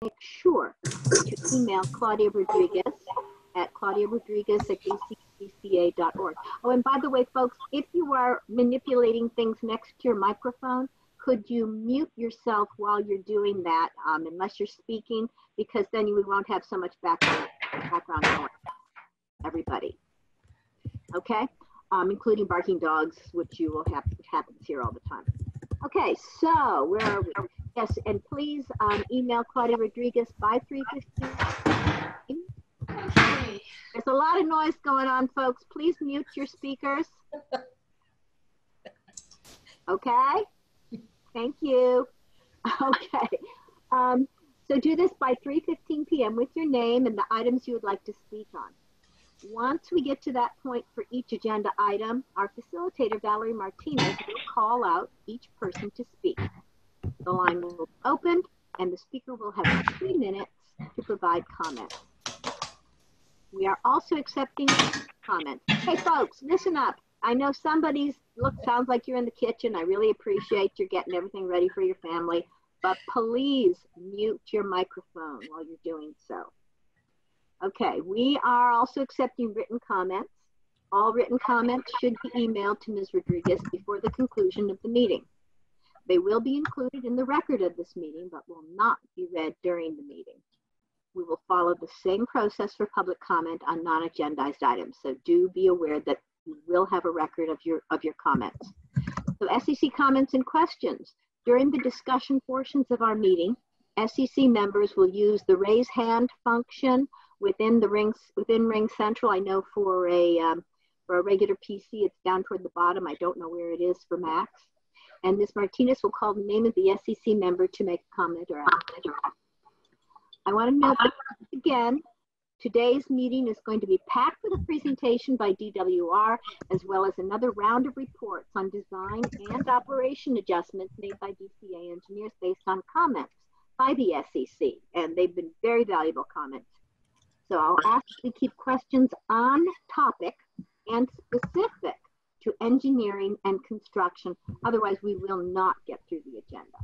make sure to email Claudia Rodriguez at claudiarodriguez@dca.org. Oh, and by the way, folks, if you are manipulating things next to your microphone, could you mute yourself while you're doing that, unless you're speaking, because then you won't have so much background noise. Everybody, okay? Including barking dogs, which you will have, happens here all the time. Okay, so where are we? Yes, and please email Claudia Rodriguez by 3:15. There's a lot of noise going on, folks. Please mute your speakers. Okay, thank you. Okay, so do this by 3:15 p.m. with your name and the items you would like to speak on. Once we get to that point for each agenda item, our facilitator, Valerie Martinez, will call out each person to speak. The line will be opened and the speaker will have 3 minutes to provide comments. We are also accepting comments. Hey folks, listen up. I know somebody's, sounds like you're in the kitchen. I really appreciate you're getting everything ready for your family, but please mute your microphone while you're doing so. Okay, we are also accepting written comments. All written comments should be emailed to Ms. Rodriguez before the conclusion of the meeting. They will be included in the record of this meeting, but will not be read during the meeting. We will follow the same process for public comment on non-agendized items, so do be aware that we will have a record of your comments. So SEC comments and questions. During the discussion portions of our meeting, SEC members will use the raise hand function within Ring Central. I know for a regular PC, it's down toward the bottom. I don't know where it is for Macs. And Ms. Martinez will call the name of the SEC member to make a comment or ask. I want to note again, today's meeting is going to be packed with a presentation by DWR, as well as another round of reports on design and operation adjustments made by DCA engineers based on comments by the SEC. And they've been very valuable comments. So I'll ask you to keep questions on topic and specific to engineering and construction. Otherwise, we will not get through the agenda.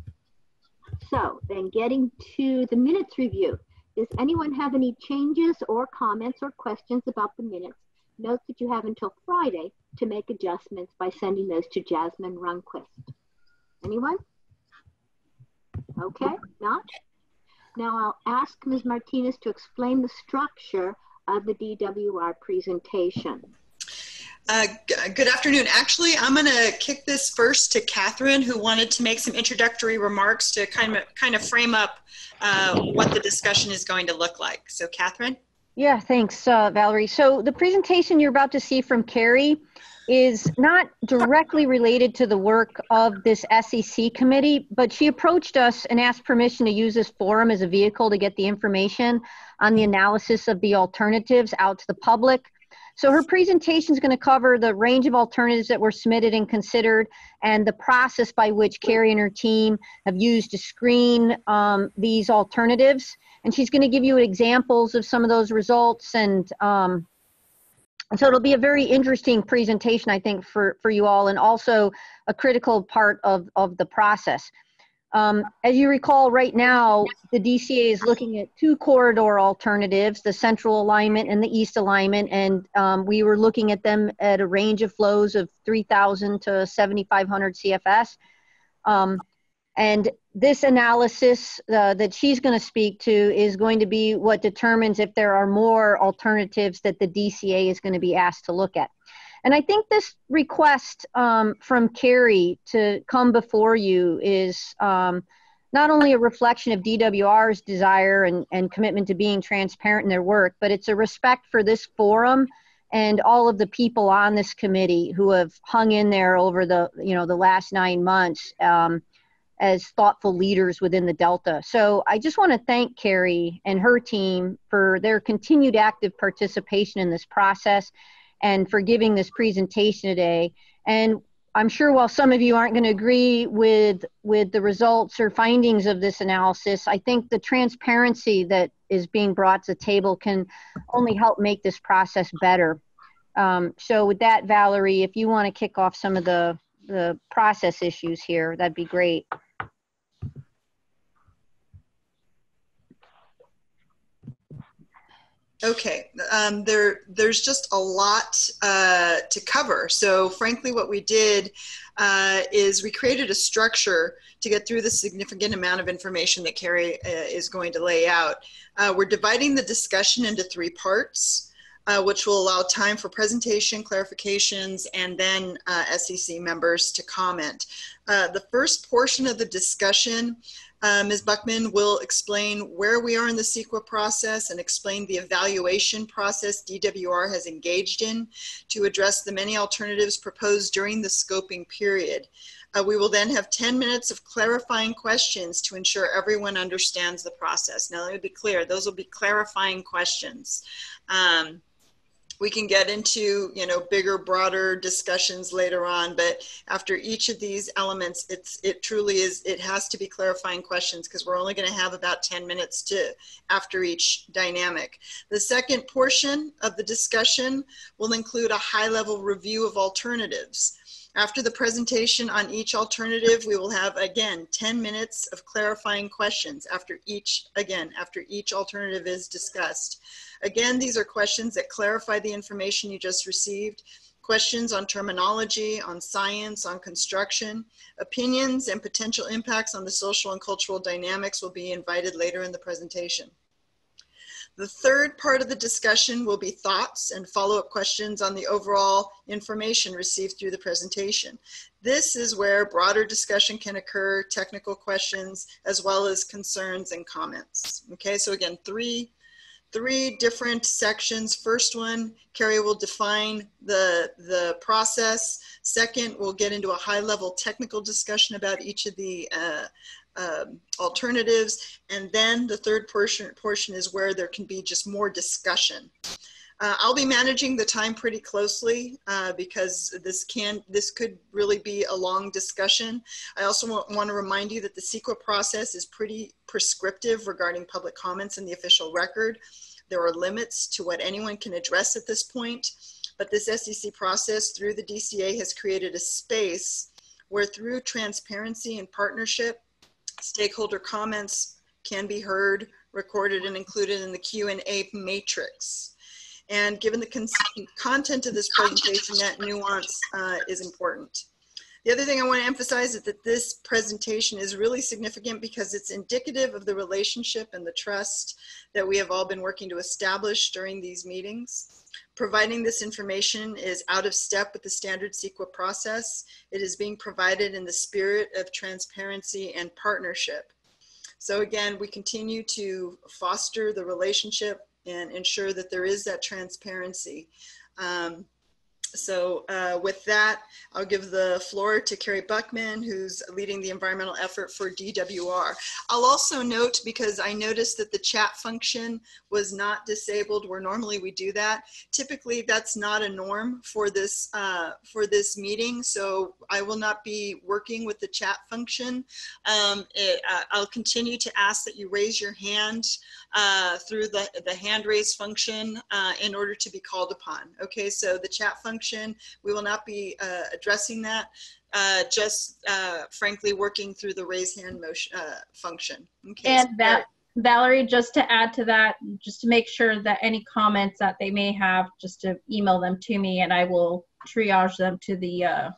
So then getting to the minutes review. Does anyone have any changes or comments or questions about the minutes? Note that you have until Friday to make adjustments by sending those to Jasmine Runquist. Anyone? Okay, not? Now I'll ask Ms. Martinez to explain the structure of the DWR presentation. Good afternoon. Actually, I'm going to kick this first to Catherine, who wanted to make some introductory remarks to kind of frame up what the discussion is going to look like. So Catherine? Yeah, thanks, Valerie. So the presentation you're about to see from Carrie is not directly related to the work of this SEC committee, but she approached us and asked permission to use this forum as a vehicle to get the information on the analysis of the alternatives out to the public. So her presentation is going to cover the range of alternatives that were submitted and considered and the process by which Carrie and her team have used to screen these alternatives. And she's going to give you examples of some of those results. And so it'll be a very interesting presentation, I think, for you all, and also a critical part of the process. As you recall, right now, the DCA is looking at 2 corridor alternatives, the central alignment and the east alignment, and we were looking at them at a range of flows of 3,000 to 7,500 CFS. And this analysis that she's going to speak to is going to be what determines if there are more alternatives that the DCA is going to be asked to look at. And I think this request from Carrie to come before you is not only a reflection of DWR's desire and commitment to being transparent in their work, but it's a respect for this forum and all of the people on this committee who have hung in there over the last 9 months as thoughtful leaders within the Delta. So I just want to thank Carrie and her team for their continued active participation in this process and for giving this presentation today. And I'm sure while some of you aren't going to agree with the results or findings of this analysis, I think the transparency that is being brought to the table can only help make this process better. So with that, Valerie, if you want to kick off some of the process issues here, that'd be great. Okay, there's just a lot to cover. So frankly, what we did is we created a structure to get through the significant amount of information that Carrie is going to lay out. We're dividing the discussion into 3 parts, which will allow time for presentation, clarifications, and then SEC members to comment. The first portion of the discussion, Ms. Buckman will explain where we are in the CEQA process and explain the evaluation process DWR has engaged in to address the many alternatives proposed during the scoping period. We will then have 10 minutes of clarifying questions to ensure everyone understands the process. Now, let me be clear, those will be clarifying questions. We can get into, you know, bigger, broader discussions later on, but after each of these elements, it truly is, it has to be clarifying questions because we're only going to have about 10 minutes after each dynamic. The second portion of the discussion will include a high-level review of alternatives. After the presentation on each alternative, we will have, again, 10 minutes of clarifying questions after each alternative is discussed. Again, these are questions that clarify the information you just received, questions on terminology, on science, on construction, opinions and potential impacts on the social and cultural dynamics will be invited later in the presentation. The third part of the discussion will be thoughts and follow-up questions on the overall information received through the presentation. This is where broader discussion can occur, technical questions, as well as concerns and comments. Okay, so again, three different sections. First one, Carrie will define the process. Second, we'll get into a high-level technical discussion about each of the alternatives, and then the third portion is where there can be just more discussion. I'll be managing the time pretty closely because this could really be a long discussion. I also want to remind you that the CEQA process is pretty prescriptive regarding public comments in the official record. There are limits to what anyone can address at this point, but this SEC process through the DCA has created a space where through transparency and partnership, stakeholder comments can be heard, recorded, and included in the Q&A matrix. And given the content of this presentation, that nuance is important. The other thing I want to emphasize is that this presentation is really significant because it's indicative of the relationship and the trust that we have all been working to establish during these meetings. Providing this information is out of step with the standard CEQA process. It is being provided in the spirit of transparency and partnership. So again, we continue to foster the relationship and ensure that there is that transparency. With that, I'll give the floor to Carrie Buckman, who's leading the environmental effort for DWR. I'll also note, because I noticed that the chat function was not disabled where normally we do that. Typically, that's not a norm for this meeting, so I will not be working with the chat function. I'll continue to ask that you raise your hand through the hand raise function in order to be called upon. Okay, so the chat function, we will not be addressing that, just frankly working through the raise hand motion function. Okay, and so that, Valerie, just to add to that, just to make sure that any comments that they may have, just to email them to me and I will triage them to the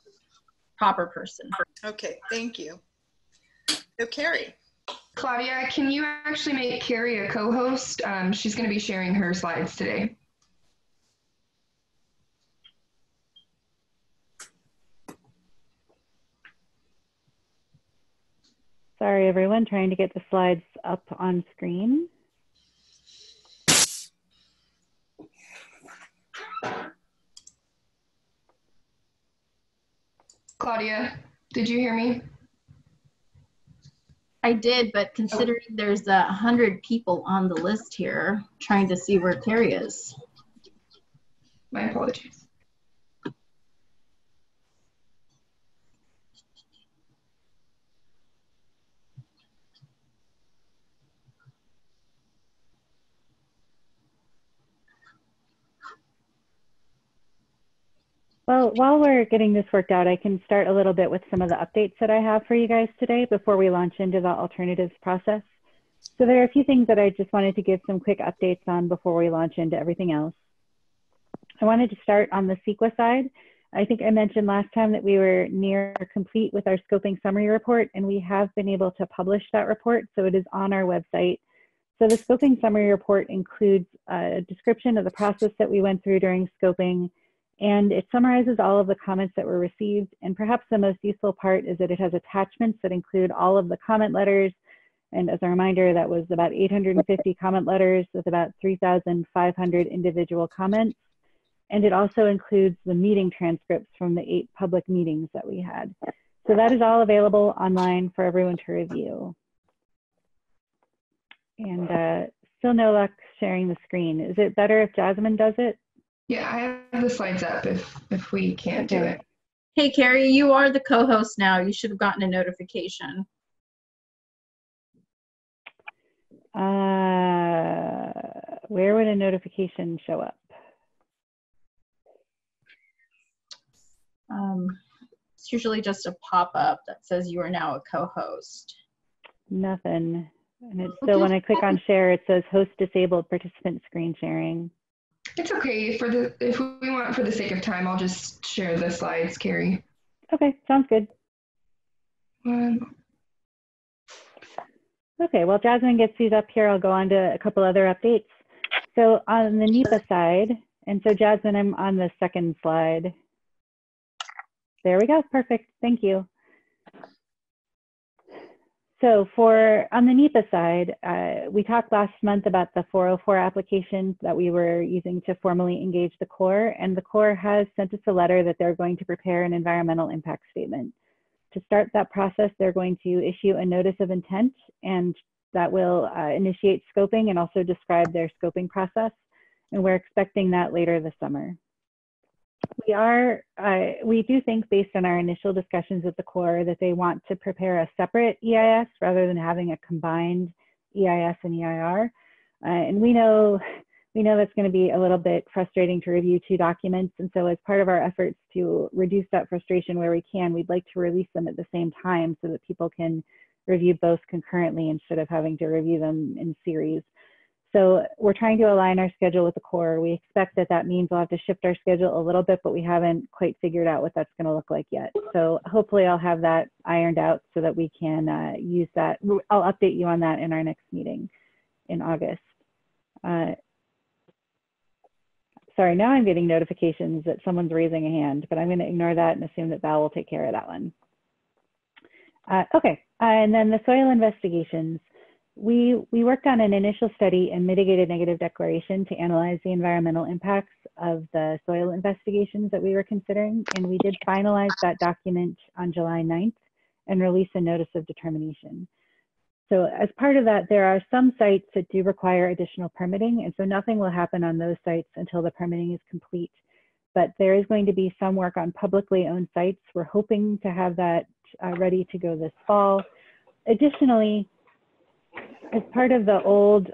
proper person. Okay, thank you. So Carrie. Claudia, can you actually make Carrie a co-host? She's going to be sharing her slides today. Sorry, everyone, trying to get the slides up on screen. Claudia, did you hear me? I did, but considering there's 100 people on the list here, trying to see where Carrie is. My apologies. Well, while we're getting this worked out, I can start a little bit with some of the updates that I have for you guys today before we launch into the alternatives process. So there are a few things that I just wanted to give some quick updates on before we launch into everything else. I wanted to start on the CEQA side. I think I mentioned last time that we were near complete with our scoping summary report, and we have been able to publish that report, so it is on our website. So the scoping summary report includes a description of the process that we went through during scoping, and it summarizes all of the comments that were received. And perhaps the most useful part is that it has attachments that include all of the comment letters. And as a reminder, that was about 850 comment letters with about 3,500 individual comments. And it also includes the meeting transcripts from the 8 public meetings that we had. So that is all available online for everyone to review. And still no luck sharing the screen. Is it better if Jasmine does it? Yeah, I have the slides up if we can't do it. Hey, Carrie, you are the co-host now. You should have gotten a notification. Where would a notification show up? It's usually just a pop-up that says you are now a co-host. Nothing. And it's still, when I click on share, it says host disabled participant screen sharing. It's okay. If we want, for the sake of time, I'll just share the slides, Carrie. Okay, sounds good. Okay, while Jasmine gets these up here, I'll go on to a couple other updates. So on the NEPA side, and so Jasmine, I'm on the second slide. There we go, perfect, thank you. So on the NEPA side, we talked last month about the 404 application that we were using to formally engage the Corps, and the Corps has sent us a letter that they're going to prepare an environmental impact statement. To start that process, they're going to issue a notice of intent, and that will initiate scoping and also describe their scoping process, and we're expecting that later this summer. We do think, based on our initial discussions with the Corps, that they want to prepare a separate EIS rather than having a combined EIS and EIR. And we know that's going to be a little bit frustrating to review 2 documents. And so as part of our efforts to reduce that frustration where we can, we'd like to release them at the same time so that people can review both concurrently instead of having to review them in series. So we're trying to align our schedule with the Corps. We expect that that means we'll have to shift our schedule a little bit, but we haven't quite figured out what that's going to look like yet. So hopefully I'll have that ironed out so that we can use that. I'll update you on that in our next meeting in August. Sorry, now I'm getting notifications that someone's raising a hand, but I'm going to ignore that and assume that Val will take care of that one. Okay, and then the soil investigations. We worked on an initial study and mitigated negative declaration to analyze the environmental impacts of the soil investigations that we were considering, and we did finalize that document on July 9th and release a notice of determination. So as part of that, there are some sites that do require additional permitting, and so nothing will happen on those sites until the permitting is complete. But there is going to be some work on publicly owned sites. We're hoping to have that ready to go this fall. Additionally, as part of the old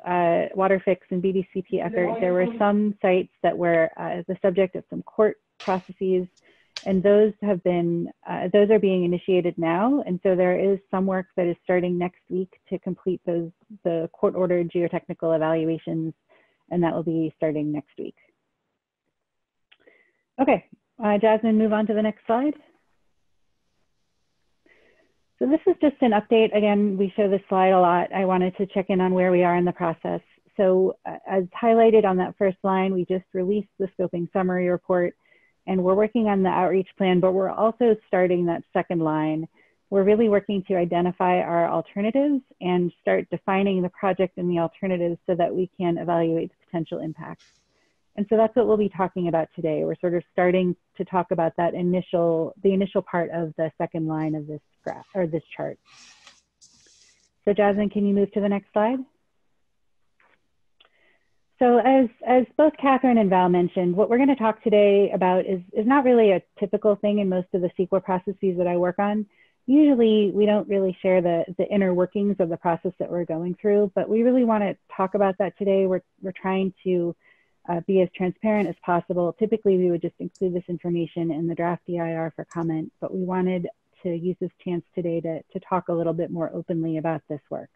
water fix and BDCP effort, there were some sites that were the subject of some court processes, and those are being initiated now. And so there is some work that is starting next week to complete the court-ordered geotechnical evaluations, and that will be starting next week. Okay, Jasmine, move on to the next slide. So this is just an update. Again, we show this slide a lot. I wanted to check in on where we are in the process. So as highlighted on that first line, we just released the scoping summary report, and we're working on the outreach plan, but we're also starting that second line. We're really working to identify our alternatives and start defining the project and the alternatives so that we can evaluate the potential impacts. And so that's what we'll be talking about today. We're sort of starting to talk about that the initial part of the second line of this graph or this chart. So Jasmine, can you move to the next slide? So as both Catherine and Val mentioned, what we're going to talk today about is not really a typical thing in most of the CEQA processes that I work on. Usually we don't really share the inner workings of the process that we're going through, but we really want to talk about that today. We're trying to be as transparent as possible. Typically, we would just include this information in the draft EIR for comment, but we wanted to use this chance today to talk a little bit more openly about this work.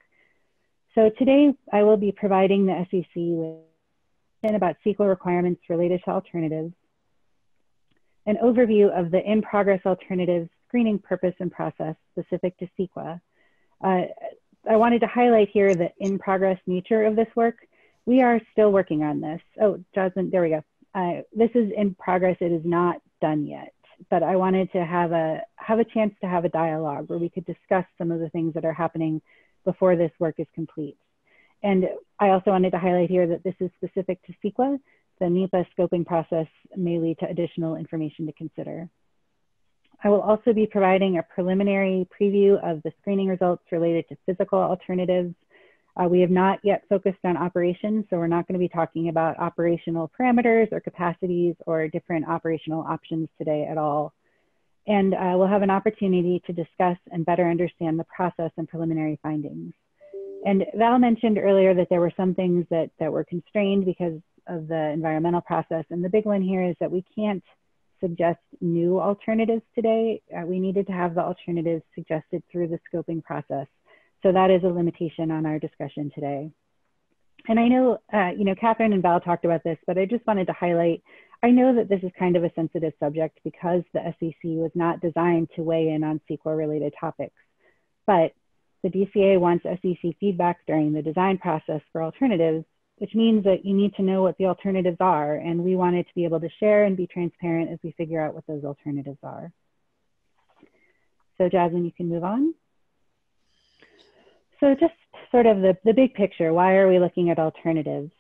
So today I will be providing the SEC with about CEQA requirements related to alternatives, an overview of the in-progress alternatives screening purpose and process specific to CEQA. I wanted to highlight here the in-progress nature of this work. We are still working on this. Oh, Jasmine, there we go. This is in progress. It is not done yet, but I wanted to have a chance to have a dialogue where we could discuss some of the things that are happening before this work is complete. And I also wanted to highlight here that this is specific to CEQA. The NEPA scoping process may lead to additional information to consider. I will also be providing a preliminary preview of the screening results related to physical alternatives. We have not yet focused on operations, so we're not going to be talking about operational parameters or capacities or different operational options today at all. And we'll have an opportunity to discuss and better understand the process and preliminary findings. And Val mentioned earlier that there were some things that were constrained because of the environmental process. And the big one here is that we can't suggest new alternatives today. We needed to have the alternatives suggested through the scoping process. So that is a limitation on our discussion today. And I know, Catherine and Val talked about this, but I just wanted to highlight, I know that this is kind of a sensitive subject because the SEC was not designed to weigh in on CEQA related topics, but the DCA wants SEC feedback during the design process for alternatives, which means that you need to know what the alternatives are. And we wanted to be able to share and be transparent as we figure out what those alternatives are. So Jasmine, you can move on. So just sort of the big picture, why are we looking at alternatives?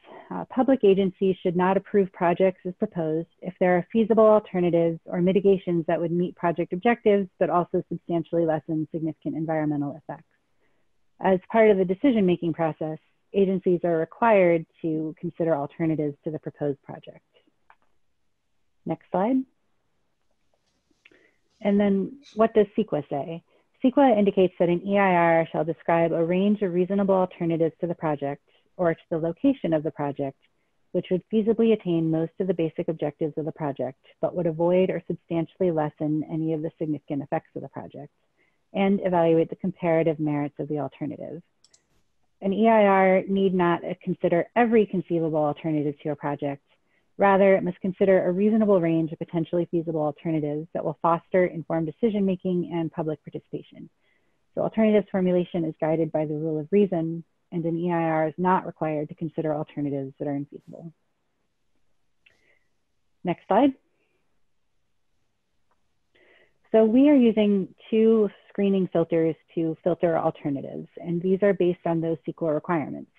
Public agencies should not approve projects as proposed if there are feasible alternatives or mitigations that would meet project objectives, but also substantially lessen significant environmental effects. As part of the decision-making process, agencies are required to consider alternatives to the proposed project. Next slide. And then what does CEQA say? CEQA indicates that an EIR shall describe a range of reasonable alternatives to the project or to the location of the project, which would feasibly attain most of the basic objectives of the project, but would avoid or substantially lessen any of the significant effects of the project, and evaluate the comparative merits of the alternative. An EIR need not consider every conceivable alternative to a project. Rather, it must consider a reasonable range of potentially feasible alternatives that will foster informed decision-making and public participation. So alternatives formulation is guided by the rule of reason, and an EIR is not required to consider alternatives that are infeasible. Next slide. So we are using two screening filters to filter alternatives, and these are based on those CEQA requirements.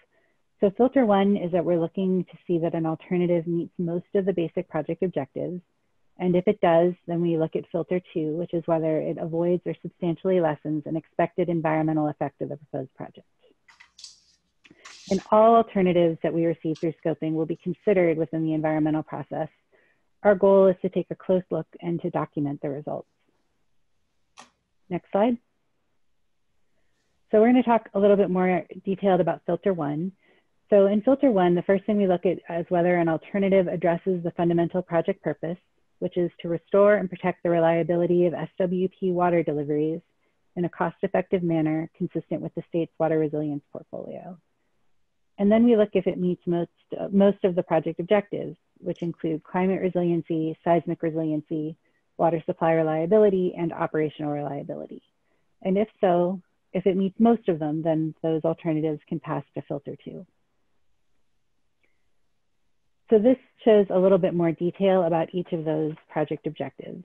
So filter one is that we're looking to see that an alternative meets most of the basic project objectives. And if it does, then we look at filter two, which is whether it avoids or substantially lessens an expected environmental effect of the proposed project. And all alternatives that we receive through scoping will be considered within the environmental process. Our goal is to take a close look and to document the results. Next slide. So we're going to talk a little bit more detailed about filter one. So in filter one, the first thing we look at is whether an alternative addresses the fundamental project purpose, which is to restore and protect the reliability of SWP water deliveries in a cost-effective manner consistent with the state's water resilience portfolio. And then we look if it meets most of the project objectives, which include climate resiliency, seismic resiliency, water supply reliability, and operational reliability. And if so, if it meets most of them, then those alternatives can pass to filter two. So this shows a little bit more detail about each of those project objectives.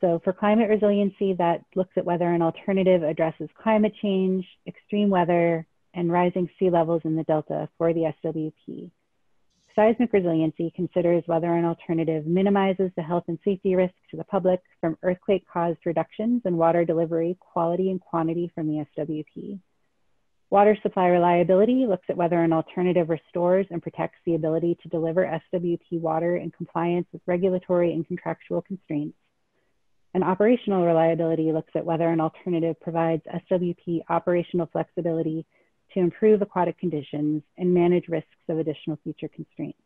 So for climate resiliency, that looks at whether an alternative addresses climate change, extreme weather, and rising sea levels in the Delta for the SWP. Seismic resiliency considers whether an alternative minimizes the health and safety risk to the public from earthquake-caused reductions in water delivery quality and quantity from the SWP. Water supply reliability looks at whether an alternative restores and protects the ability to deliver SWP water in compliance with regulatory and contractual constraints. And operational reliability looks at whether an alternative provides SWP operational flexibility to improve aquatic conditions and manage risks of additional future constraints.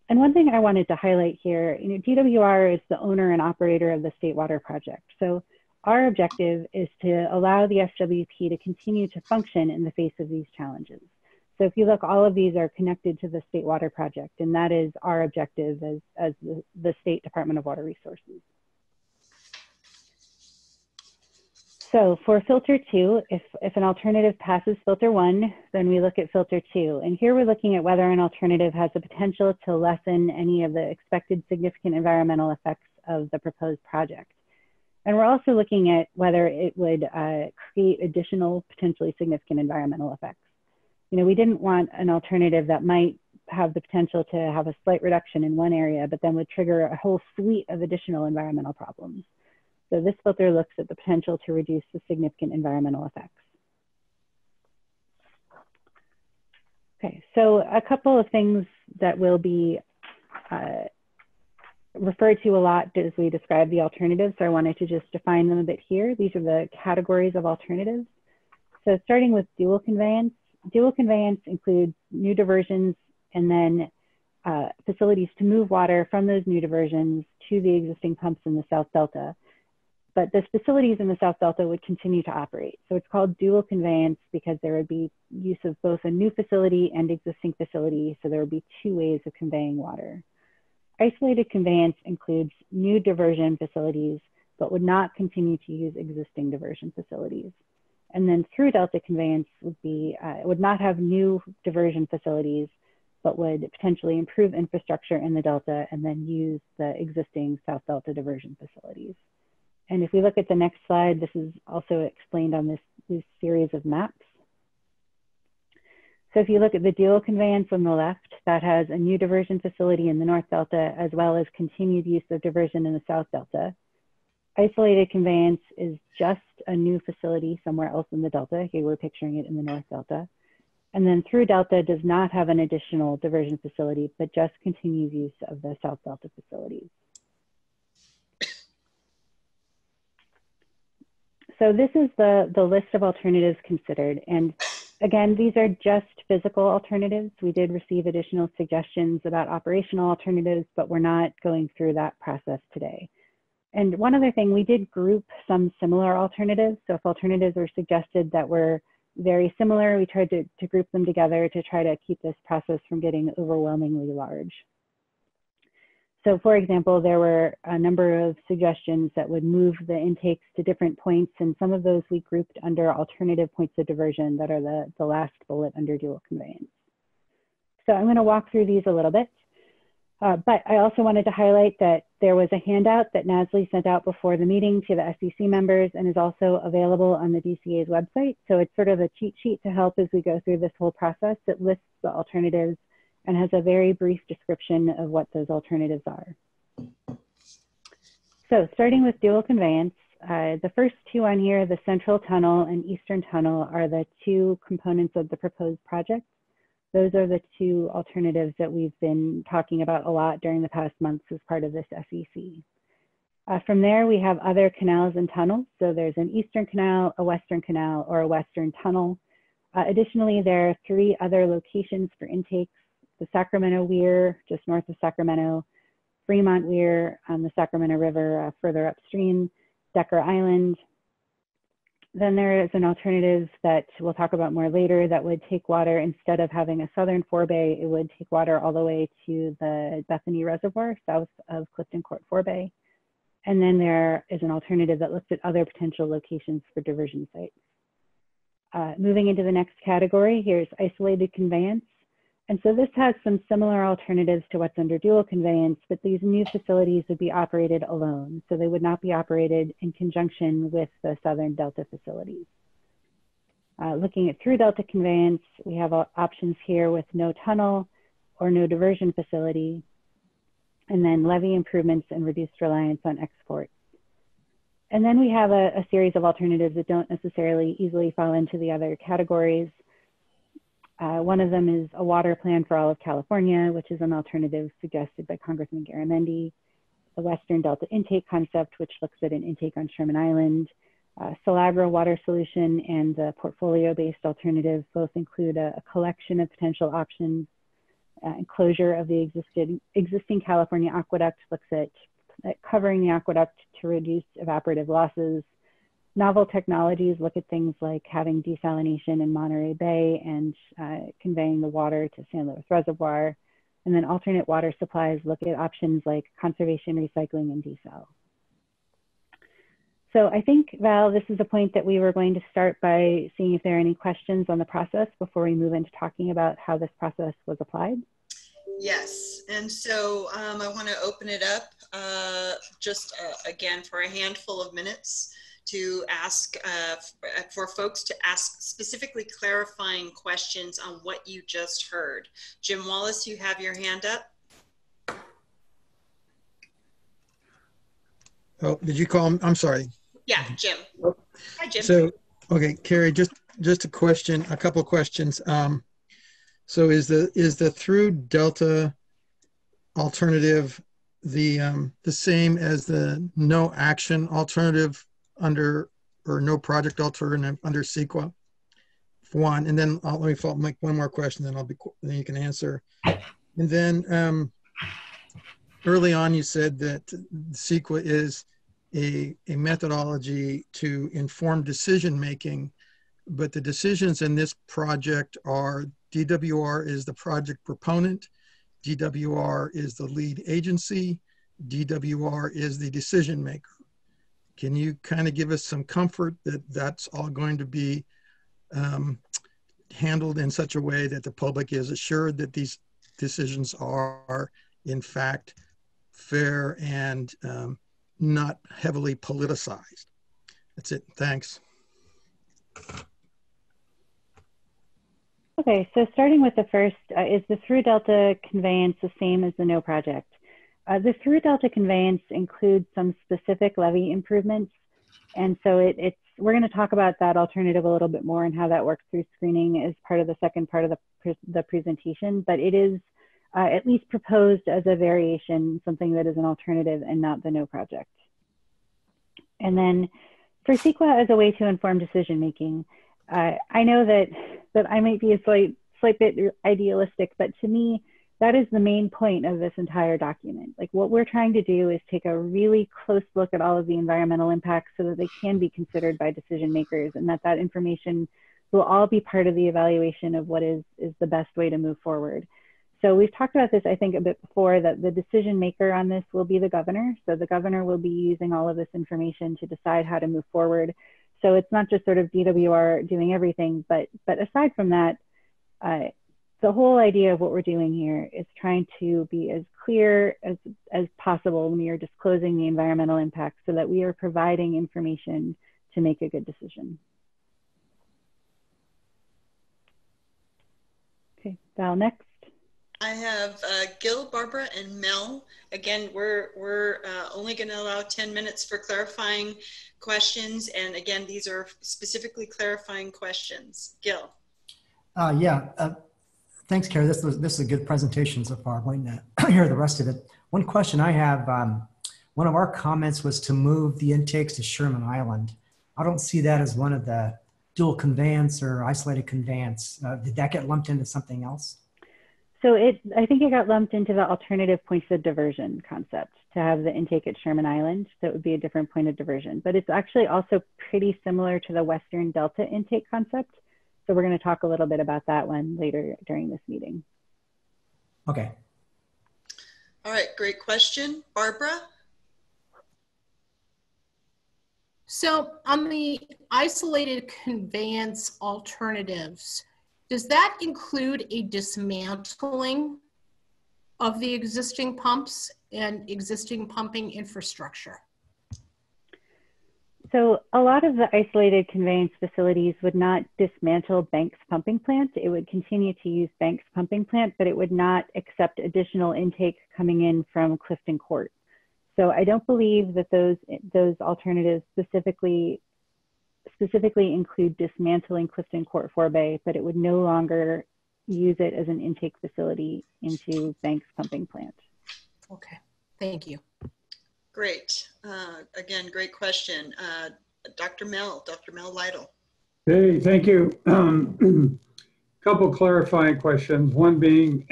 And one thing I wanted to highlight here, DWR is the owner and operator of the State Water Project. So Our objective is to allow the SWP to continue to function in the face of these challenges. So if you look, all of these are connected to the State Water Project, and that is our objective as the State Department of Water Resources. So for filter 2, if an alternative passes filter 1, then we look at filter 2. And here we're looking at whether an alternative has the potential to lessen any of the expected significant environmental effects of the proposed project. And we're also looking at whether it would create additional potentially significant environmental effects. You know, we didn't want an alternative that might have the potential to have a slight reduction in one area, but then would trigger a whole suite of additional environmental problems. So this filter looks at the potential to reduce the significant environmental effects. Okay, so a couple of things that will be referred to a lot as we describe the alternatives, so I wanted to just define them a bit here. These are the categories of alternatives. So starting with dual conveyance. Dual conveyance includes new diversions and then facilities to move water from those new diversions to the existing pumps in the South Delta. But the facilities in the South Delta would continue to operate. So it's called dual conveyance because there would be use of both a new facility and existing facility. So there would be two ways of conveying water. Isolated conveyance includes new diversion facilities, but would not continue to use existing diversion facilities. And then through Delta conveyance would be, would not have new diversion facilities, but would potentially improve infrastructure in the Delta and then use the existing South Delta diversion facilities. And if we look at the next slide, this is also explained on this series of maps. So if you look at the dual conveyance on the left, that has a new diversion facility in the North Delta, as well as continued use of diversion in the South Delta. Isolated conveyance is just a new facility somewhere else in the Delta. Here we're picturing it in the North Delta. And then through Delta does not have an additional diversion facility, but just continues use of the South Delta facilities. So this is the list of alternatives considered. And again, these are just physical alternatives. We did receive additional suggestions about operational alternatives, but we're not going through that process today. And one other thing, we did group some similar alternatives. So if alternatives were suggested that were very similar, we tried to group them together to try to keep this process from getting overwhelmingly large. So for example, there were a number of suggestions that would move the intakes to different points, and some of those we grouped under alternative points of diversion that are the last bullet under dual conveyance. So I'm going to walk through these a little bit, but I also wanted to highlight that there was a handout that Nasli sent out before the meeting to the SEC members and is also available on the DCA's website. So it's sort of a cheat sheet to help as we go through this whole process. It lists the alternatives and has a very brief description of what those alternatives are. So starting with dual conveyance, the first two on here, the Central Tunnel and Eastern Tunnel, are the two components of the proposed project. Those are the two alternatives that we've been talking about a lot during the past months as part of this SEC. From there, we have other canals and tunnels. So there's an Eastern Canal, a Western Canal, or a Western Tunnel. Additionally, there are three other locations for intakes: the Sacramento Weir, just north of Sacramento, Fremont Weir on the Sacramento River further upstream, Decker Island. Then there is an alternative that we'll talk about more later that would take water, instead of having a southern forebay, it would take water all the way to the Bethany Reservoir south of Clifton Court Forebay. And then there is an alternative that looks at other potential locations for diversion sites. Moving into the next category, here's isolated conveyance. And so this has some similar alternatives to what's under dual conveyance, but these new facilities would be operated alone. So they would not be operated in conjunction with the Southern Delta facilities. Looking at through Delta conveyance, we have options here with no tunnel or no diversion facility, and then levee improvements and reduced reliance on exports. And then we have a series of alternatives that don't necessarily easily fall into the other categories. One of them is a water plan for all of California, which is an alternative suggested by Congressman Garamendi. The Western Delta intake concept, which looks at an intake on Sherman Island. Salabra water solution and the portfolio-based alternative both include a collection of potential options. Closure of the existing California aqueduct looks at covering the aqueduct to reduce evaporative losses. Novel technologies look at things like having desalination in Monterey Bay and conveying the water to San Luis Reservoir. And then alternate water supplies look at options like conservation, recycling, and desal. So I think, Val, this is a point that we were going to start by seeing if there are any questions on the process before we move into talking about how this process was applied. Yes, and so I want to open it up again for a handful of minutes to ask for folks to ask specifically clarifying questions on what you just heard. Jim Wallace, you have your hand up. Oh, did you call him? I'm sorry. Yeah, Jim. Hi, Jim. So, okay, Carrie, just a question, a couple of questions. So is the through delta alternative the same as the no action alternative under, or no project alternative under CEQA? One, and then let me make one more question, then then you can answer. And then early on, you said that CEQA is a methodology to inform decision making, but the decisions in this project are DWR is the project proponent, DWR is the lead agency, DWR is the decision maker. Can you kind of give us some comfort that that's all going to be handled in such a way that the public is assured that these decisions are in fact fair and not heavily politicized? That's it. Thanks. Okay, so starting with the first, is the through delta conveyance the same as the no project? The through delta conveyance includes some specific levee improvements. And so we're going to talk about that alternative a little bit more and how that works through screening as part of the second part of the presentation, but it is at least proposed as a variation, something that is an alternative and not the no project. And then for CEQA as a way to inform decision making, I know that I might be a slight bit idealistic, but to me, that is the main point of this entire document. Like, what we're trying to do is take a really close look at all of the environmental impacts so that they can be considered by decision makers, and that information will all be part of the evaluation of what is the best way to move forward. So we've talked about this, I think, a bit before, that the decision maker on this will be the governor. So the governor will be using all of this information to decide how to move forward. So it's not just sort of DWR doing everything, but aside from that, the whole idea of what we're doing here is trying to be as clear as possible when we are disclosing the environmental impacts so that we are providing information to make a good decision. Okay, Val, next. I have Gil, Barbara, and Mel. Again, we're only going to allow 10 minutes for clarifying questions. And again, these are specifically clarifying questions. Gil. Thanks, Carrie. This is a good presentation so far. I'm waiting to hear the rest of it. One question I have, one of our comments was to move the intakes to Sherman Island. I don't see that as one of the dual conveyance or isolated conveyance. Did that get lumped into something else? So I think it got lumped into the alternative points of diversion concept to have the intake at Sherman Island. So it would be a different point of diversion, but it's actually also pretty similar to the Western Delta intake concept. So we're going to talk a little bit about that one later during this meeting. Okay. All right, great question. Barbara? So on the isolated conveyance alternatives, does that include a dismantling of the existing pumps and existing pumping infrastructure? So a lot of the isolated conveyance facilities would not dismantle Banks pumping plant. It would continue to use Banks pumping plant, but it would not accept additional intake coming in from Clifton Court. So I don't believe that those alternatives specifically include dismantling Clifton Court Forebay, but it would no longer use it as an intake facility into Banks pumping plant. Okay, thank you. Great. Again, great question. Dr. Mel Lytle. Hey, thank you. Couple clarifying questions. One being,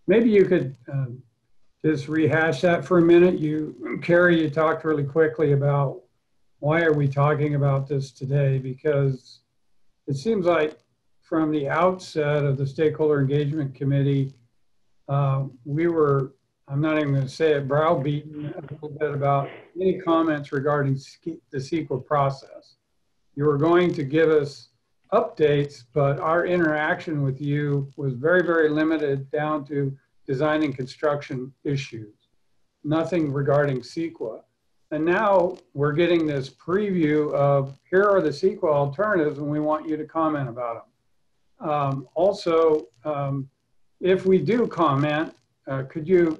maybe you could just rehash that for a minute. Carrie, you talked really quickly about why are we talking about this today? Because it seems like from the outset of the Stakeholder Engagement Committee, we were, I'm not even going to say it, browbeaten a little bit about any comments regarding the CEQA process. You were going to give us updates, but our interaction with you was very, very limited down to design and construction issues, nothing regarding CEQA. And now we're getting this preview of here are the CEQA alternatives and we want you to comment about them. Also, if we do comment, could you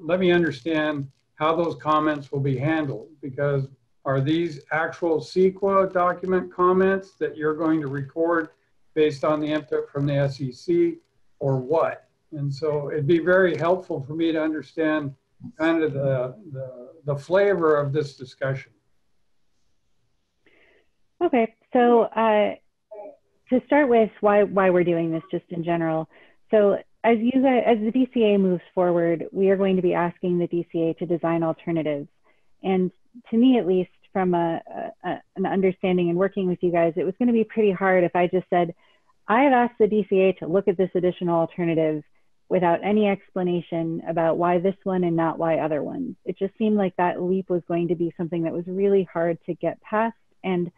let me understand how those comments will be handled? Because are these actual CEQA document comments that you're going to record based on the input from the SEC or what? And so it'd be very helpful for me to understand kind of the flavor of this discussion. Okay, so to start with why we're doing this just in general. So as the DCA moves forward, we are going to be asking the DCA to design alternatives. And to me, at least from an understanding and working with you guys, it was going to be pretty hard if I just said, I have asked the DCA to look at this additional alternative without any explanation about why this one and not why other ones. It just seemed like that leap was going to be something that was really hard to get past. And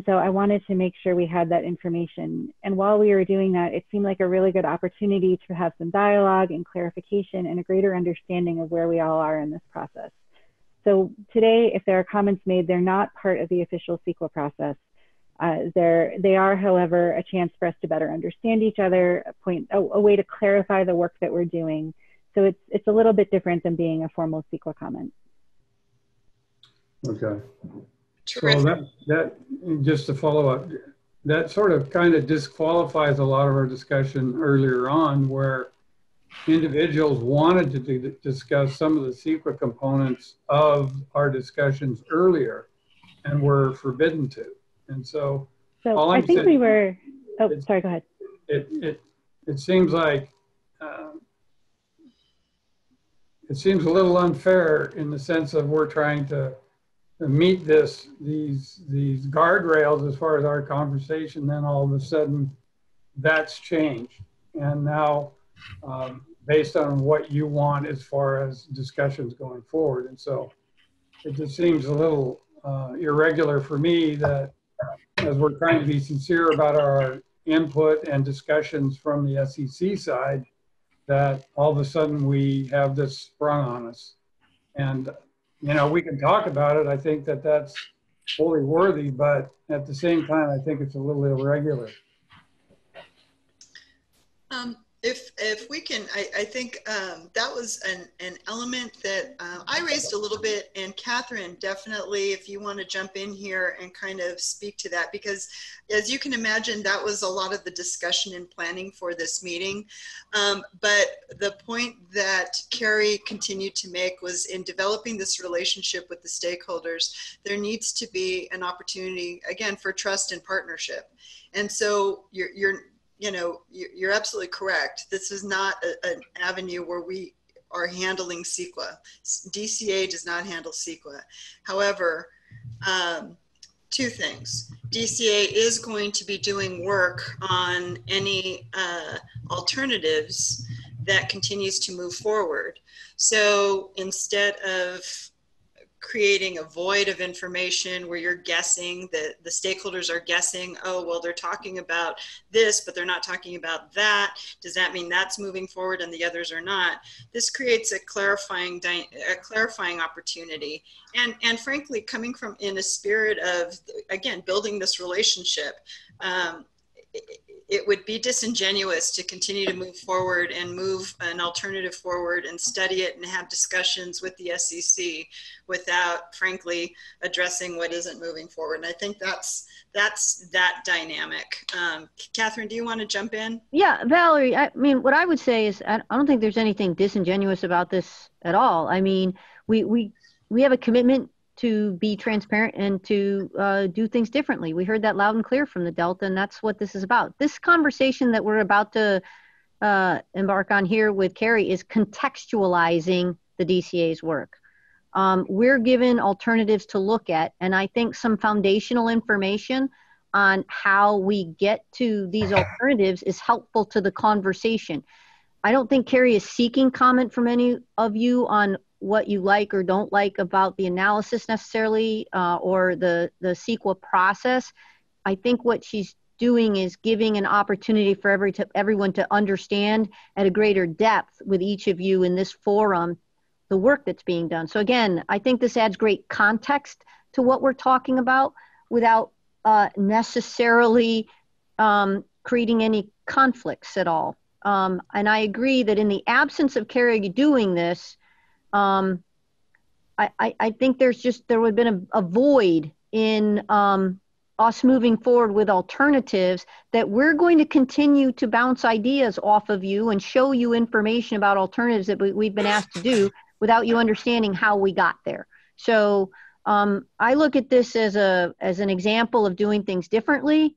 so I wanted to make sure we had that information. And while we were doing that, it seemed like a really good opportunity to have some dialogue and clarification and a greater understanding of where we all are in this process. So today, if there are comments made, they're not part of the official CEQA process. They are, however, a chance for us to better understand each other, a way to clarify the work that we're doing. So it's a little bit different than being a formal CEQA comment. Okay. Terrific. So that just to follow up, that sort of kind of disqualifies a lot of our discussion earlier on where individuals wanted to discuss some of the CEQA components of our discussions earlier and were forbidden to. And so I think we were, oh, sorry, go ahead. It seems like, it seems a little unfair in the sense of we're trying to meet these guardrails as far as our conversation, then all of a sudden that's changed. And now, based on what you want as far as discussions going forward. And so it just seems a little irregular for me that as we're trying to be sincere about our input and discussions from the SEC side, that all of a sudden we have this sprung on us. And, you know, we can talk about it. I think that that's fully worthy, but at the same time, I think it's a little irregular. If we can, I think that was an element that I raised a little bit, and Catherine, definitely, if you want to jump in here and kind of speak to that, because as you can imagine, that was a lot of the discussion and planning for this meeting. But the point that Carrie continued to make was in developing this relationship with the stakeholders, there needs to be an opportunity, again, for trust and partnership. And so you're absolutely correct. This is not an avenue where we are handling CEQA. DCA does not handle CEQA. However, two things. DCA is going to be doing work on any alternatives that continues to move forward. So instead of creating a void of information where you're guessing, that the stakeholders are guessing, oh, well, they're talking about this, but they're not talking about that. Does that mean that's moving forward and the others are not? This creates a clarifying opportunity. And frankly, coming from in a spirit of, again, building this relationship, it would be disingenuous to continue to move forward and move an alternative forward and study it and have discussions with the SEC without, frankly, addressing what isn't moving forward. And I think that's that dynamic. Catherine, do you want to jump in? Yeah, Valerie, I mean, what I would say is I don't think there's anything disingenuous about this at all. I mean, we have a commitment to be transparent and to do things differently. We heard that loud and clear from the Delta, and that's what this is about. This conversation that we're about to embark on here with Carrie is contextualizing the DCA's work. We're given alternatives to look at, and I think some foundational information on how we get to these alternatives is helpful to the conversation. I don't think Carrie is seeking comment from any of you on what you like or don't like about the analysis necessarily, or the CEQA process. I think what she's doing is giving an opportunity for everyone to understand at a greater depth with each of you in this forum the work that's being done. So again, I think this adds great context to what we're talking about without necessarily creating any conflicts at all. And I agree that in the absence of Carrie doing this, I think there would have been a void in us moving forward with alternatives, that we're going to continue to bounce ideas off of you and show you information about alternatives that we've been asked to do without you understanding how we got there. So I look at this as an example of doing things differently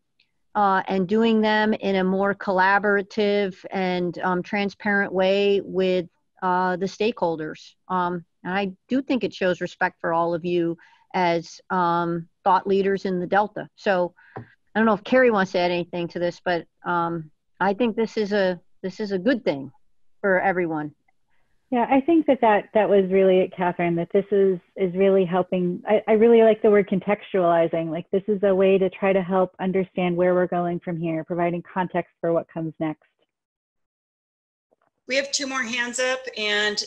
and doing them in a more collaborative and transparent way with the stakeholders. And I do think it shows respect for all of you as thought leaders in the Delta. So I don't know if Carrie wants to add anything to this, but I think this is a good thing for everyone. Yeah, I think that was really it, Catherine, that this is really helping. I really like the word contextualizing. Like, this is a way to try to help understand where we're going from here, providing context for what comes next. We have 2 more hands up, and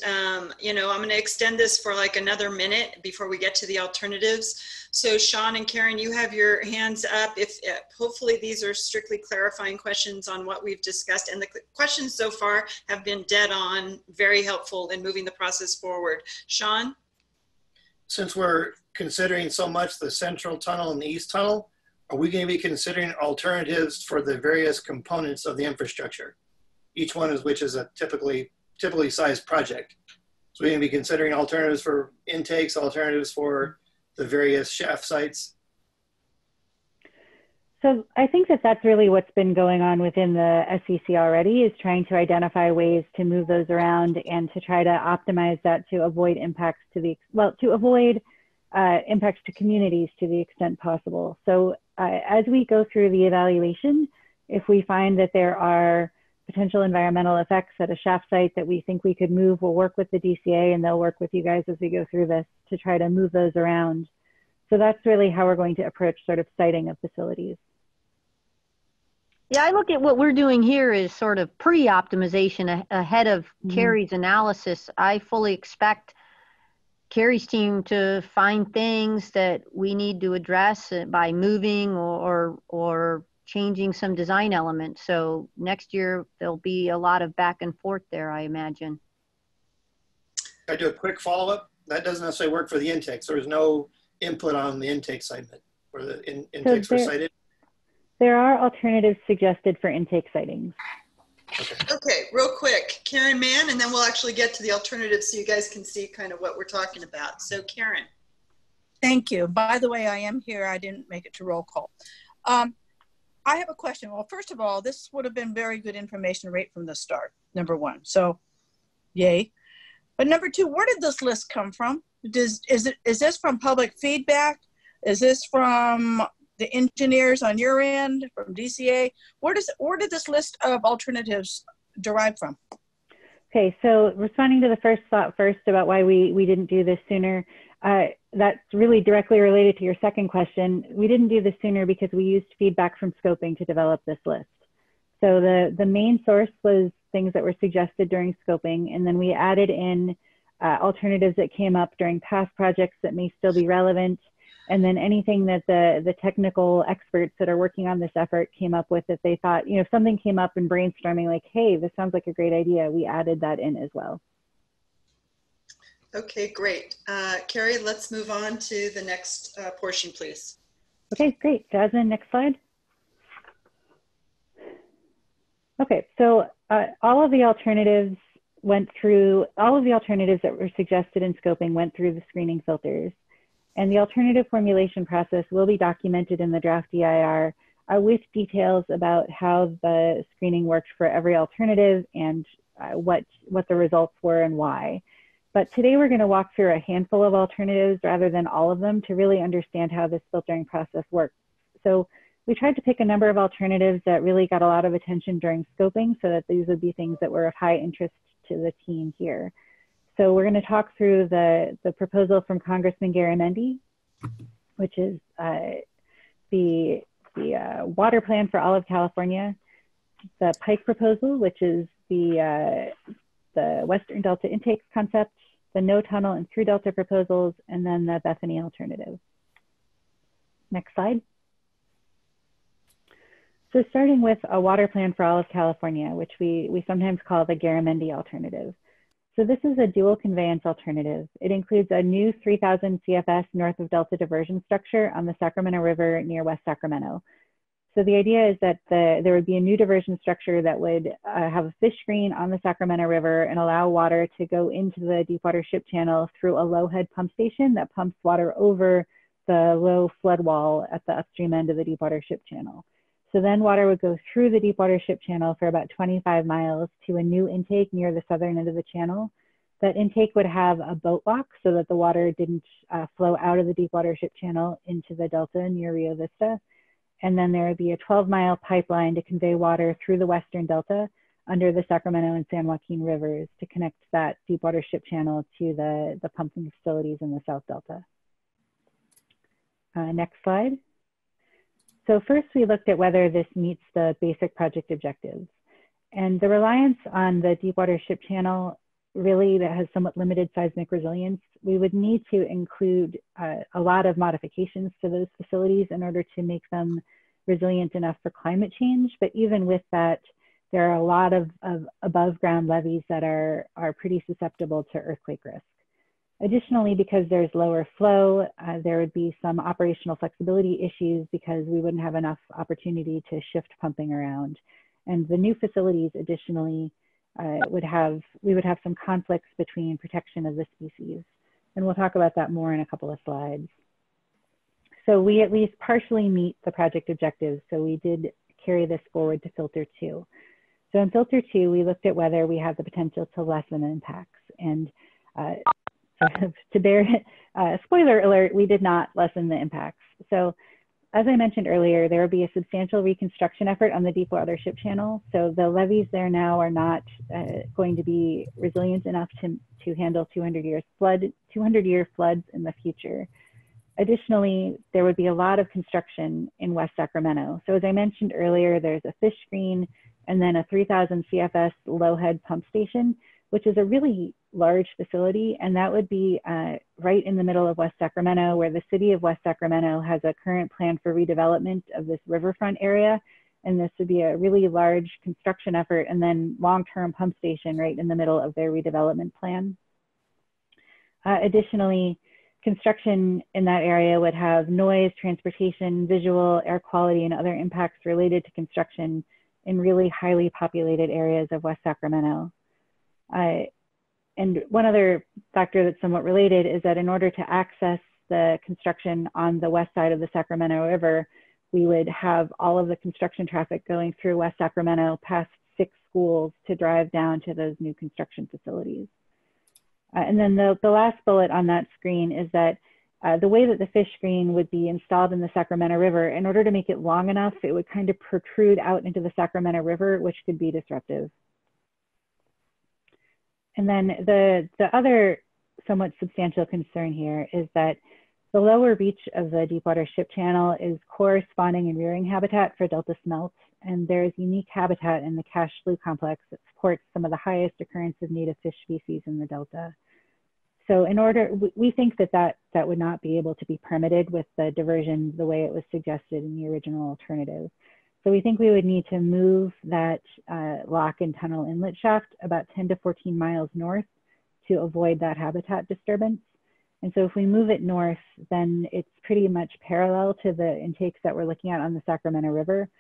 you know, I'm going to extend this for like another minute before we get to the alternatives. So Sean and Karen, you have your hands up. If hopefully these are strictly clarifying questions on what we've discussed, and the questions so far have been dead on, very helpful in moving the process forward. Sean? Since we're considering so much the central tunnel and the east tunnel, are we going to be considering alternatives for the various components of the infrastructure? Each one is, which is a typically sized project. So we're going to be considering alternatives for intakes, alternatives for the various shaft sites. So I think that's really what's been going on within the SEC already, is trying to identify ways to move those around and to try to optimize that to avoid impacts impacts to communities to the extent possible. So as we go through the evaluation, if we find that there are potential environmental effects at a shaft site that we think we could move, we'll work with the DCA, and they'll work with you guys as we go through this to try to move those around. So that's really how we're going to approach sort of siting of facilities. Yeah, I look at what we're doing here is sort of pre-optimization ahead of Carrie's analysis. I fully expect Carrie's team to find things that we need to address by moving or changing some design elements. So next year, there'll be a lot of back and forth there, I imagine. I do a quick follow-up. That doesn't necessarily work for the intakes. There was no input on the intake segment where the intakes were cited. There are alternatives suggested for intake sightings. Okay, real quick, Karen Mann, and then we'll actually get to the alternatives so you guys can see kind of what we're talking about. So Karen. Thank you. By the way, I am here. I didn't make it to roll call. I have a question. Well, first of all, this would have been very good information right from the start, number one. So, yay. But number two, where did this list come from? Is this from public feedback? Is this from the engineers on your end, from DCA? Where did this list of alternatives derive from? Okay, so responding to the first thought first about why we didn't do this sooner, that's really directly related to your second question. We didn't do this sooner because we used feedback from scoping to develop this list. So the main source was things that were suggested during scoping, and then we added in alternatives that came up during past projects that may still be relevant, and then anything that the technical experts that are working on this effort came up with that they thought, you know, if something came up in brainstorming like, hey, this sounds like a great idea, we added that in as well. Okay, great. Carrie, let's move on to the next portion, please. Okay, great. Jasmine, next slide. Okay, so all of the alternatives that were suggested in scoping went through the screening filters. And the alternative formulation process will be documented in the draft EIR with details about how the screening worked for every alternative and what the results were and why. But today we're going to walk through a handful of alternatives rather than all of them to really understand how this filtering process works. So we tried to pick a number of alternatives that really got a lot of attention during scoping so that these would be things that were of high interest to the team here. So we're going to talk through the proposal from Congressman Garamendi, which is the water plan for all of California, the Pike proposal, which is the Western Delta intakes concept, the no tunnel and through Delta proposals, and then the Bethany alternative. Next slide. So starting with a water plan for all of California, which we sometimes call the Garamendi alternative. So this is a dual conveyance alternative. It includes a new 3,000 CFS north of Delta diversion structure on the Sacramento River near West Sacramento. So the idea is that there would be a new diversion structure that would have a fish screen on the Sacramento River and allow water to go into the deepwater ship channel through a low head pump station that pumps water over the low flood wall at the upstream end of the deepwater ship channel. So then water would go through the deepwater ship channel for about 25 miles to a new intake near the southern end of the channel. That intake would have a boat lock so that the water didn't flow out of the deepwater ship channel into the delta near Rio Vista. And then there would be a 12-mile pipeline to convey water through the western delta under the Sacramento and San Joaquin rivers to connect that deepwater ship channel to the pumping facilities in the south delta. Next slide. So first we looked at whether this meets the basic project objectives. And the reliance on the deepwater ship channel really that has somewhat limited seismic resilience. We would need to include a lot of modifications to those facilities in order to make them resilient enough for climate change. But even with that, there are a lot of above ground levees that are pretty susceptible to earthquake risk. Additionally, because there's lower flow, there would be some operational flexibility issues because we wouldn't have enough opportunity to shift pumping around. And the new facilities additionally we would have some conflicts between protection of the species. And we'll talk about that more in a couple of slides. So we at least partially meet the project objectives. So we did carry this forward to filter 2. So in filter 2, we looked at whether we have the potential to lessen impacts. And to bear, spoiler alert, we did not lessen the impacts. So as I mentioned earlier, there will be a substantial reconstruction effort on the deepwater ship channel. So the levees there now are not going to be resilient enough to handle 200-year floods in the future. Additionally, there would be a lot of construction in West Sacramento. So as I mentioned earlier, there's a fish screen and then a 3,000 CFS low head pump station, which is a really large facility. And that would be right in the middle of West Sacramento, where the city of West Sacramento has a current plan for redevelopment of this riverfront area. And this would be a really large construction effort and then long-term pump station right in the middle of their redevelopment plan. Additionally, construction in that area would have noise, transportation, visual, air quality, and other impacts related to construction in really highly populated areas of West Sacramento. And one other factor that's somewhat related is that in order to access the construction on the west side of the Sacramento River, we would have all of the construction traffic going through West Sacramento past 6 schools to drive down to those new construction facilities. And then the last bullet on that screen is that the way that the fish screen would be installed in the Sacramento River, in order to make it long enough, it would kind of protrude out into the Sacramento River, which could be disruptive. And then the other somewhat substantial concern here is that the lower reach of the deepwater ship channel is core spawning and rearing habitat for Delta smelts. And there's unique habitat in the Cache Slough complex that supports some of the highest occurrence of native fish species in the Delta. So we think that would not be able to be permitted with the diversion the way it was suggested in the original alternative. So we think we would need to move that lock and tunnel inlet shaft about 10 to 14 miles north to avoid that habitat disturbance. And so if we move it north, then it's pretty much parallel to the intakes that we're looking at on the Sacramento River.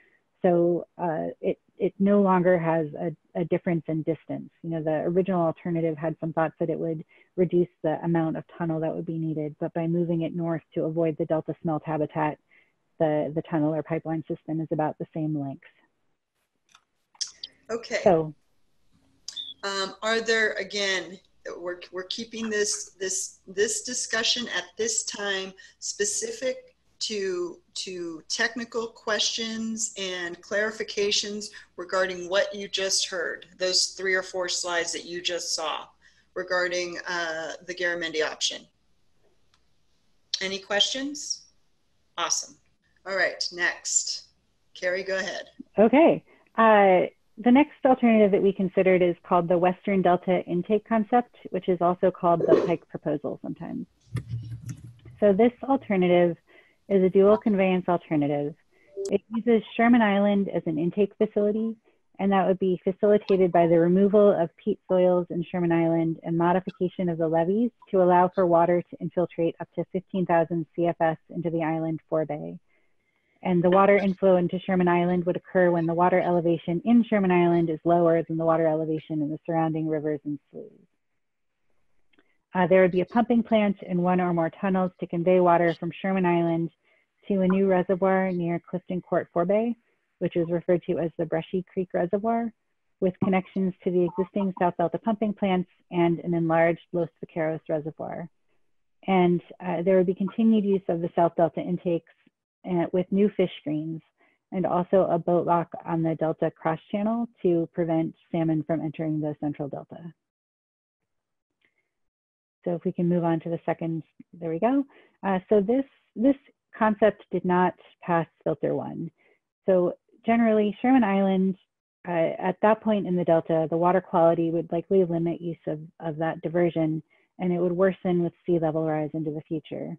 So it no longer has a difference in distance. You know, the original alternative had some thoughts that it would reduce the amount of tunnel that would be needed, but by moving it north to avoid the Delta smelt habitat, the tunnel or pipeline system is about the same length. Okay. So, are there, again, we're keeping this discussion at this time specific to technical questions and clarifications regarding what you just heard, those 3 or 4 slides that you just saw regarding the Garamendi option. Any questions? Awesome. All right, next. Carrie, go ahead. Okay. The next alternative that we considered is called the Western Delta intake concept, which is also called the Pike proposal sometimes. So this alternative is a dual conveyance alternative. It uses Sherman Island as an intake facility, and that would be facilitated by the removal of peat soils in Sherman Island and modification of the levees to allow for water to infiltrate up to 15,000 CFS into the island forebay. And the water inflow into Sherman Island would occur when the water elevation in Sherman Island is lower than the water elevation in the surrounding rivers and sloughs. There would be a pumping plant and 1 or more tunnels to convey water from Sherman Island to a new reservoir near Clifton Court Forebay, which is referred to as the Brushy Creek Reservoir, with connections to the existing South Delta pumping plants and an enlarged Los Vaqueros Reservoir. And there would be continued use of the South Delta intakes with new fish screens, and also a boat lock on the Delta cross channel to prevent salmon from entering the Central Delta. So if we can move on to the second, there we go. So this concept did not pass filter 1. So generally, Sherman Island, at that point in the Delta, the water quality would likely limit use of that diversion, and it would worsen with sea level rise into the future.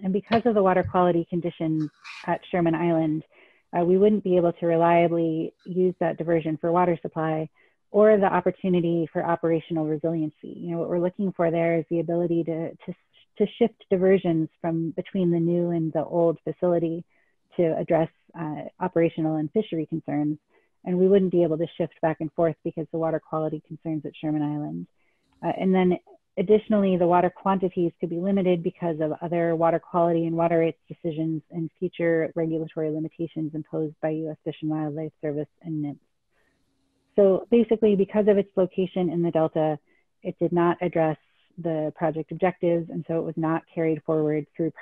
And because of the water quality conditions at Sherman Island, we wouldn't be able to reliably use that diversion for water supply or the opportunity for operational resiliency. You know, what we're looking for there is the ability to shift diversions from between the new and the old facility to address operational and fishery concerns. And we wouldn't be able to shift back and forth because the water quality concerns at Sherman Island. And then additionally, the water quantities could be limited because of other water quality and water rights decisions and future regulatory limitations imposed by U.S. Fish and Wildlife Service and NIMS. So basically, because of its location in the Delta, it did not address the project objectives, and so it was not carried forward through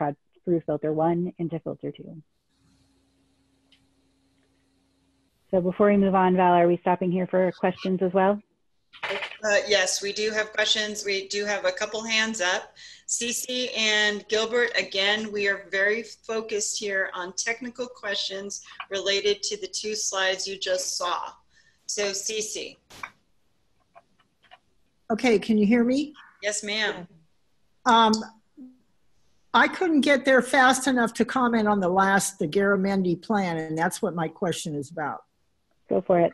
filter 1 into filter 2. So before we move on, Val, are we stopping here for questions as well? Yes, we do have questions. We do have a couple hands up. Cece and Gilbert, again, we are very focused here on technical questions related to the 2 slides you just saw. So Cece. Okay, can you hear me? Yes, ma'am. I couldn't get there fast enough to comment on the Garamendi plan, and that's what my question is about. Go for it.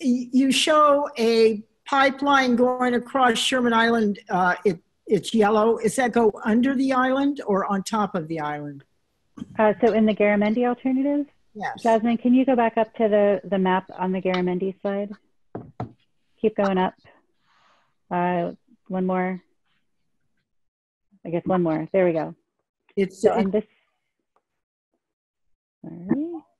You show a pipeline going across Sherman Island. It's yellow. Does that go under the island or on top of the island? So in the Garamendi alternative? Yes. Jasmine, can you go back up to the map on the Garamendi slide? Keep going up. One more. I guess one more. There we go. It's so on this. Sorry.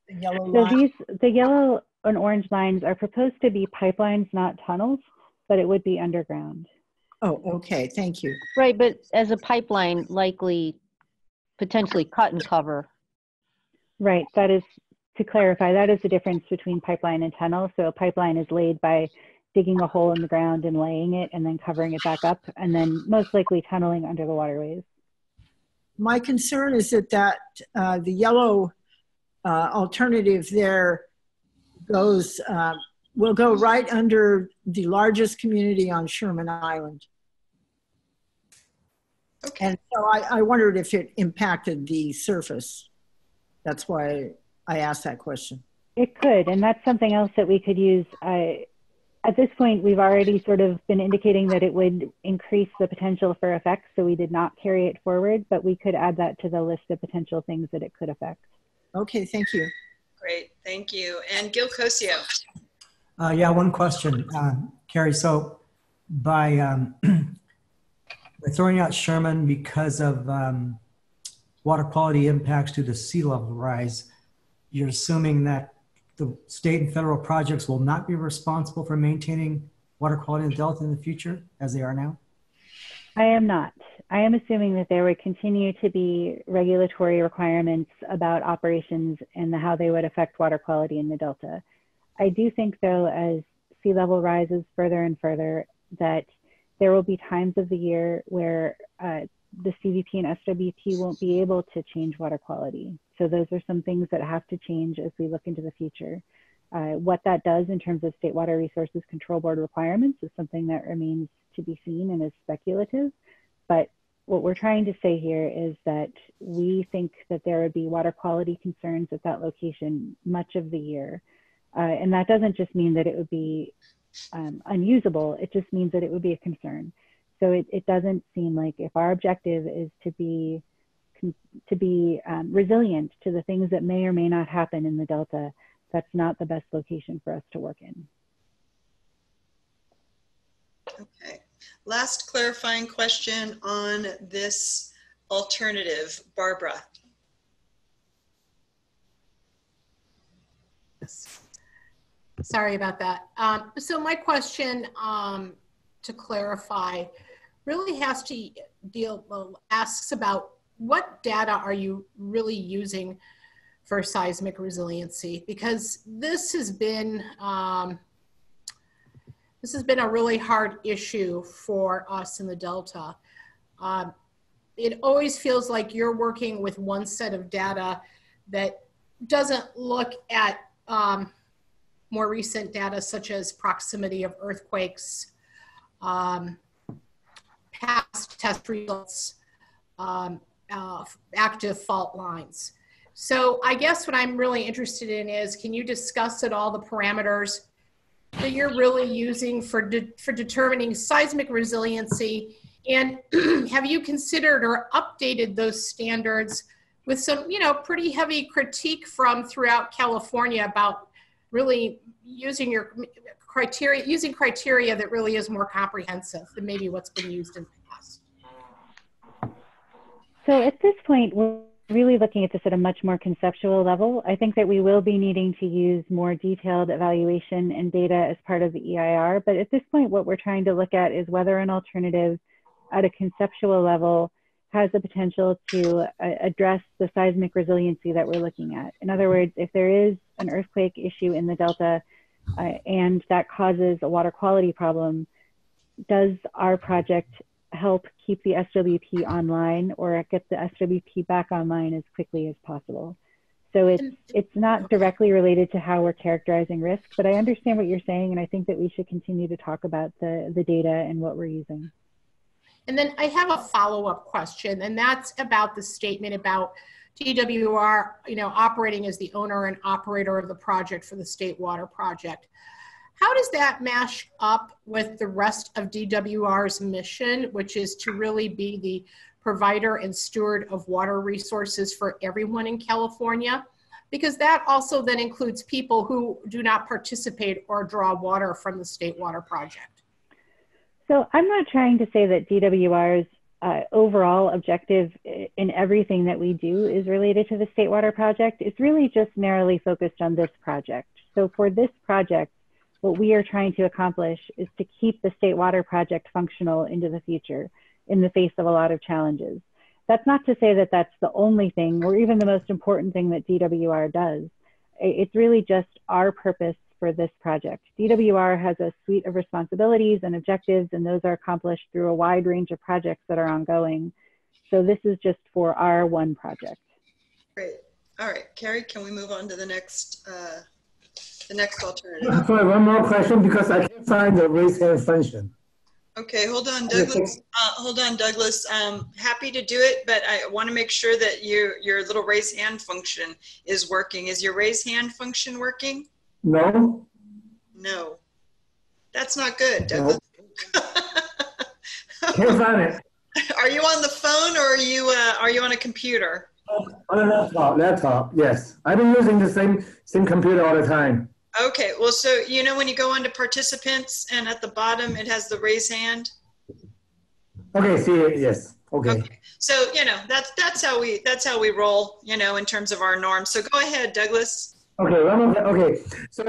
The yellow line. So the yellow and orange lines are proposed to be pipelines, not tunnels, but it would be underground. Oh, okay. Thank you. Right, but as a pipeline, likely potentially cut and cover. Right. That is, to clarify, that is the difference between pipeline and tunnel. So a pipeline is laid by digging a hole in the ground and laying it and then covering it back up, and then most likely tunneling under the waterways. My concern is that the yellow alternative there goes will go right under the largest community on Sherman Island. Okay. And so I wondered if it impacted the surface. That's why I asked that question. It could, and that's something else that we could use. At this point, we've already sort of been indicating that it would increase the potential for effects, so we did not carry it forward, but we could add that to the list of potential things that it could affect. Okay, thank you. Great, thank you. And Gil Cosio. Yeah, one question, Carrie. So by throwing out Sherman because of water quality impacts due to sea level rise, you're assuming that the state and federal projects will not be responsible for maintaining water quality in the Delta in the future as they are now? I am not. I am assuming that there would continue to be regulatory requirements about operations and how they would affect water quality in the Delta. I do think, though, as sea level rises further and further, that there will be times of the year where the CVP and SWP won't be able to change water quality. So those are some things that have to change as we look into the future. What that does in terms of State Water Resources Control Board requirements is something that remains to be seen and is speculative. But what we're trying to say here is that we think that there would be water quality concerns at that location much of the year. And that doesn't just mean that it would be unusable, it just means that it would be a concern. So it doesn't seem like, if our objective is to be resilient to the things that may or may not happen in the Delta, that's not the best location for us to work in. Okay, last clarifying question on this alternative, Barbara. Sorry about that. So my question, to clarify, really has to asks about what data are you really using for seismic resiliency? Because this has been a really hard issue for us in the Delta. It always feels like you're working with one set of data that doesn't look at more recent data such as proximity of earthquakes, past test results, active fault lines. So I guess what I'm really interested in is, can you discuss at all the parameters that you're really using for determining seismic resiliency? And have you considered or updated those standards with some, pretty heavy critique from throughout California about really using criteria that really is more comprehensive than maybe what's been used in the past? So at this point, we're really looking at this at a much more conceptual level. I think that we will be needing to use more detailed evaluation and data as part of the EIR, but at this point, what we're trying to look at is whether an alternative at a conceptual level has the potential to address the seismic resiliency that we're looking at. In other words, if there is an earthquake issue in the Delta and that causes a water quality problem, does our project help keep the SWP online or get the SWP back online as quickly as possible? So it's not directly related to how we're characterizing risk, but I understand what you're saying, and I think that we should continue to talk about the data and what we're using. And then I have a follow-up question, and that's about the statement about DWR, operating as the owner and operator of the project for the State Water Project. How does that mash up with the rest of DWR's mission, which is to really be the provider and steward of water resources for everyone in California? Because that also then includes people who do not participate or draw water from the State Water Project. So I'm not trying to say that DWR's overall objective in everything that we do is related to the State Water Project. It's really just narrowly focused on this project. So for this project, what we are trying to accomplish is to keep the State Water Project functional into the future in the face of a lot of challenges. That's not to say that that's the only thing or even the most important thing that DWR does. It's really just our purpose for this project. DWR has a suite of responsibilities and objectives, and those are accomplished through a wide range of projects that are ongoing. So this is just for our one project. Great. All right, Carrie, can we move on to the next alternative? Sorry, one more question because I can't find the raise hand function. Okay, hold on, Douglas. Douglas. Happy to do it, but I want to make sure that your little raise hand function is working. Is your raise hand function working? No. No. That's not good, Douglas. No. Can't find it. Are you on the phone or are you on a computer? On a laptop, yes. I've been using the same computer all the time. Okay, well, so when you go onto participants and at the bottom it has the raise hand. Okay, see it, yes. Okay. So that's how we roll, in terms of our norms. So go ahead, Douglas. Okay, one more. Okay, so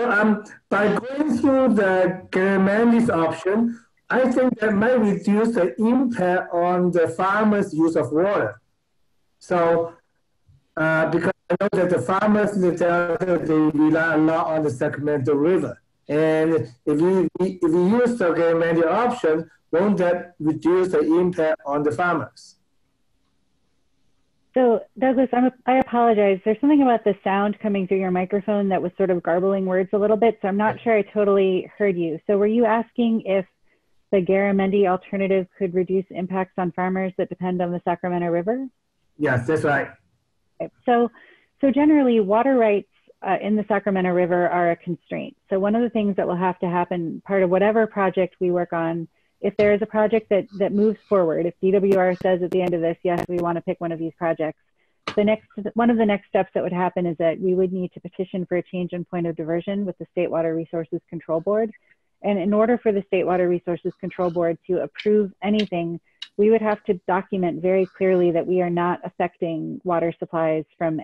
by going through the Garamendi's option, I think that might reduce the impact on the farmers' use of water. So, because I know that the farmers in the Delta, they rely a lot on the Sacramento River, and if we use the Garamendi option, won't that reduce the impact on the farmers? So Douglas, I apologize. There's something about the sound coming through your microphone that was sort of garbling words a little bit, so I'm not sure I totally heard you. So were you asking if the Garamendi alternative could reduce impacts on farmers that depend on the Sacramento River? Yes, that's right. Okay. So generally, water rights in the Sacramento River are a constraint. So one of the things that will have to happen, part of whatever project we work on, if there is a project that moves forward, if DWR says at the end of this, yes, we want to pick one of these projects, one of the next steps that would happen is that we would need to petition for a change in point of diversion with the State Water Resources Control Board. And in order for the State Water Resources Control Board to approve anything, we would have to document very clearly that we are not affecting water supplies from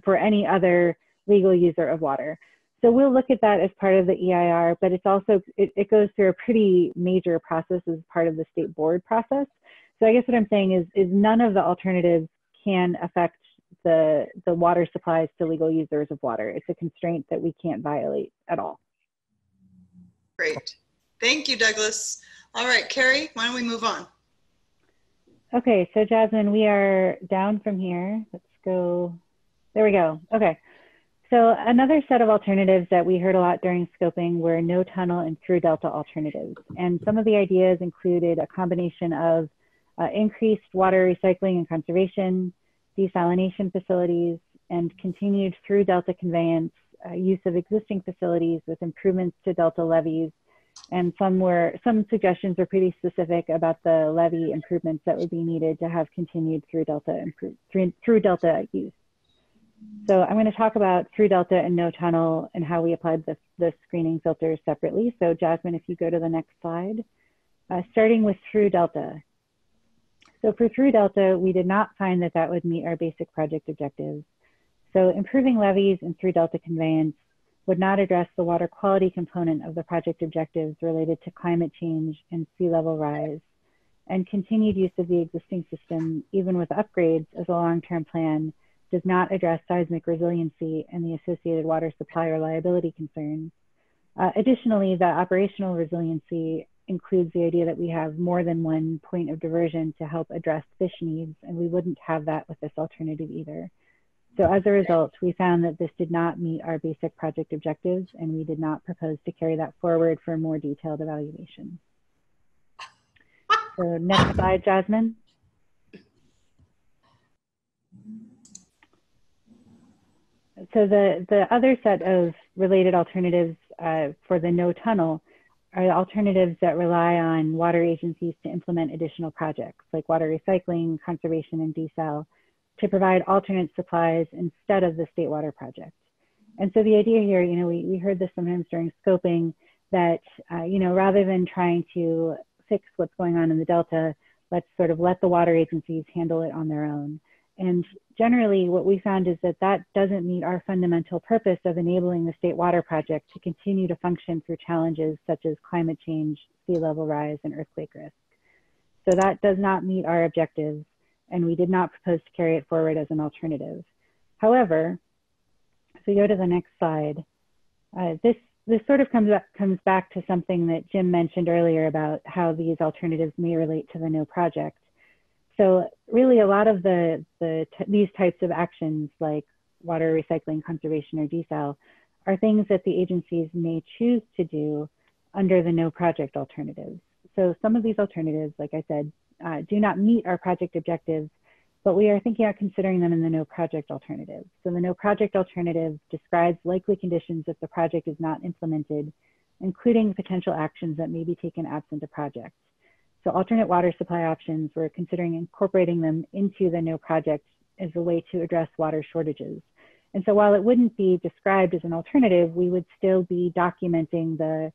for any other legal user of water. So we'll look at that as part of the EIR, but it's also, it goes through a pretty major process as part of the state board process. So I guess what I'm saying is none of the alternatives can affect the water supplies to legal users of water. It's a constraint that we can't violate at all. Great. Thank you, Douglas. All right, Carrie, why don't we move on? Okay, so Jasmine, we are down from here. Let's go. There we go. Okay. So another set of alternatives that we heard a lot during scoping were no tunnel and through delta alternatives. And some of the ideas included a combination of increased water recycling and conservation, desalination facilities, and continued through delta conveyance, use of existing facilities with improvements to delta levees. And some suggestions were pretty specific about the levee improvements that would be needed to have continued through delta use. So I'm going to talk about through delta and no tunnel and how we applied the screening filters separately. So Jasmine, if you go to the next slide, starting with through delta. So for through delta, we did not find that that would meet our basic project objectives. So improving levees and through delta conveyance would not address the water quality component of the project objectives related to climate change and sea level rise. And continued use of the existing system, even with upgrades as a long-term plan, does not address seismic resiliency and the associated water supply reliability concerns. Additionally, the operational resiliency includes the idea that we have more than one point of diversion to help address fish needs, and we wouldn't have that with this alternative either. So as a result, we found that this did not meet our basic project objectives, and we did not propose to carry that forward for more detailed evaluation. So next slide, Jasmine. So the other set of related alternatives for the no tunnel are alternatives that rely on water agencies to implement additional projects like water recycling, conservation, and desal to provide alternate supplies instead of the state water project. And so the idea here, we heard this sometimes during scoping that, rather than trying to fix what's going on in the Delta, let's sort of let the water agencies handle it on their own. And generally what we found is that that doesn't meet our fundamental purpose of enabling the state water project to continue to function through challenges such as climate change, sea level rise, and earthquake risk. So that does not meet our objectives, and we did not propose to carry it forward as an alternative. However, if we go to the next slide, this sort of comes back to something that Jim mentioned earlier about how these alternatives may relate to the no project. So really a lot of these types of actions like water recycling, conservation, or desal are things that the agencies may choose to do under the no project alternatives. So some of these alternatives, like I said, do not meet our project objectives, but we are thinking about considering them in the no project alternative. So the no project alternative describes likely conditions if the project is not implemented, including potential actions that may be taken absent a project. So alternate water supply options, we're considering incorporating them into the no project as a way to address water shortages. And so while it wouldn't be described as an alternative, we would still be documenting the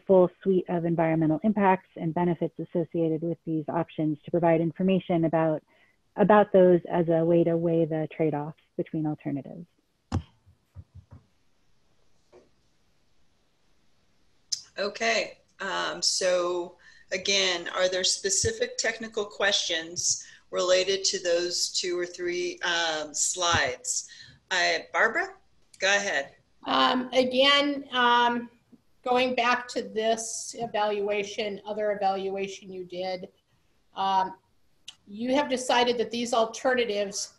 full suite of environmental impacts and benefits associated with these options to provide information about those as a way to weigh the trade-offs between alternatives. Okay, so again, are there specific technical questions related to those 2 or 3 slides? Barbara, go ahead. Again, going back to this evaluation, other evaluation you did, you have decided that these alternatives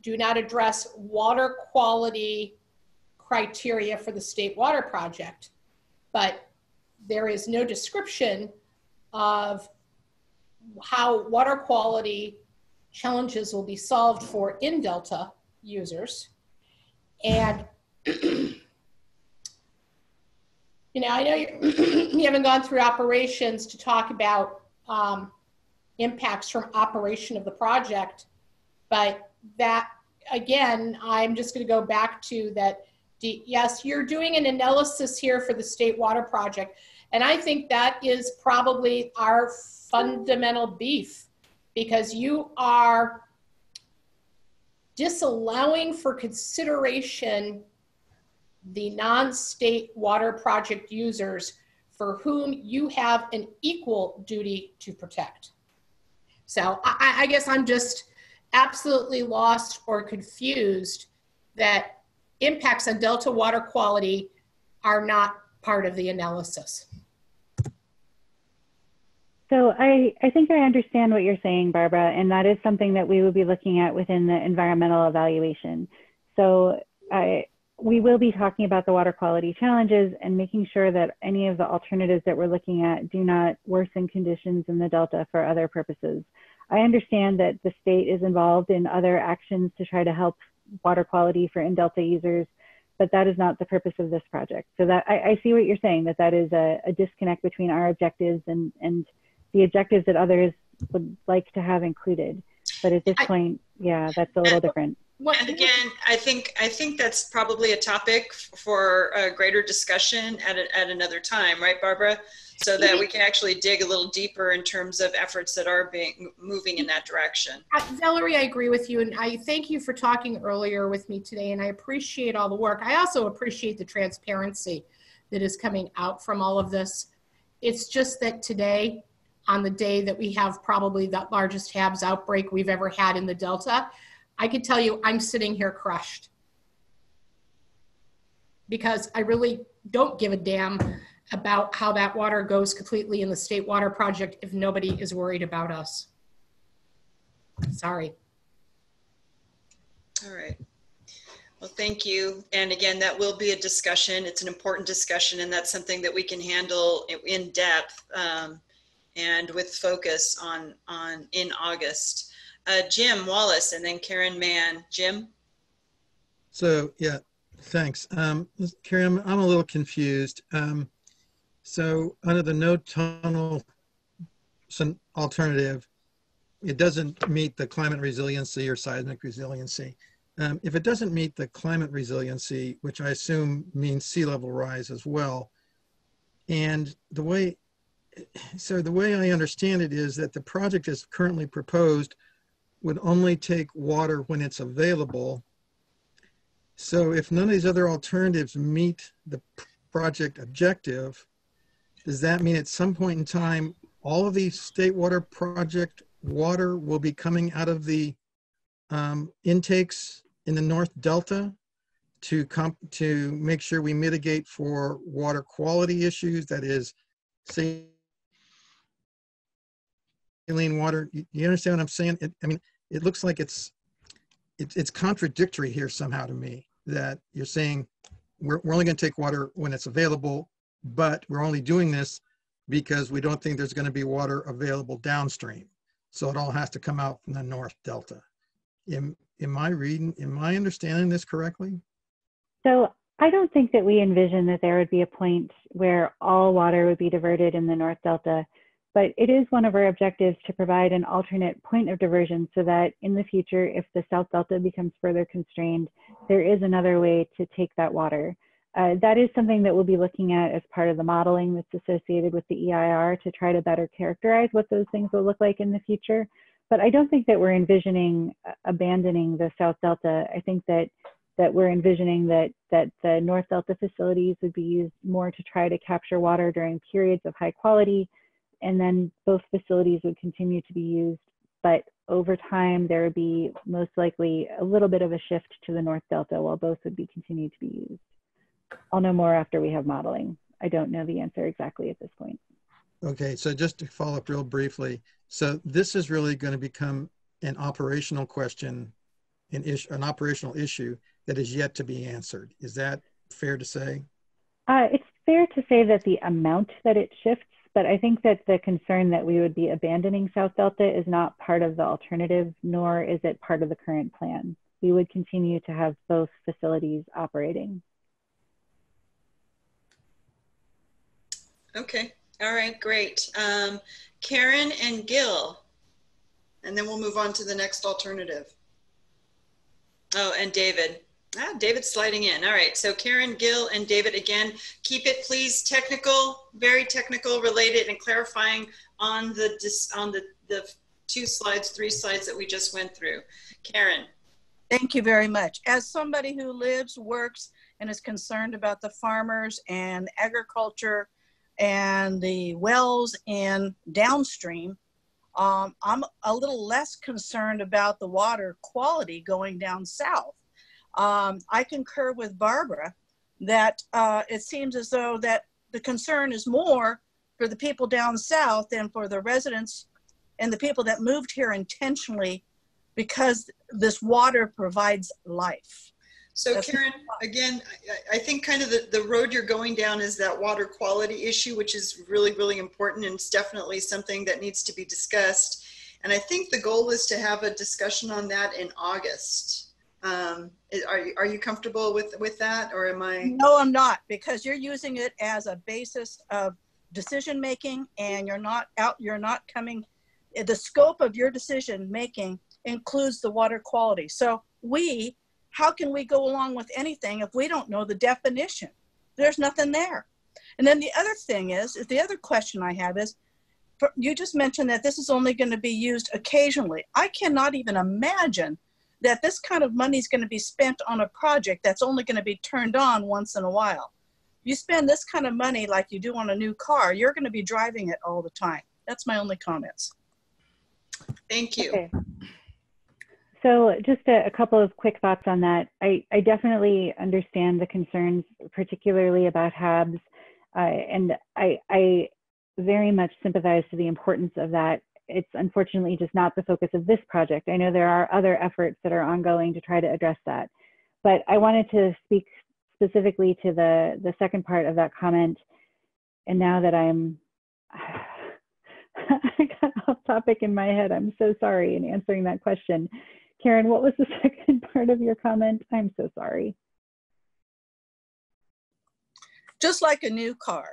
do not address water quality criteria for the state water project, but there is no description of how water quality challenges will be solved for in Delta users. And you know, I know you haven't gone through operations to talk about impacts from operation of the project, but that, again, I'm just going to go back to that. Yes, you're doing an analysis here for the state water project, and I think that is probably our fundamental beef, because you are disallowing for consideration the non-state water project users for whom you have an equal duty to protect. So I guess I'm just absolutely lost or confused that impacts on Delta water quality are not part of the analysis. So I think I understand what you're saying, Barbara, and that is something that we will be looking at within the environmental evaluation. So we will be talking about the water quality challenges and making sure that any of the alternatives that we're looking at do not worsen conditions in the Delta for other purposes. I understand that the state is involved in other actions to try to help water quality for in-Delta users, but that is not the purpose of this project. So that I see what you're saying, that is a disconnect between our objectives and the objectives that others would like to have included. But at this point, yeah, that's a little different. And again, I think that's probably a topic for a greater discussion at another time, right, Barbara? So that we can actually dig a little deeper in terms of efforts that are moving in that direction. Valerie, I agree with you, and I thank you for talking earlier with me today, and I appreciate all the work. I also appreciate the transparency that is coming out from all of this. It's just that today, on the day that we have probably the largest HABs outbreak we've ever had in the Delta, I can tell you I'm sitting here crushed, because I really don't give a damn about how that water goes completely in the state water project if nobody is worried about us. Sorry. All right. Well, thank you. And again, that will be a discussion. It's an important discussion, and that's something that we can handle in depth and with focus on in August. Jim Wallace and then Karen Mann. Jim? So, yeah, thanks. Karen, I'm a little confused. So under the no tunnel alternative, it doesn't meet the climate resiliency or seismic resiliency. If it doesn't meet the climate resiliency, which I assume means sea level rise as well, and the way I understand it is that the project as currently proposed would only take water when it's available. So if none of these other alternatives meet the project objective, does that mean at some point in time, all of the state water project water will be coming out of the intakes in the North Delta to make sure we mitigate for water quality issues, that is, saline water? You understand what I'm saying? I mean, it looks like it's contradictory here somehow to me, that you're saying we're only going to take water when it's available, but we're only doing this because we don't think there's going to be water available downstream. So it all has to come out from the North Delta. Am I understanding this correctly? So I don't think that we envision that there would be a point where all water would be diverted in the North Delta, but it is one of our objectives to provide an alternate point of diversion so that in the future, if the South Delta becomes further constrained, there is another way to take that water. That is something that we'll be looking at as part of the modeling that's associated with the EIR to try to better characterize what those things will look like in the future. But I don't think that we're envisioning abandoning the South Delta. I think that that we're envisioning that the North Delta facilities would be used more to try to capture water during periods of high quality, and then both facilities would continue to be used, but over time there would be most likely a little bit of a shift to the North Delta, while both would be continued to be used. I'll know more after we have modeling. I don't know the answer exactly at this point. Okay, so just to follow up real briefly, so this is really going to become an operational question, an operational issue that is yet to be answered. Is that fair to say? It's fair to say that the amount that it shifts, but I think that the concern that we would be abandoning South Delta is not part of the alternative, nor is it part of the current plan. We would continue to have both facilities operating. Okay, all right, great. Karen and Gil, and then we'll move on to the next alternative. Oh, and David. David's sliding in. All right, so Karen, Gil, and David, again, keep it please technical, very technical, related, and clarifying on the 2 slides, 3 slides that we just went through. Karen. Thank you very much. As somebody who lives, works, and is concerned about the farmers and agriculture and the wells and downstream, I'm a little less concerned about the water quality going down south. I concur with Barbara that it seems as though that the concern is more for the people down south than for the residents and the people that moved here intentionally, because this water provides life. So Karen, again, I think kind of the road you're going down is that water quality issue, which is really, really important, and it's definitely something that needs to be discussed. And I think the goal is to have a discussion on that in August. Are you comfortable with that, or am I? No, I'm not, because you're using it as a basis of decision making, and you're not coming. The scope of your decision making includes the water quality. So how can we go along with anything if we don't know the definition? There's nothing there. And then the other thing is the other question I have is, you just mentioned that this is only going to be used occasionally. I cannot even imagine that this kind of money is going to be spent on a project that's only going to be turned on once in a while. You spend this kind of money like you do on a new car, you're going to be driving it all the time. That's my only comments. Thank you. Okay. So just a couple of quick thoughts on that. I definitely understand the concerns, particularly about HABs, and I very much sympathize to the importance of that. It's unfortunately just not the focus of this project. I know there are other efforts that are ongoing to try to address that, but I wanted to speak specifically to the second part of that comment. And now that I got off topic in my head, I'm so sorry in answering that question. Karen, what was the second part of your comment? I'm so sorry. Just like a new car.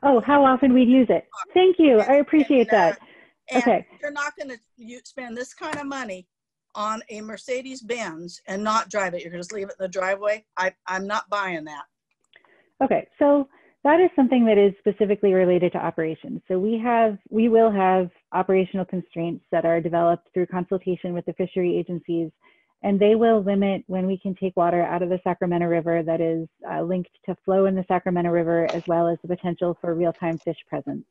Oh, how often we'd use it. Thank you. I appreciate that. Okay. You're not going to spend this kind of money on a Mercedes-Benz and not drive it. You're going to just leave it in the driveway. I'm not buying that. Okay, so that is something that is specifically related to operations. So we will have operational constraints that are developed through consultation with the fishery agencies, and they will limit when we can take water out of the Sacramento River that is linked to flow in the Sacramento River, as well as the potential for real-time fish presence.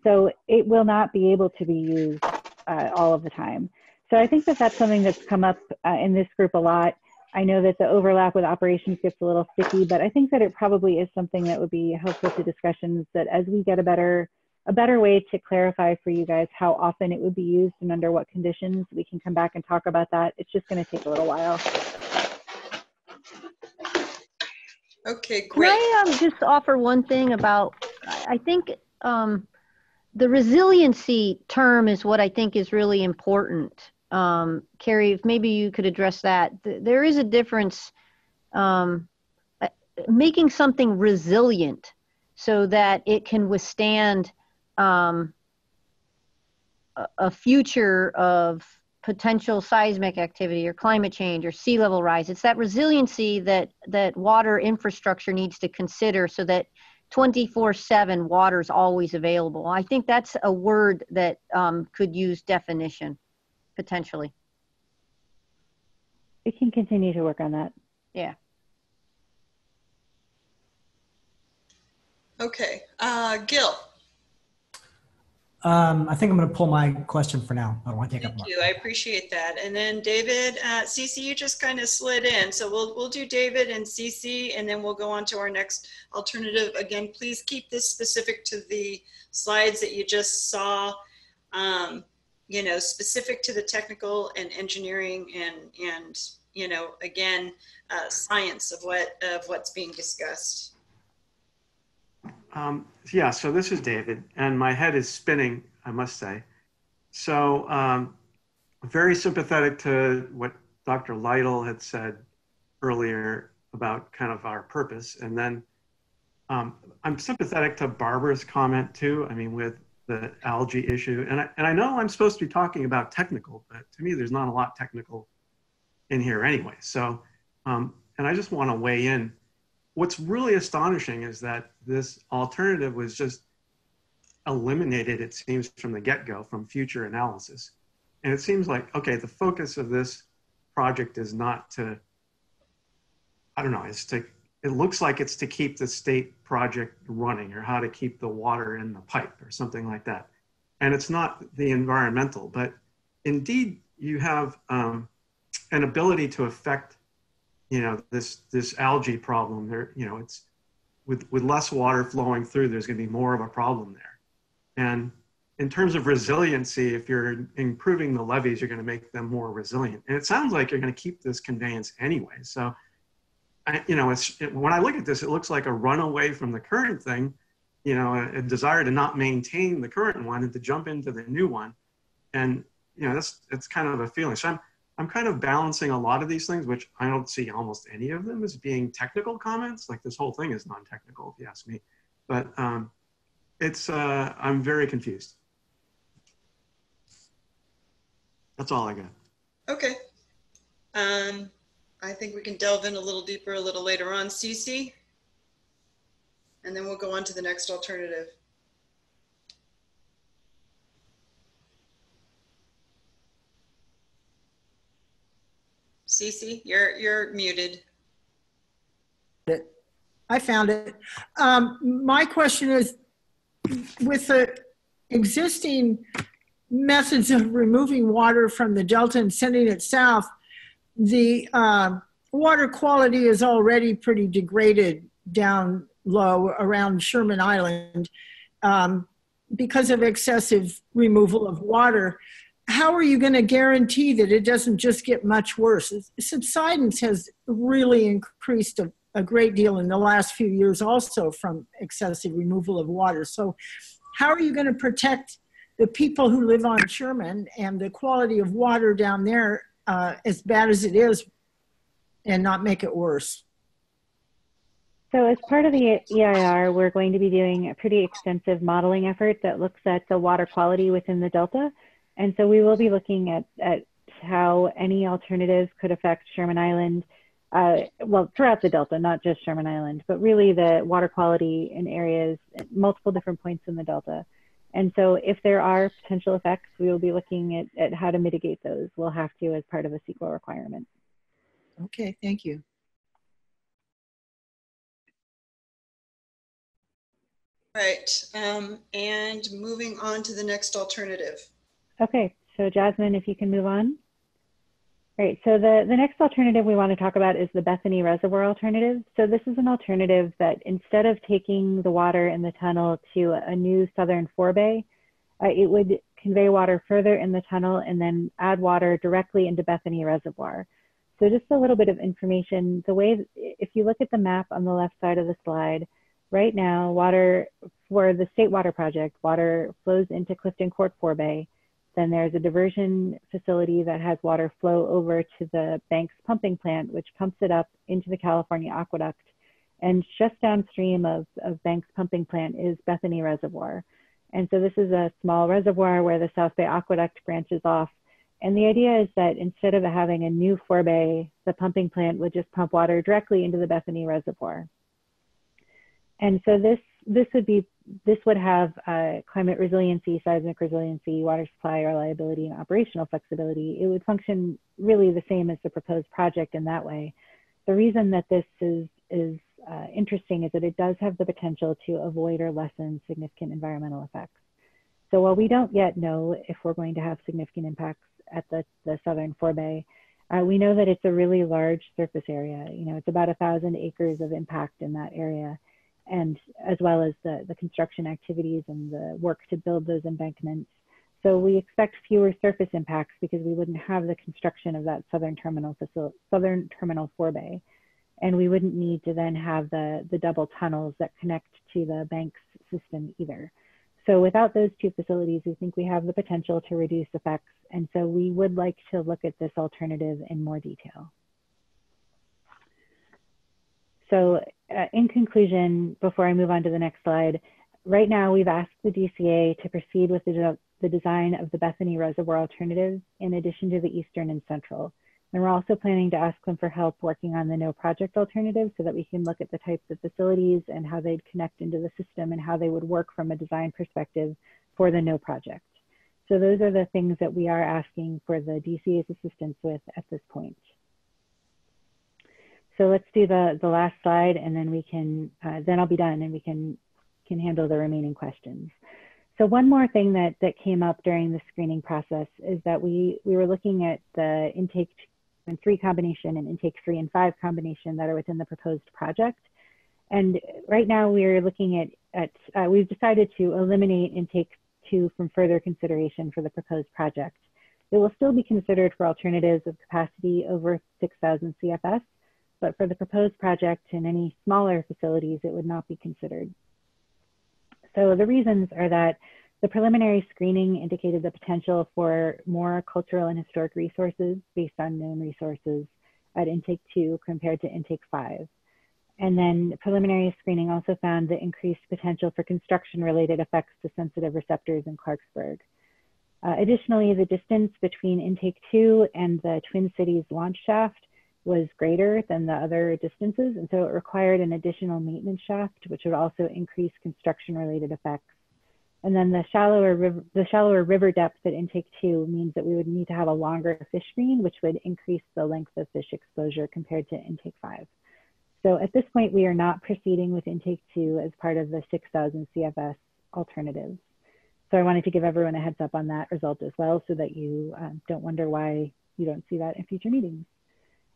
So it will not be able to be used all of the time. So I think that that's something that's come up in this group a lot. I know that the overlap with operations gets a little sticky, but I think that it probably is something that would be helpful to discussions, that as we get a better way to clarify for you guys how often it would be used and under what conditions, we can come back and talk about that. It's just going to take a little while. Okay, great. Can I just offer one thing about, I think the resiliency term is what I think is really important. Carrie, if maybe you could address that. There is a difference, making something resilient so that it can withstand a future of potential seismic activity or climate change or sea level rise. It's that resiliency that water infrastructure needs to consider, so that 24/7 water is always available. I think that's a word that could use definition potentially. We can continue to work on that. Yeah. Okay, Gil. I think I'm going to pull my question for now. I don't want to take up more. Thank you. I appreciate that. And then David, Cece, you just kind of slid in. So we'll do David and Cece, and then we'll go on to our next alternative. Again, please keep this specific to the slides that you just saw. You know, specific to the technical and engineering and you know, again, science of what's being discussed. Yeah, so this is David, and my head is spinning, I must say. So very sympathetic to what Dr. Lytle had said earlier about kind of our purpose. And then I'm sympathetic to Barbara's comment too, I mean, with the algae issue. And I know I'm supposed to be talking about technical, but to me, there's not a lot technical in here anyway. So, and I just want to weigh in. What's really astonishing is that this alternative was just eliminated, it seems, from the get-go, from future analysis. And it seems like, okay, the focus of this project is not to, I don't know, it's to, it looks like it's to keep the state project running, or how to keep the water in the pipe or something like that. And it's not the environmental, but indeed you have an ability to affect, you know, this algae problem there. You know, it's with less water flowing through, there's going to be more of a problem there. And in terms of resiliency, if you're improving the levees, you're going to make them more resilient. And it sounds like you're going to keep this conveyance anyway. So, you know, when I look at this, it looks like a runaway from the current thing, you know, a desire to not maintain the current one and to jump into the new one. And, you know, that's kind of a feeling. So I'm kind of balancing a lot of these things, which I don't see almost any of them as being technical comments. Like this whole thing is non-technical, if you ask me. But I'm very confused. That's all I got. Okay. I think we can delve in a little deeper a little later on. Cece? And then we'll go on to the next alternative. Cece, you're muted. I found it. My question is, with the existing methods of removing water from the delta and sending it south, the water quality is already pretty degraded down low around Sherman Island because of excessive removal of water. How are you going to guarantee that it doesn't just get much worse? Subsidence has really increased a great deal in the last few years also from excessive removal of water. So how are you going to protect the people who live on Sherman and the quality of water down there as bad as it is and not make it worse? So as part of the EIR, we're going to be doing a pretty extensive modeling effort that looks at the water quality within the Delta. And so we will be looking at how any alternatives could affect Sherman Island, well, throughout the Delta, not just Sherman Island, but really the water quality in areas, multiple different points in the Delta. And so if there are potential effects, we will be looking at how to mitigate those. We'll have to as part of a CEQA requirement. Okay, thank you. Right, and moving on to the next alternative. Okay, so Jasmine, if you can move on. All right, so the next alternative we want to talk about is the Bethany Reservoir alternative. So this is an alternative that instead of taking the water in the tunnel to a new southern forebay, it would convey water further in the tunnel and then add water directly into Bethany Reservoir. So just a little bit of information. The way, if you look at the map on the left side of the slide, right now, water for the State Water Project, water flows into Clifton Court forebay. Then there's a diversion facility that has water flow over to the Banks pumping plant, which pumps it up into the California Aqueduct. And just downstream of Banks pumping plant is Bethany Reservoir. And so this is a small reservoir where the South Bay Aqueduct branches off. And the idea is that instead of having a new forebay, the pumping plant would just pump water directly into the Bethany Reservoir. And so this this would have climate resiliency, seismic resiliency, water supply reliability, and operational flexibility. It would function really the same as the proposed project in that way. The reason that this is interesting is that it does have the potential to avoid or lessen significant environmental effects. So while we don't yet know if we're going to have significant impacts at the southern forebay, we know that it's a really large surface area. You know, it's about 1,000 acres of impact in that area, and as well as the construction activities and the work to build those embankments. So we expect fewer surface impacts because we wouldn't have the construction of that southern terminal forebay. And we wouldn't need to then have the double tunnels that connect to the banks system either. So without those two facilities, we think we have the potential to reduce effects. And so we would like to look at this alternative in more detail. So in conclusion, before I move on to the next slide, right now we've asked the DCA to proceed with the design of the Bethany Reservoir alternatives in addition to the Eastern and Central. And we're also planning to ask them for help working on the no project alternative so that we can look at the types of facilities and how they'd connect into the system and how they would work from a design perspective for the no project. So those are the things that we are asking for the DCA's assistance with at this point. So let's do the last slide, and then we can, then I'll be done and we can handle the remaining questions. So one more thing that came up during the screening process is that we were looking at the intake 3 combination and intake 3 and 5 combination that are within the proposed project. And right now we're looking at we've decided to eliminate intake 2 from further consideration for the proposed project. It will still be considered for alternatives of capacity over 6,000 CFS, but for the proposed project and any smaller facilities, it would not be considered. So the reasons are that the preliminary screening indicated the potential for more cultural and historic resources based on known resources at intake 2 compared to intake 5. And then preliminary screening also found the increased potential for construction-related effects to sensitive receptors in Clarksburg. Additionally, the distance between intake 2 and the Twin Cities launch shaft was greater than the other distances, and so it required an additional maintenance shaft, which would also increase construction-related effects. And then the shallower river depth at intake 2 means that we would need to have a longer fish screen, which would increase the length of fish exposure compared to intake 5. So at this point, we are not proceeding with intake 2 as part of the 6,000 CFS alternatives. So I wanted to give everyone a heads up on that result as well, so that you don't wonder why you don't see that in future meetings.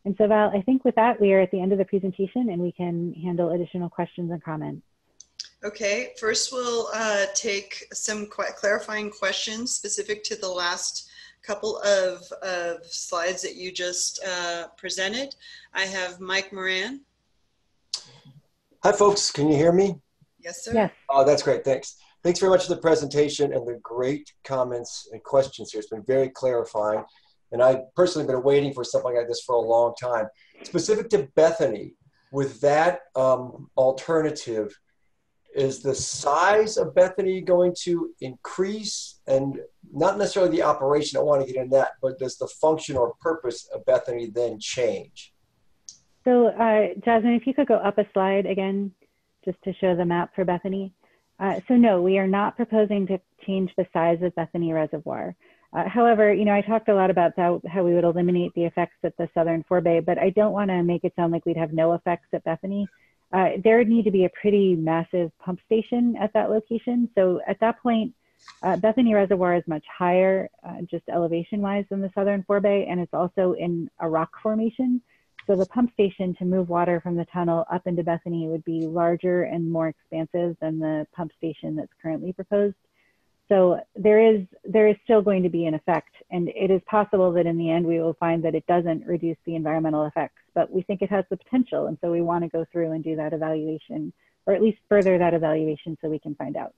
And so Val, I think with that, we are at the end of the presentation and we can handle additional questions and comments. Okay, first we'll take some clarifying questions specific to the last couple of slides that you just presented. I have Mike Moran. Hi folks, can you hear me? Yes, sir. Yes. Oh, that's great, thanks. Thanks very much for the presentation and the great comments and questions here. It's been very clarifying. And I've personally been waiting for something like this for a long time. Specific to Bethany, with that alternative, is the size of Bethany going to increase? And not necessarily the operation, I don't want to get into that, but does the function or purpose of Bethany then change? So Jasmine, if you could go up a slide again, just to show the map for Bethany. So no, we are not proposing to change the size of Bethany Reservoir. However, you know, I talked a lot about how we would eliminate the effects at the southern forebay, but I don't want to make it sound like we'd have no effects at Bethany. There would need to be a pretty massive pump station at that location. So at that point, Bethany Reservoir is much higher, just elevation-wise, than the southern forebay, and it's also in a rock formation. So the pump station to move water from the tunnel up into Bethany would be larger and more expansive than the pump station that's currently proposed. So there is still going to be an effect, and it is possible that in the end we will find that it doesn't reduce the environmental effects, but we think it has the potential, and so we want to go through and do that evaluation, or at least further that evaluation so we can find out.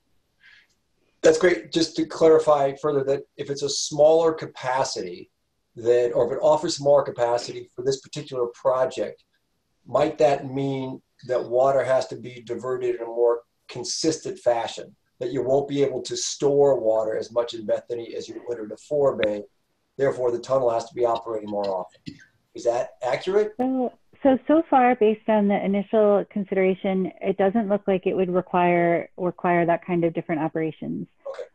That's great. Just to clarify further, that if it's a smaller capacity, that, or if it offers more capacity for this particular project, might that mean that water has to be diverted in a more consistent fashion? That you won't be able to store water as much in Bethany as you would in the forebay, therefore the tunnel has to be operating more often. Is that accurate? So So far, based on the initial consideration, it doesn't look like it would require that kind of different operations.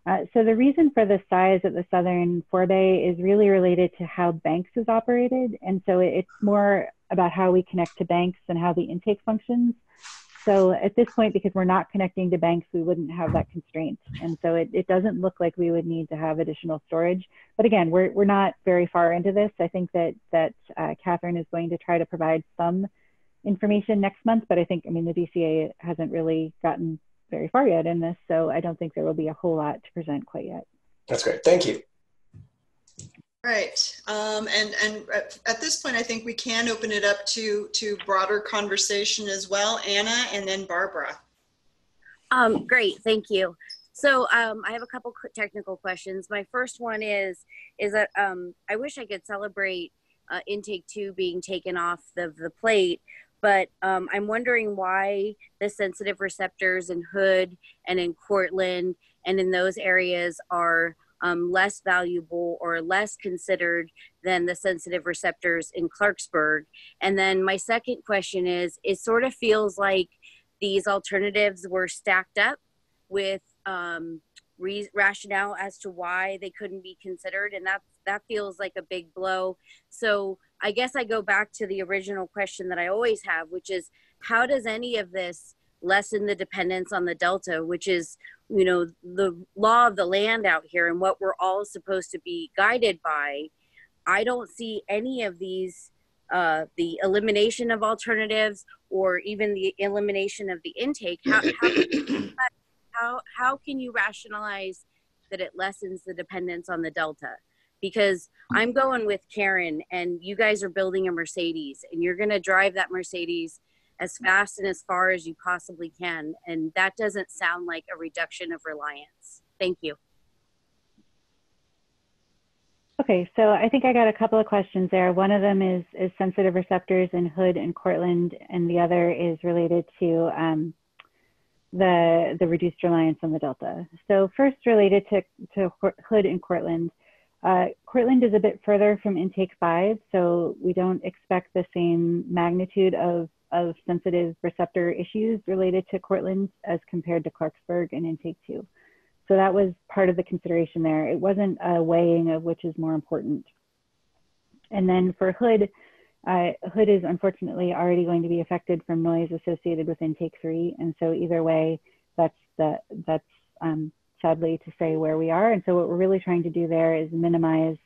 So the reason for the size of the southern forebay is really related to how Banks is operated. And so it's more about how we connect to Banks and how the intake functions. So at this point, because we're not connecting to Banks, we wouldn't have that constraint. And so it doesn't look like we would need to have additional storage. But again, we're not very far into this. I think that Catherine is going to try to provide some information next month, but I think, the DCA hasn't really gotten very far yet in this, so I don't think there will be a whole lot to present quite yet. That's great, thank you. Right, and at this point, I think we can open it up to broader conversation as well. Anna, and then Barbara. Great, thank you. So I have a couple technical questions. My first one is that I wish I could celebrate intake 2 being taken off the plate, but I'm wondering why the sensitive receptors in Hood and in Cortland and in those areas are less valuable or less considered than the sensitive receptors in Clarksburg. And then my second question is, it sort of feels like these alternatives were stacked up with rationale as to why they couldn't be considered, and that feels like a big blow. So I guess I go back to the original question that I always have, which is, how does any of this lessen the dependence on the Delta, which is, the law of the land out here and what we're all supposed to be guided by? I don't see any of these, the elimination of alternatives or even the elimination of the intake. How can you rationalize that it lessens the dependence on the Delta? Because I'm going with Karen, and you guys are building a Mercedes, and you're going to drive that Mercedes as fast and as far as you possibly can. And that doesn't sound like a reduction of reliance. Thank you. Okay, so I think I got a couple of questions there. One of them is sensitive receptors in Hood and Cortland, and the other is related to the reduced reliance on the Delta. So first, related to Hood and Cortland. Cortland is a bit further from intake 5, so we don't expect the same magnitude of sensitive receptor issues related to Cortland as compared to Clarksburg and intake 2. So that was part of the consideration there. It wasn't a weighing of which is more important. And then for Hood, Hood is unfortunately already going to be affected from noise associated with intake 3. And so either way, that's sadly to say where we are. And so what we're really trying to do there is minimize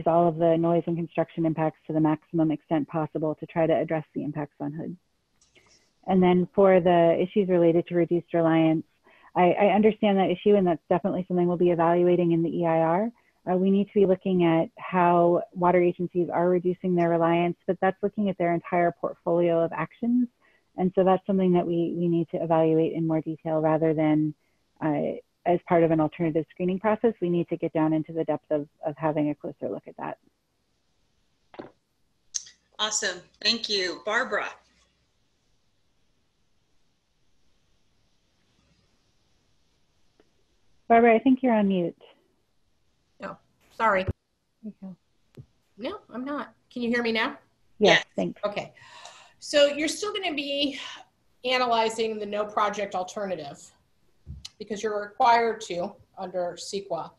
all of the noise and construction impacts to the maximum extent possible to try to address the impacts on Hood. And then for the issues related to reduced reliance, I understand that issue, and that's definitely something we'll be evaluating in the EIR. We need to be looking at how water agencies are reducing their reliance, but that's looking at their entire portfolio of actions. And so that's something that we need to evaluate in more detail rather than as part of an alternative screening process. We need to get down into the depth of having a closer look at that. Awesome, thank you. Barbara. Barbara, I think you're on mute. No, sorry. Okay. No, I'm not. Can you hear me now? Yes, thanks. Okay. So you're still going to be analyzing the no project alternative because you're required to under CEQA.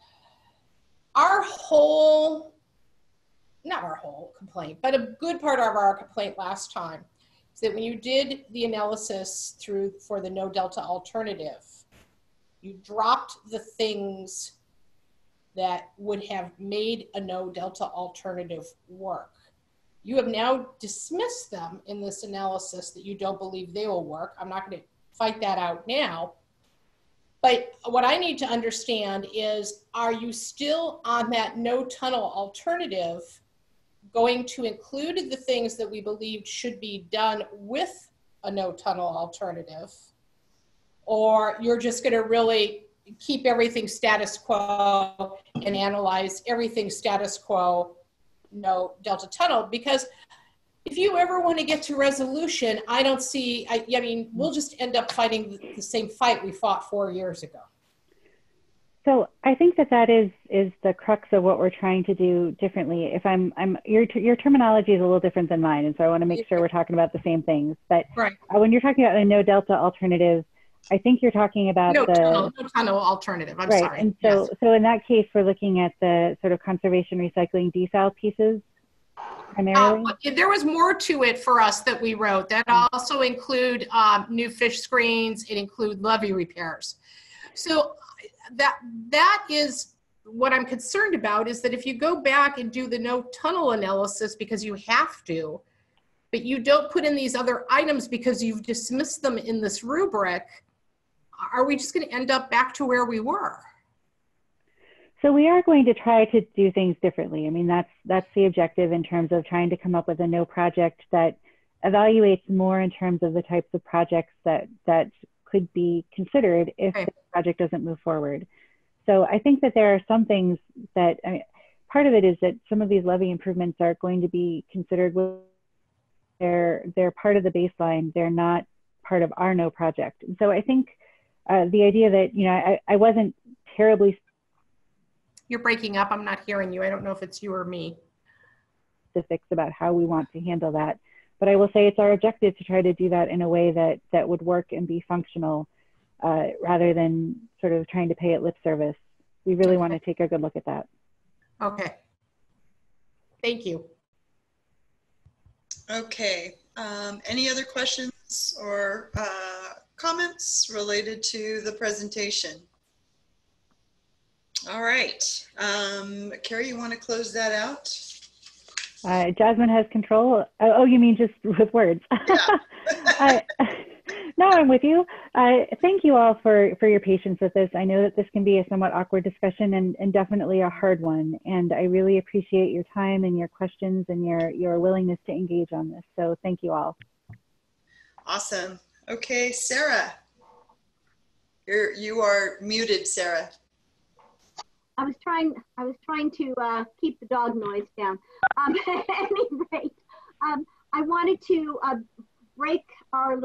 Not our whole complaint, but a good part of our complaint last time is that when you did the analysis for the no delta alternative, you dropped the things that would have made a no delta alternative work. You have now dismissed them in this analysis that you don't believe they will work. I'm not going to fight that out now. But what I need to understand is, are you still on that no tunnel alternative going to include the things that we believed should be done with a no tunnel alternative? Or you're just going to really keep everything status quo and analyze everything status quo, no delta tunnel? Because if you ever want to get to resolution, I don't see, I mean, we'll just end up fighting the same fight we fought 4 years ago. So I think that is the crux of what we're trying to do differently. If your terminology is a little different than mine, and so I want to make sure we're talking about the same things. But right. When you're talking about a no delta alternative, I think you're talking about no tunnel alternative. I'm right. sorry. And so in that case, we're looking at the sort of conservation recycling desal pieces primarily. There was more to it for us that we wrote. That also include new fish screens. It include levee repairs. So that is what I'm concerned about, is that if you go back and do the no tunnel analysis because you have to, but you don't put in these other items because you've dismissed them in this rubric, are we just going to end up back to where we were? So we are going to try to do things differently. I mean, that's the objective in terms of trying to come up with a no project that evaluates more in terms of the types of projects that could be considered if the project doesn't move forward. So I think that there are some things that, part of it is that some of these levee improvements are going to be considered, they're part of the baseline, they're not part of our no project. And so I think the idea that, I wasn't terribly... You're breaking up, I'm not hearing you. I don't know if it's you or me. Specifics about how we want to handle that. But I will say it's our objective to try to do that in a way that would work and be functional rather than sort of trying to pay it lip service. We really want to take a good look at that. Okay. Thank you. Okay. Any other questions or comments related to the presentation? All right. Carrie, you want to close that out? Jasmine has control. Oh, you mean just with words? Yeah. No, I'm with you. Thank you all for your patience with this. I know that this can be a somewhat awkward discussion and definitely a hard one. And I really appreciate your time and your questions and your willingness to engage on this. So thank you all. Awesome. Okay, Sarah. You are muted, Sarah. I was trying to keep the dog noise down. At any rate, I wanted to break our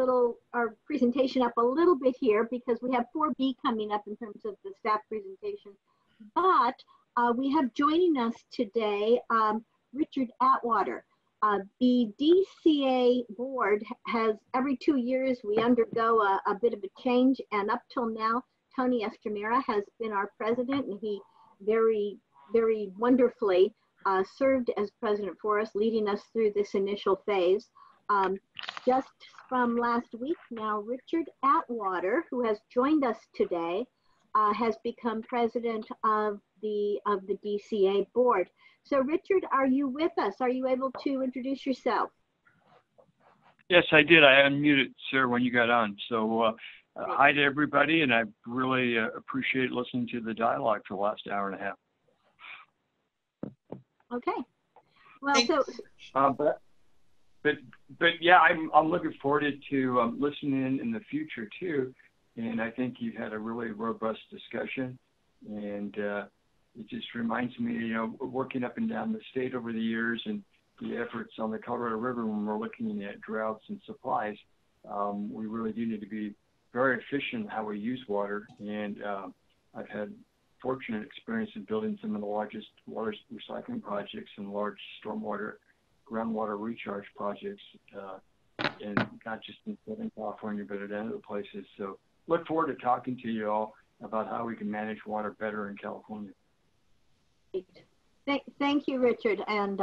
presentation up a little bit here because we have 4B coming up in terms of the staff presentation. But we have joining us today Richard Atwater. The DCA board has, every 2 years, we undergo a bit of a change, and up till now, Tony Estramera has been our president, and he very, very wonderfully served as president for us, leading us through this initial phase. Just from last week now, Richard Atwater, who has joined us today, has become president of the DCA board. So Richard, are you with us? Are you able to introduce yourself? Yes, I did. I unmuted, Sarah, when you got on. So hi to everybody, and I really appreciate listening to the dialogue for the last hour and a half. Okay. Well, so. But yeah, I'm looking forward to listening in the future too. And I think you had a really robust discussion, and it just reminds me, working up and down the state over the years and the efforts on the Colorado River when we're looking at droughts and supplies. We really do need to be very efficient in how we use water, and I've had fortunate experience in building some of the largest water recycling projects and large stormwater, groundwater recharge projects, and not just in Southern California, but at other places. So look forward to talking to you all about how we can manage water better in California. Thank you, Richard, and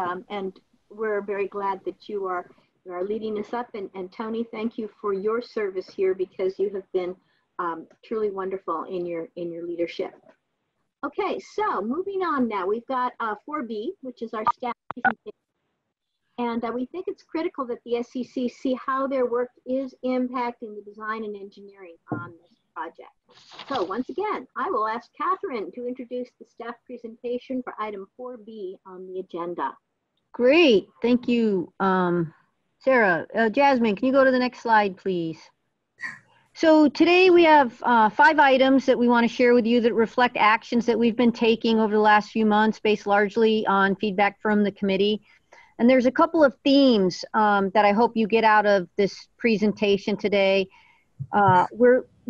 we're very glad that you are leading us up. And Tony, thank you for your service here, because you have been truly wonderful in your leadership. Okay, so moving on now, we've got 4B, which is our staff presentation. And we think it's critical that the SEC see how their work is impacting the design and engineering on this project. So once again, I will ask Catherine to introduce the staff presentation for item 4B on the agenda. Great, thank you, Sarah. Jasmine, can you go to the next slide, please? So today we have 5 items that we want to share with you that reflect actions that we've been taking over the last few months, based largely on feedback from the committee. And there's a couple of themes that I hope you get out of this presentation today.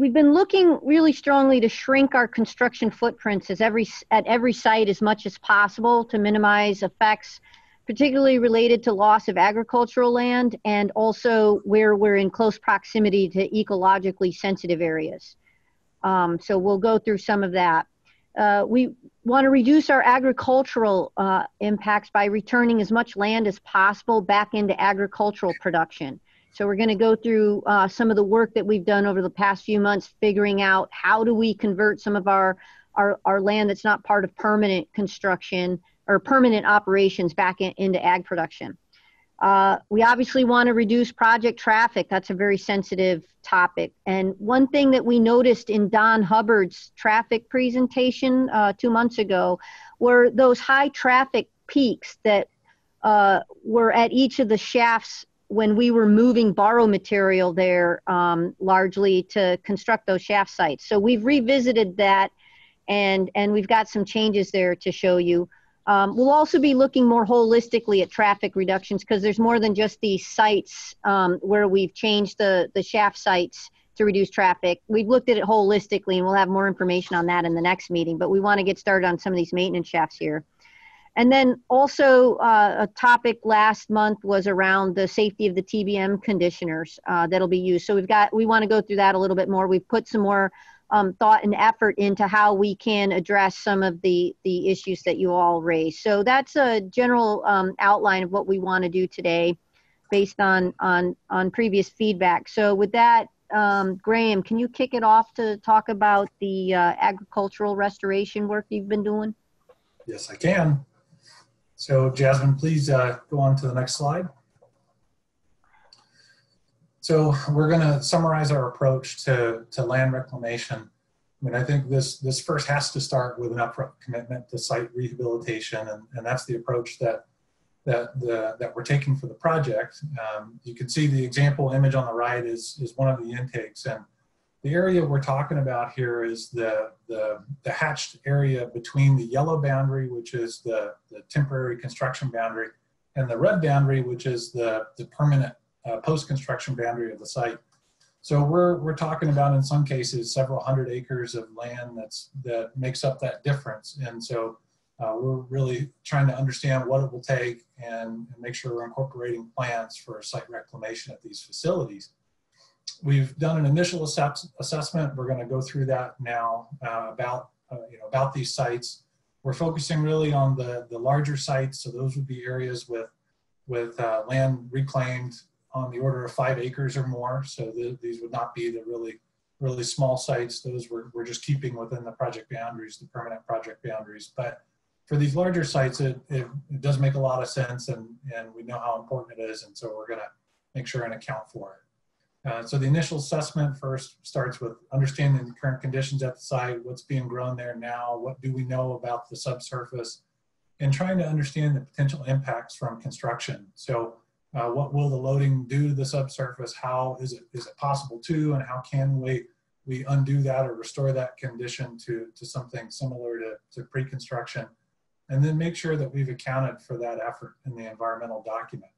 we've been looking really strongly to shrink our construction footprints at every site as much as possible to minimize effects, particularly related to loss of agricultural land and also where we're in close proximity to ecologically sensitive areas. So we'll go through some of that. We want to reduce our agricultural impacts by returning as much land as possible back into agricultural production. So we're going to go through some of the work that we've done over the past few months, figuring out how do we convert some of our land that's not part of permanent construction or permanent operations back into ag production. We obviously want to reduce project traffic. That's a very sensitive topic. And one thing that we noticed in Don Hubbard's traffic presentation 2 months ago were those high traffic peaks that were at each of the shafts when we were moving borrow material there largely to construct those shaft sites. So we've revisited that and we've got some changes there to show you. We'll also be looking more holistically at traffic reductions because there's more than just these sites where we've changed the shaft sites to reduce traffic. We've looked at it holistically and we'll have more information on that in the next meeting, but we want to get started on some of these maintenance shafts here. And then also a topic last month was around the safety of the TBM conditioners that'll be used. So we want to go through that a little bit more. We've put some more thought and effort into how we can address some of the issues that you all raised. So that's a general outline of what we want to do today based on previous feedback. So with that, Graham, can you kick it off to talk about the agricultural restoration work you've been doing? Yes, I can. So Jasmine, please go on to the next slide. So we're going to summarize our approach to land reclamation. I mean, I think this first has to start with an upfront commitment to site rehabilitation, and that's the approach that we're taking for the project. You can see the example image on the right is one of the intakes, and the area we're talking about here is the hatched area between the yellow boundary, which is the temporary construction boundary, and the red boundary, which is the permanent post-construction boundary of the site. So we're talking about, in some cases, several hundred acres of land that makes up that difference. And so we're really trying to understand what it will take and make sure we're incorporating plans for site reclamation at these facilities. We've done an initial assessment. We're going to go through that now about these sites. We're focusing really on the larger sites. So those would be areas with land reclaimed on the order of 5 acres or more. So these would not be the really small sites. Those we're just keeping within the project boundaries, the permanent project boundaries. But for these larger sites, it does make a lot of sense, and we know how important it is. And so we're going to make sure and account for it. So the initial assessment first starts with understanding the current conditions at the site, what's being grown there now, what do we know about the subsurface, and trying to understand the potential impacts from construction. So what will the loading do to the subsurface? How is it possible to, and how can we undo that or restore that condition to something similar to pre-construction? And then make sure that we've accounted for that effort in the environmental document.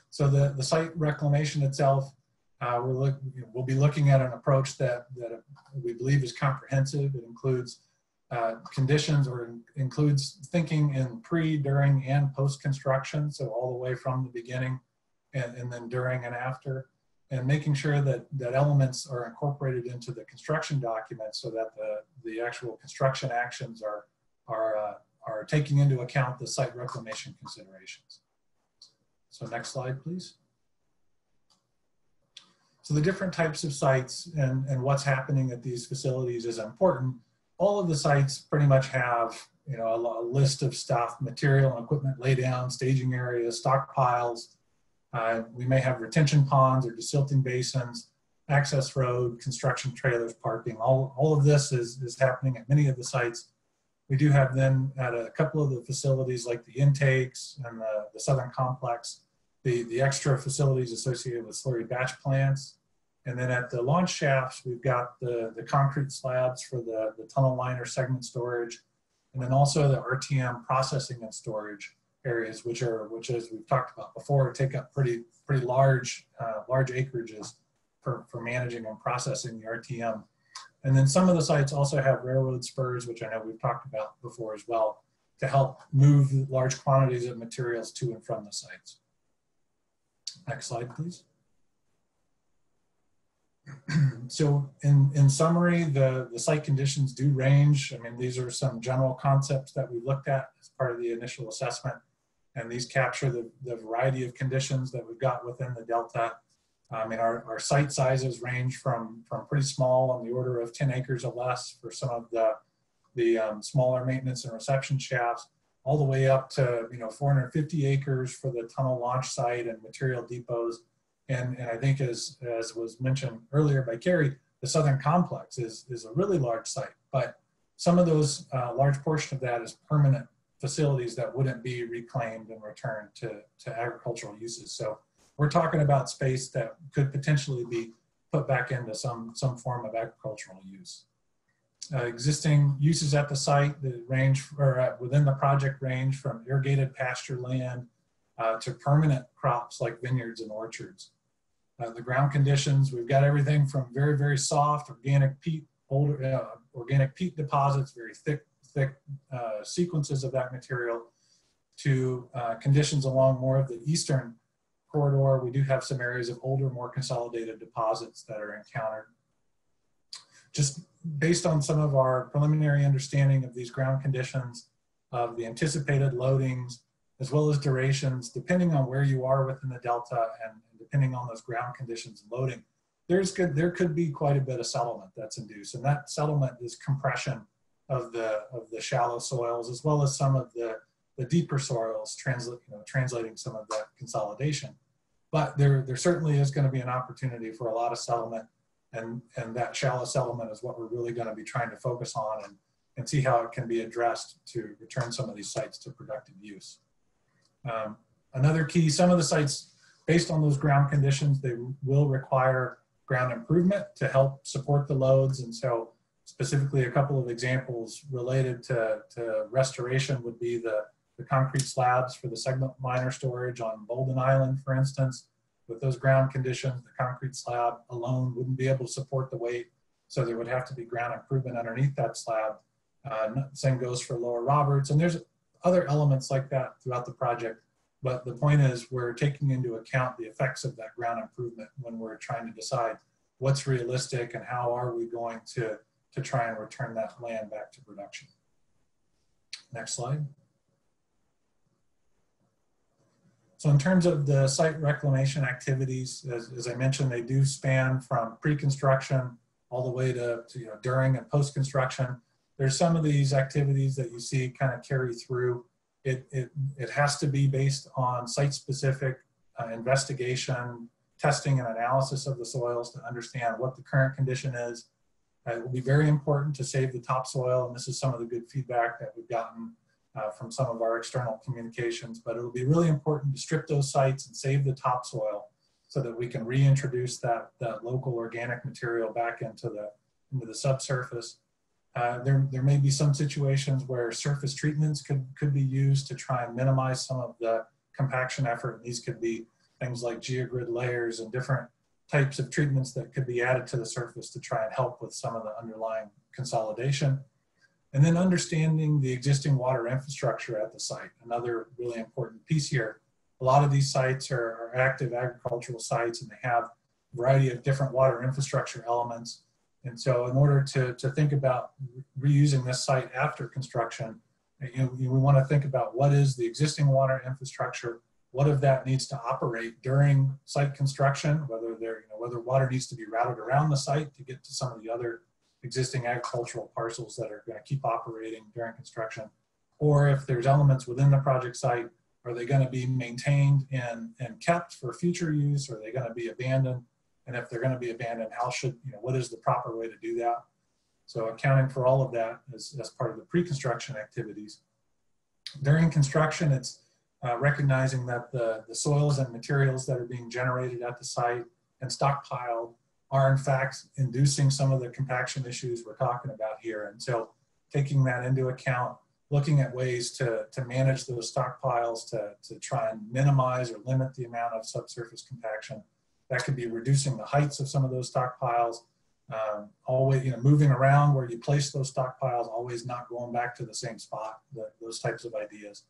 So the site reclamation itself, we'll be looking at an approach that we believe is comprehensive. It includes conditions, or includes thinking in pre, during, and post-construction, so all the way from the beginning and then during and after, and making sure that elements are incorporated into the construction document so that the actual construction actions are taking into account the site reclamation considerations. So next slide, please. So the different types of sites and what's happening at these facilities is important. All of the sites pretty much have, a list of stuff, material and equipment laydown, staging areas, stockpiles. We may have retention ponds or desilting basins, access road, construction trailers, parking. All of this is happening at many of the sites. We do have then at a couple of the facilities like the intakes and the southern complex, the extra facilities associated with slurry batch plants. And then at the launch shafts, we've got the concrete slabs for the tunnel liner segment storage, and then also the RTM processing and storage areas, which as we've talked about before, take up pretty large acreages for managing and processing the RTM. And then some of the sites also have railroad spurs, which I know we've talked about before as well, to help move large quantities of materials to and from the sites. Next slide, please. So in summary, the site conditions do range. I mean, these are some general concepts that we looked at as part of the initial assessment, and these capture the variety of conditions that we've got within the Delta. I mean, our site sizes range from pretty small on the order of 10 acres or less for some of the smaller maintenance and reception shafts, all the way up to 450 acres for the tunnel launch site and material depots. And I think as was mentioned earlier by Carrie, the Southern Complex is a really large site, but some of those large portion of that is permanent facilities that wouldn't be reclaimed and returned to agricultural uses. So we're talking about space that could potentially be put back into some form of agricultural use. Existing uses at the site that range, or within the project range from irrigated pasture land to permanent crops like vineyards and orchards. The ground conditions, we've got everything from very, very soft organic peat, organic peat deposits, very thick sequences of that material, to conditions along more of the eastern corridor. We do have some areas of older, more consolidated deposits that are encountered. Just based on some of our preliminary understanding of these ground conditions, of the anticipated loadings, as well as durations, depending on where you are within the Delta and depending on those ground conditions and loading, there could be quite a bit of settlement that's induced. And that settlement is compression of the shallow soils, as well as some of the deeper soils, translating some of that consolidation. But there certainly is going to be an opportunity for a lot of settlement, and that shallow settlement is what we're really going to be trying to focus on and see how it can be addressed to return some of these sites to productive use. Another key, some of the sites, based on those ground conditions, they will require ground improvement to help support the loads. And so specifically a couple of examples related to restoration would be the concrete slabs for the segment liner storage on Bolden Island, for instance. With those ground conditions, the concrete slab alone wouldn't be able to support the weight, so there would have to be ground improvement underneath that slab. Same goes for Lower Roberts, and there's other elements like that throughout the project. But the point is, we're taking into account the effects of that ground improvement when we're trying to decide what's realistic and how are we going to try and return that land back to production. Next slide. So in terms of the site reclamation activities, as I mentioned, they do span from pre-construction all the way to during and post-construction. There's some of these activities that you see kind of carry through. It has to be based on site-specific investigation, testing, and analysis of the soils to understand what the current condition is. It will be very important to save the topsoil, and this is some of the good feedback that we've gotten from some of our external communications, but it'll be really important to strip those sites and save the topsoil so that we can reintroduce that local organic material back into the subsurface. There may be some situations where surface treatments could be used to try and minimize some of the compaction effort. These could be things like geogrid layers and different types of treatments that could be added to the surface to try and help with some of the underlying consolidation. And then understanding the existing water infrastructure at the site, another really important piece here. A lot of these sites are active agricultural sites, and they have a variety of different water infrastructure elements. And so in order to think about reusing this site after construction, we want to think about what is the existing water infrastructure, what of that needs to operate during site construction, whether water needs to be routed around the site to get to some of the other existing agricultural parcels that are going to keep operating during construction, or if there's elements within the project site, are they going to be maintained and kept for future use, or are they going to be abandoned? And if they're going to be abandoned, what is the proper way to do that? So accounting for all of that as part of the pre-construction activities. During construction, it's recognizing that the soils and materials that are being generated at the site and stockpiled are in fact inducing some of the compaction issues we're talking about here. And so taking that into account, looking at ways to manage those stockpiles to try and minimize or limit the amount of subsurface compaction That could be reducing the heights of some of those stockpiles, always, moving around where you place those stockpiles, always not going back to the same spot, those types of ideas.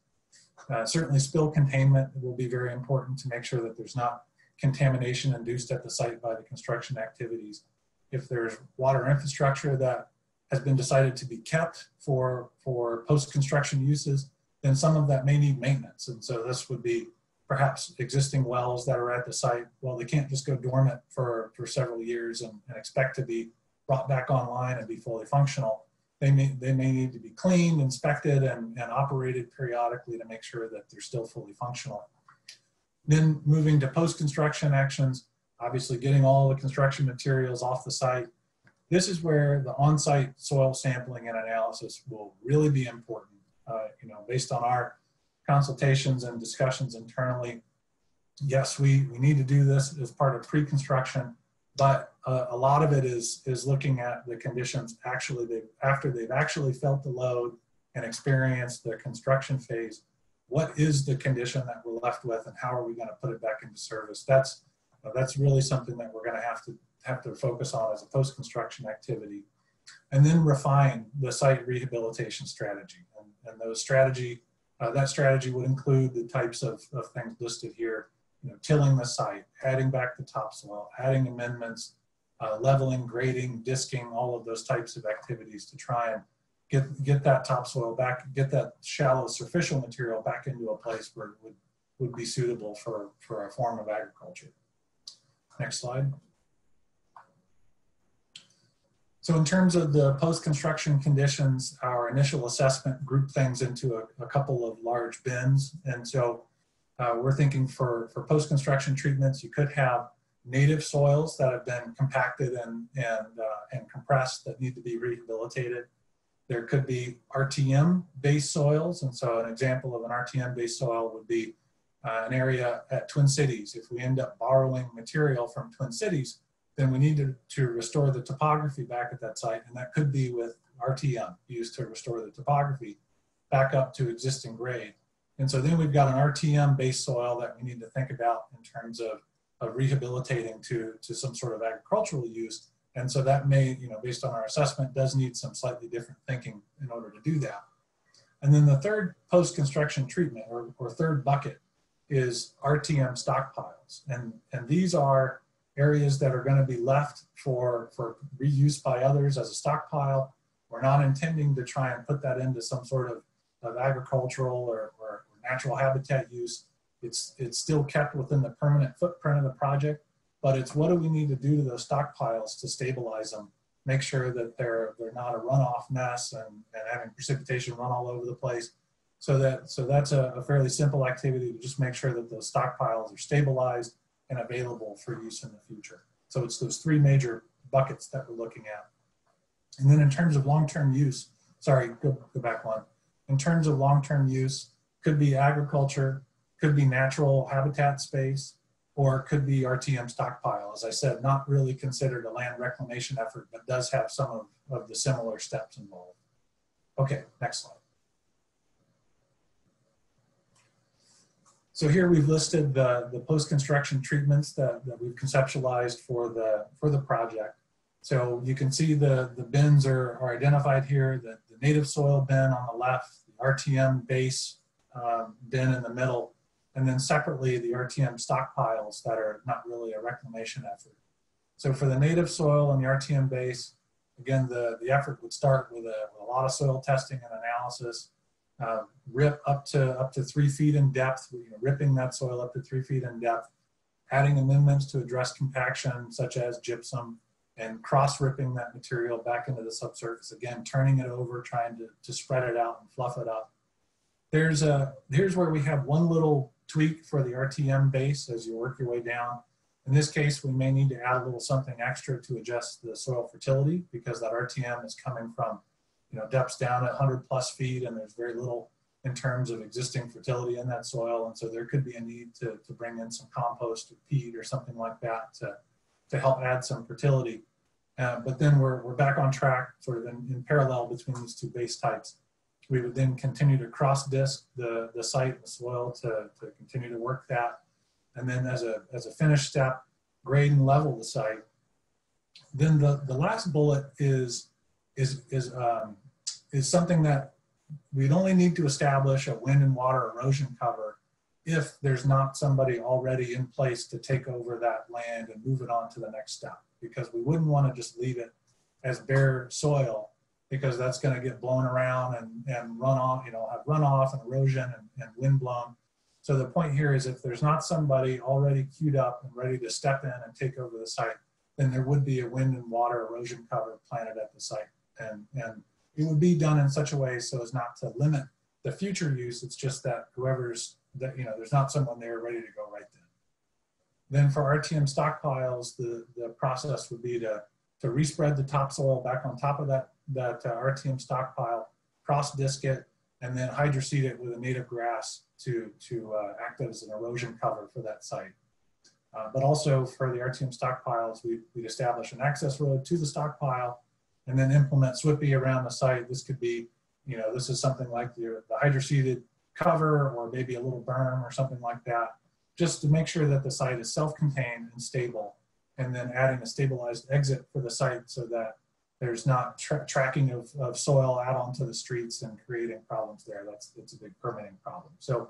Certainly spill containment will be very important to make sure that there's not contamination induced at the site by the construction activities. If there's water infrastructure that has been decided to be kept for post-construction uses, then some of that may need maintenance. And so this would be perhaps existing wells that are at the site. Well, they can't just go dormant for several years and expect to be brought back online and be fully functional. They may need to be cleaned, inspected, and operated periodically to make sure that they're still fully functional. Then moving to post-construction actions, obviously getting all the construction materials off the site. This is where the on-site soil sampling and analysis will really be important. Based on our consultations and discussions internally, yes, we need to do this as part of pre-construction, but a lot of it is looking at the conditions after they've actually felt the load and experienced the construction phase. What is the condition that we're left with, and how are we going to put it back into service? That's really something that we're going to have to focus on as a post-construction activity. And then refine the site rehabilitation strategy. And those that strategy would include the types of things listed here, tilling the site, adding back the topsoil, adding amendments, leveling, grading, disking, all of those types of activities to try and get that topsoil back, get that shallow superficial material back into a place where it would be suitable for a form of agriculture. Next slide. So in terms of the post-construction conditions, our initial assessment grouped things into a couple of large bins. And so we're thinking for post-construction treatments, you could have native soils that have been compacted and compressed that need to be rehabilitated. There could be RTM-based soils. And so an example of an RTM-based soil would be an area at Twin Cities. If we end up borrowing material from Twin Cities, then we need to restore the topography back at that site. And that could be with RTM used to restore the topography back up to existing grade. And so then we've got an RTM-based soil that we need to think about in terms of rehabilitating to some sort of agricultural use. And so that may, based on our assessment, does need some slightly different thinking in order to do that. And then the third post-construction treatment or third bucket is RTM stockpiles. And these are areas that are going to be left for reuse by others as a stockpile. We're not intending to try and put that into some sort of agricultural or natural habitat use. It's still kept within the permanent footprint of the project, but it's what do we need to do to those stockpiles to stabilize them, make sure that they're not a runoff mess and having precipitation run all over the place. So that's a fairly simple activity to just make sure that those stockpiles are stabilized and available for use in the future. So it's those three major buckets that we're looking at. And then in terms of long-term use, sorry, go back one. In terms of long-term use, could be agriculture, could be natural habitat space, or it could be RTM stockpile. As I said, not really considered a land reclamation effort, but does have some of the similar steps involved. Okay, next slide. So here we've listed the post-construction treatments that we've conceptualized for the project. So you can see the bins are identified here, the native soil bin on the left, the RTM base bin in the middle, and then separately the RTM stockpiles that are not really a reclamation effort. So for the native soil and the RTM base, again, the effort would start with a lot of soil testing and analysis. Rip up to 3 feet in depth, ripping that soil up to 3 feet in depth, adding amendments to address compaction such as gypsum, and cross-ripping that material back into the subsurface, again, turning it over, trying to spread it out and fluff it up. Here's where we have one little tweak for the RTM base as you work your way down. In this case, we may need to add a little something extra to adjust the soil fertility because that RTM is coming from depths down at 100+ feet, and there's very little in terms of existing fertility in that soil. And so there could be a need to bring in some compost or peat or something like that to help add some fertility. But then we're back on track sort of in parallel between these two base types. We would then continue to cross disc the site and the soil to continue to work that. And then as a finished step, grade and level the site. Then the last bullet is something that we'd only need to establish a wind and water erosion cover if there's not somebody already in place to take over that land and move it on to the next step, because we wouldn't want to just leave it as bare soil, because that's going to get blown around and run off, have runoff and erosion and wind blown. So the point here is if there's not somebody already queued up and ready to step in and take over the site, then there would be a wind and water erosion cover planted at the site. And it would be done in such a way so as not to limit the future use. It's just that there's not someone there ready to go right then. Then for RTM stockpiles, the process would be to respread the topsoil back on top of that RTM stockpile, cross-disc it, and then hydroseed it with a native grass to act as an erosion cover for that site. But also for the RTM stockpiles, we'd establish an access road to the stockpile and then implement SWIPI around the site. This could be, this is something like the hydroseeded cover or maybe a little berm or something like that, just to make sure that the site is self-contained and stable, and then adding a stabilized exit for the site so that there's not tracking of soil out onto the streets and creating problems there. It's a big permitting problem. So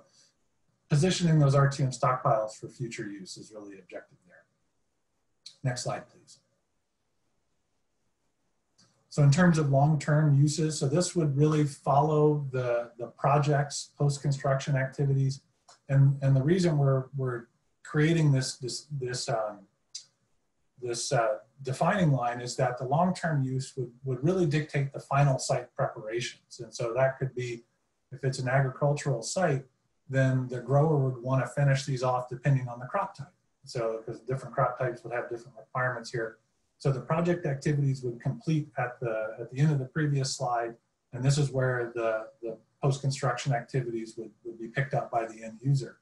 positioning those RTM stockpiles for future use is really the objective there. Next slide, please. So in terms of long-term uses, so this would really follow the project's post-construction activities. And the reason we're creating this defining line is that the long-term use would really dictate the final site preparations. And so that could be, if it's an agricultural site, then the grower would want to finish these off depending on the crop type. So because different crop types would have different requirements here. So the project activities would complete at the end of the previous slide. And this is where the post-construction activities would be picked up by the end user.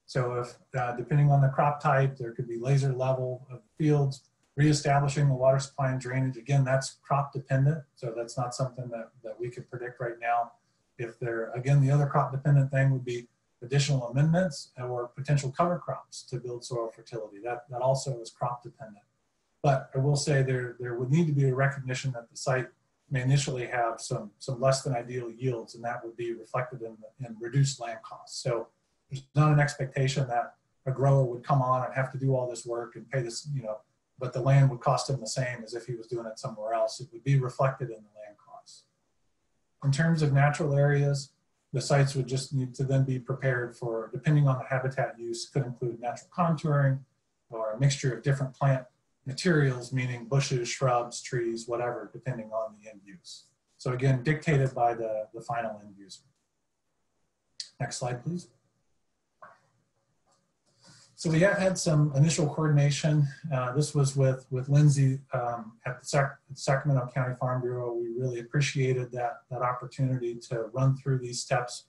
So if, depending on the crop type, there could be laser level of fields, reestablishing the water supply and drainage. Again, that's crop dependent. So that's not something that we could predict right now. If there, again, the other crop dependent thing would be additional amendments or potential cover crops to build soil fertility. That also is crop dependent. But I will say there would need to be a recognition that the site may initially have some less than ideal yields, and that would be reflected in reduced land costs. So there's not an expectation that a grower would come on and have to do all this work and pay this, but the land would cost him the same as if he was doing it somewhere else. It would be reflected in the land costs. In terms of natural areas, the sites would just need to then be prepared for, depending on the habitat use, could include natural contouring or a mixture of different plant materials, meaning bushes, shrubs, trees, whatever, depending on the end use. So again, dictated by the final end user. Next slide, please. So we have had some initial coordination. This was with Lindsay at the Sacramento County Farm Bureau. We really appreciated that opportunity to run through these steps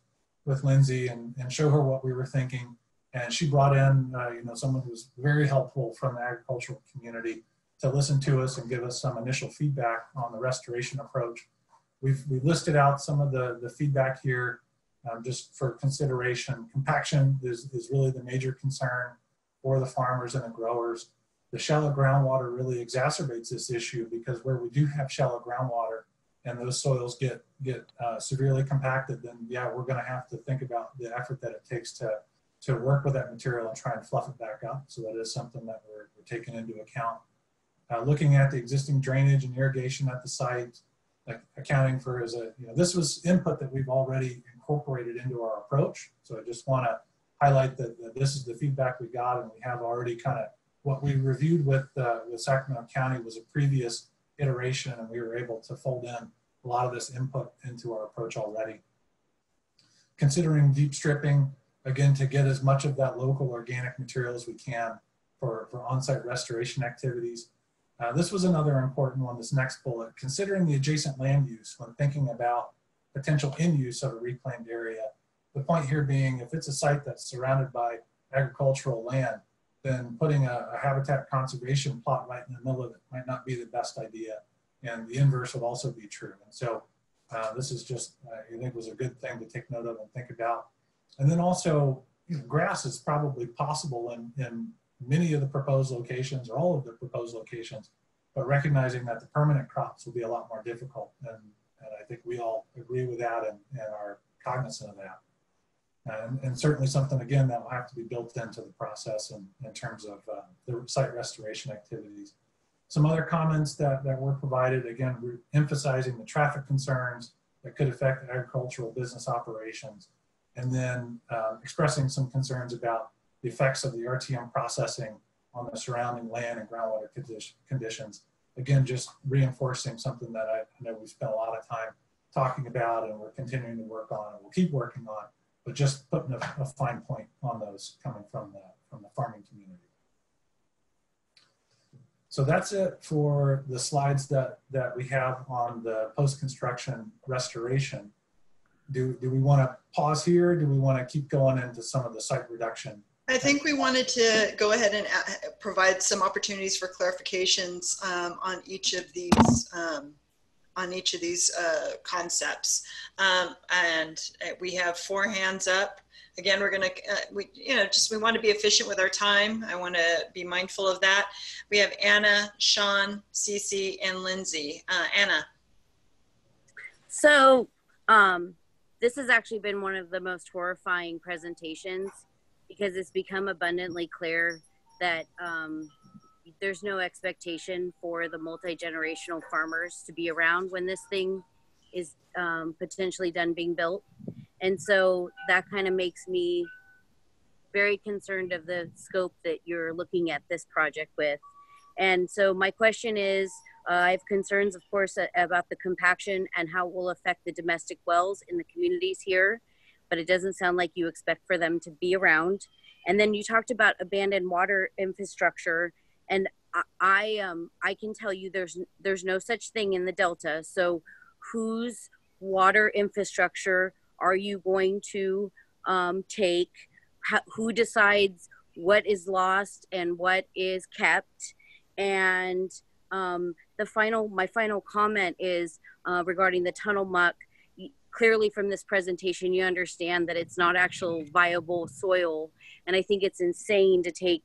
with Lindsay and show her what we were thinking. And she brought in someone who was very helpful from the agricultural community to listen to us and give us some initial feedback on the restoration approach. We've listed out some of the feedback here just for consideration. Compaction is really the major concern for the farmers and the growers. The shallow groundwater really exacerbates this issue because where we do have shallow groundwater and those soils get severely compacted, then yeah, we're gonna have to think about the effort that it takes to work with that material and try and fluff it back up. So that is something that we're taking into account. Looking at the existing drainage and irrigation at the site, accounting for this was input that we've already incorporated into our approach. So I just wanna highlight that this is the feedback we got, and we have already kind of what we reviewed with Sacramento County was a previous iteration, and we were able to fold in a lot of this input into our approach already. Considering deep stripping, again, to get as much of that local organic material as we can for on-site restoration activities. This was another important one, this next bullet. Considering the adjacent land use when thinking about potential in use of a reclaimed area, the point here being if it's a site that's surrounded by agricultural land, then putting a habitat conservation plot right in the middle of it might not be the best idea. And the inverse would also be true. And so this is just, I think was a good thing to take note of and think about. And then also, grass is probably possible in many of the proposed locations or all of the proposed locations, but recognizing that the permanent crops will be a lot more difficult. And I think we all agree with that and are cognizant of that. And certainly something, again, that will have to be built into the process in terms of the site restoration activities. Some other comments that were provided, again, we're emphasizing the traffic concerns that could affect agricultural business operations, and then expressing some concerns about the effects of the RTM processing on the surrounding land and groundwater conditions. Again, just reinforcing something that I know we spent a lot of time talking about and we're continuing to work on and we'll keep working on, but just putting a fine point on those coming from the farming community. So that's it for the slides that we have on the post-construction restoration. Do we want to pause here? Do we want to keep going into some of the site reduction? I think we wanted to go ahead and provide some opportunities for clarifications on each of these concepts. And we have 4 hands up. Again, we're going to, we want to be efficient with our time. I want to be mindful of that. We have Anna, Sean, Cece, and Lindsay. Anna. So this has actually been one of the most horrifying presentations because it's become abundantly clear that there's no expectation for the multi-generational farmers to be around when this thing is potentially done being built. And so that kind of makes me very concerned of the scope that you're looking at this project with. And so my question is, I have concerns, of course, about the compaction and how it will affect the domestic wells in the communities here, but it doesn't sound like you expect for them to be around. And then you talked about abandoned water infrastructure, and I can tell you there's no such thing in the Delta. So whose water infrastructure are you going to take? Who decides what is lost and what is kept? And my final comment is regarding the tunnel muck. Clearly from this presentation, you understand that it's not actual viable soil. And I think it's insane to take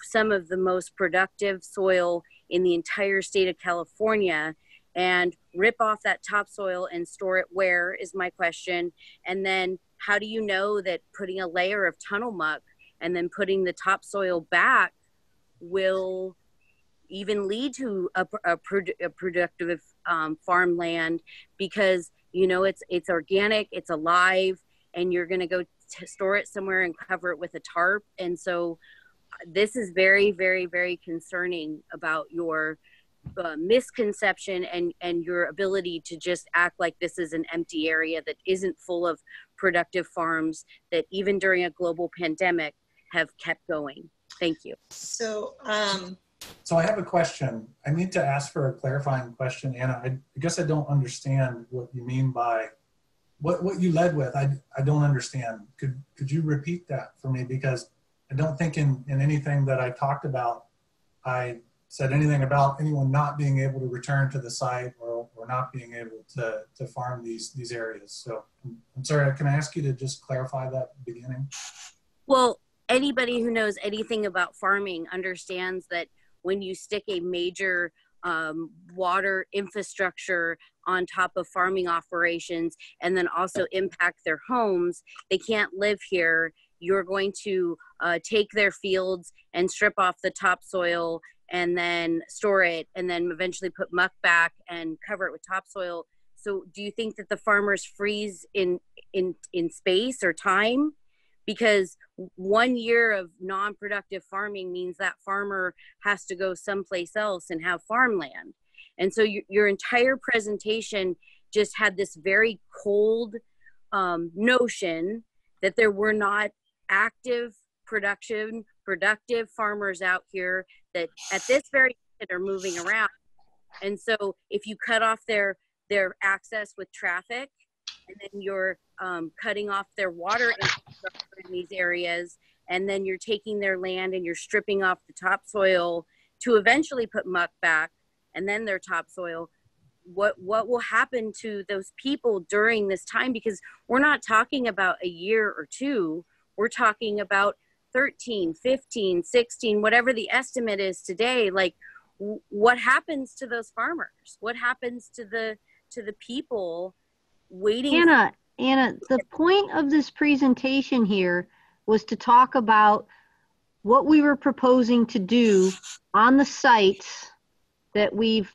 some of the most productive soil in the entire state of California and rip off that topsoil and store it where, is my question. And then how do you know that putting a layer of tunnel muck and then putting the topsoil back will even lead to a productive farmland? Because it's organic, it's alive, and you're going to go store it somewhere and cover it with a tarp. And so this is very, very, very concerning about your misconception and your ability to just act like this is an empty area that isn't full of productive farms that even during a global pandemic have kept going. Thank you. So I have a question. I need to ask for a clarifying question, Anna. I guess I don't understand what you mean by what you led with. I don't understand. Could you repeat that for me? Because I don't think in anything that I talked about, I said anything about anyone not being able to return to the site or not being able to farm these areas. So I'm sorry, can I ask you to just clarify that beginning? Well, anybody who knows anything about farming understands that when you stick a major water infrastructure on top of farming operations and then also impact their homes, they can't live here. You're going to take their fields and strip off the topsoil and then store it and then eventually put muck back and cover it with topsoil. So do you think that the farmers freeze in space or time? Because 1 year of non-productive farming means that farmer has to go someplace else and have farmland. And so your entire presentation just had this very cold notion that there were not active productive farmers out here that at this very minute are moving around. And so if you cut off their access with traffic, and then you're cutting off their water infrastructure in these areas, and then you're taking their land and you're stripping off the topsoil to eventually put muck back and then their topsoil, what will happen to those people during this time? Because we're not talking about a year or two, we're talking about 13, 15, 16, whatever the estimate is today, like what happens to those farmers? What happens to the people waiting? Anna, the point of this presentation here was to talk about what we were proposing to do on the sites that we've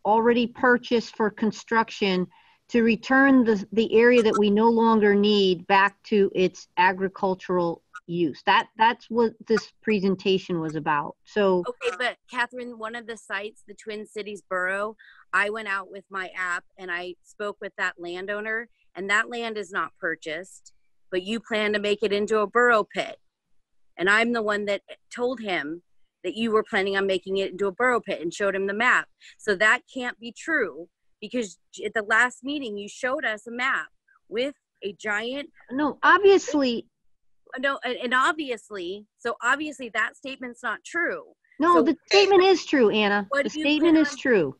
already purchased for construction to return the area that we no longer need back to its agricultural use. That's what this presentation was about. So okay, but Catherine, one of the sites, the Twin Cities Borough, I went out with my app and I spoke with that landowner, and that land is not purchased, but you plan to make it into a borough pit. And I'm the one that told him that you were planning on making it into a borough pit and showed him the map. So that can't be true, because at the last meeting you showed us a map with a giant. No, obviously. No, and obviously, so obviously that statement's not true. No, so, the statement is true, Anna. The statement is true.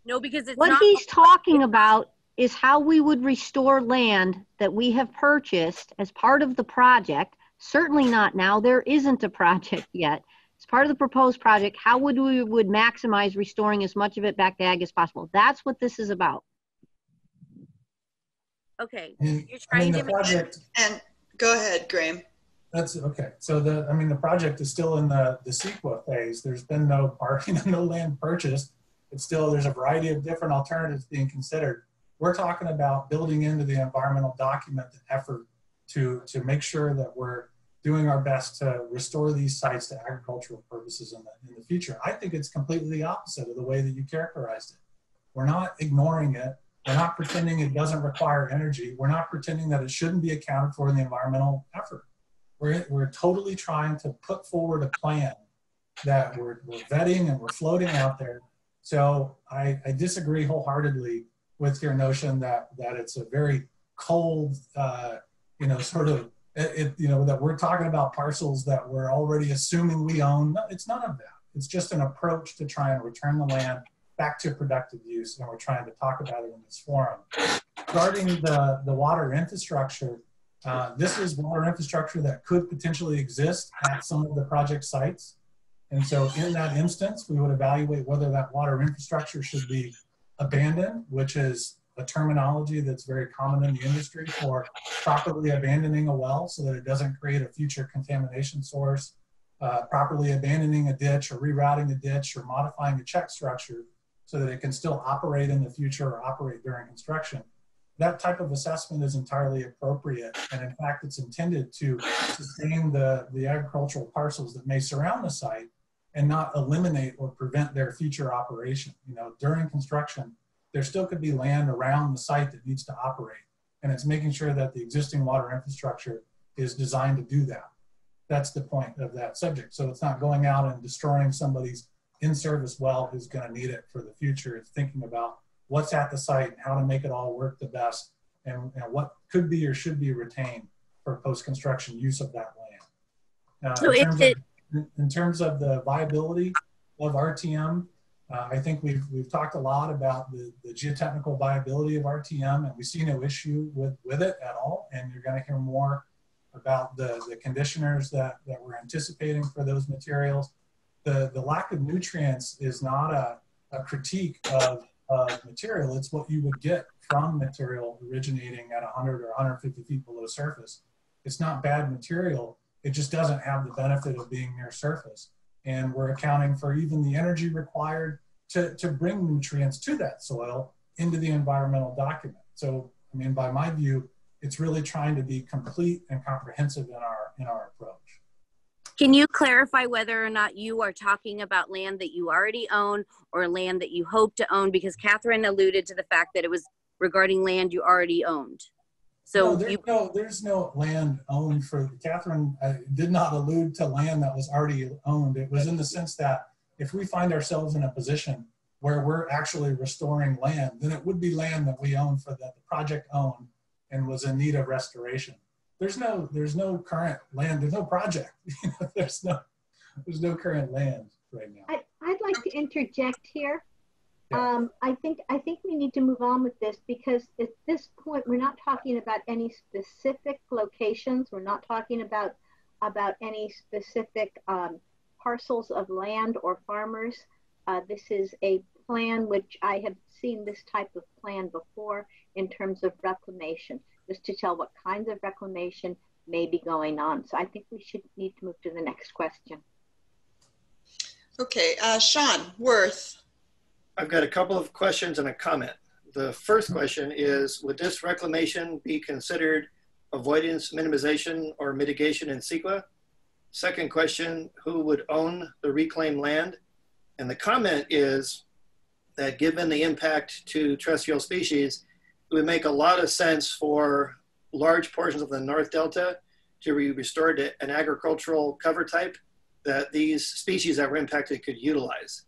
No, because it's what not. He's talking about is how we would restore land that we have purchased as part of the project. Certainly not now. There isn't a project yet. As part of the proposed project, how would we maximize restoring as much of it back to ag as possible? That's what this is about. Okay. You're trying to project. And go ahead, Graham. That's okay. So the project is still in the CEQA phase. There's been no no land purchased. It's still, there's a variety of different alternatives being considered. We're talking about building into the environmental document the effort to make sure that we're doing our best to restore these sites to agricultural purposes in the future. I think it's completely the opposite of the way that you characterized it. We're not ignoring it. We're not pretending it doesn't require energy. We're not pretending that it shouldn't be accounted for in the environmental effort. We're totally trying to put forward a plan that we're vetting and we're floating out there. So I disagree wholeheartedly with your notion that it's a very cold, sort of, that we're talking about parcels that we're already assuming we own. No, it's none of that. It's just an approach to try and return the land back to productive use, and we're trying to talk about it in this forum. Regarding the water infrastructure, this is water infrastructure that could potentially exist at some of the project sites. And so in that instance, we would evaluate whether that water infrastructure should be abandoned, which is a terminology that's very common in the industry for properly abandoning a well so that it doesn't create a future contamination source, properly abandoning a ditch or rerouting a ditch or modifying a check structure so that it can still operate in the future or operate during construction. That type of assessment is entirely appropriate. And in fact, it's intended to sustain the agricultural parcels that may surround the site and not eliminate or prevent their future operation. During construction, there still could be land around the site that needs to operate. And it's making sure that the existing water infrastructure is designed to do that. That's the point of that subject. So it's not going out and destroying somebody's in-service well who's going to need it for the future. It's thinking about what's at the site, how to make it all work the best, and what could be or should be retained for post-construction use of that land. In terms of the viability of RTM, I think we've talked a lot about the geotechnical viability of RTM, and we see no issue with it at all. And you're going to hear more about the conditioners that we're anticipating for those materials. The lack of nutrients is not a critique of material. It's what you would get from material originating at 100 or 150 feet below surface. It's not bad material. It just doesn't have the benefit of being near surface. And we're accounting for even the energy required to bring nutrients to that soil into the environmental document. So, by my view, it's really trying to be complete and comprehensive in our approach. Can you clarify whether or not you are talking about land that you already own or land that you hope to own? Because Catherine alluded to the fact that it was regarding land you already owned. So there's no land owned for Catherine. Did not allude to land that was already owned. It was in the sense that if we find ourselves in a position where we're actually restoring land, then it would be land that we own that the project owned and was in need of restoration. There's no current land. There's no project. There's no current land right now. I'd like to interject here. Yeah. I think we need to move on with this because at this point we're not talking about any specific locations. We're not talking about about any specific parcels of land or farmers. This is a plan which I have seen this type of plan before in terms of reclamation, just to tell what kinds of reclamation may be going on. So I think we should need to move to the next question. Okay, Sean Worth. I've got a couple of questions and a comment. The first question is, would this reclamation be considered avoidance, minimization, or mitigation in CEQA? Second question, who would own the reclaimed land? And the comment is that given the impact to terrestrial species, it would make a lot of sense for large portions of the North Delta to be restored to an agricultural cover type that these species that were impacted could utilize.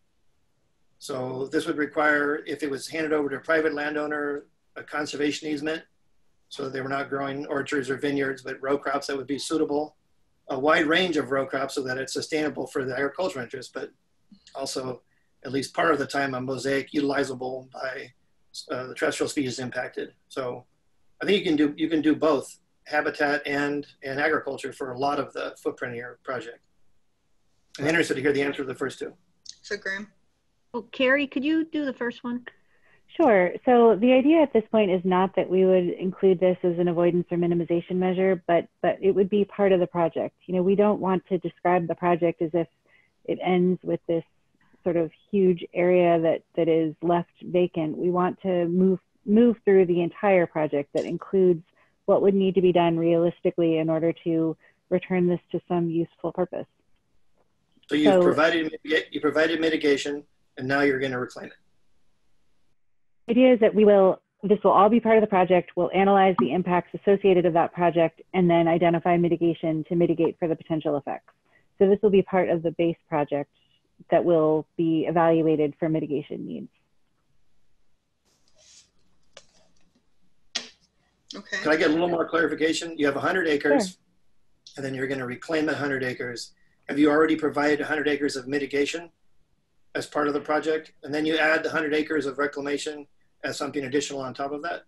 So this would require, if it was handed over to a private landowner, a conservation easement, so they were not growing orchards or vineyards, but row crops that would be suitable, a wide range of row crops so that it's sustainable for the agricultural interest, but also at least part of the time a mosaic utilizable by the terrestrial species impacted. So I think you can do both habitat and agriculture for a lot of the footprint of your project. I'm interested to hear the answer to the first two. So Graham. Well, Carrie, could you do the first one? Sure. So the idea at this point is not that we would include this as an avoidance or minimization measure, but it would be part of the project. You know, we don't want to describe the project as if it ends with this sort of huge area that is left vacant. We want to move through the entire project that includes what would need to be done realistically in order to return this to some useful purpose. So you provided mitigation, and now you're going to reclaim it. The idea is that this will all be part of the project. We'll analyze the impacts associated with that project and then identify mitigation to mitigate for the potential effects. So this will be part of the base project that will be evaluated for mitigation needs. Okay. Can I get a little more clarification? You have 100 acres, Sure. And then you're going to reclaim the 100 acres. Have you already provided 100 acres of mitigation as part of the project? And then you add the 100 acres of reclamation as something additional on top of that?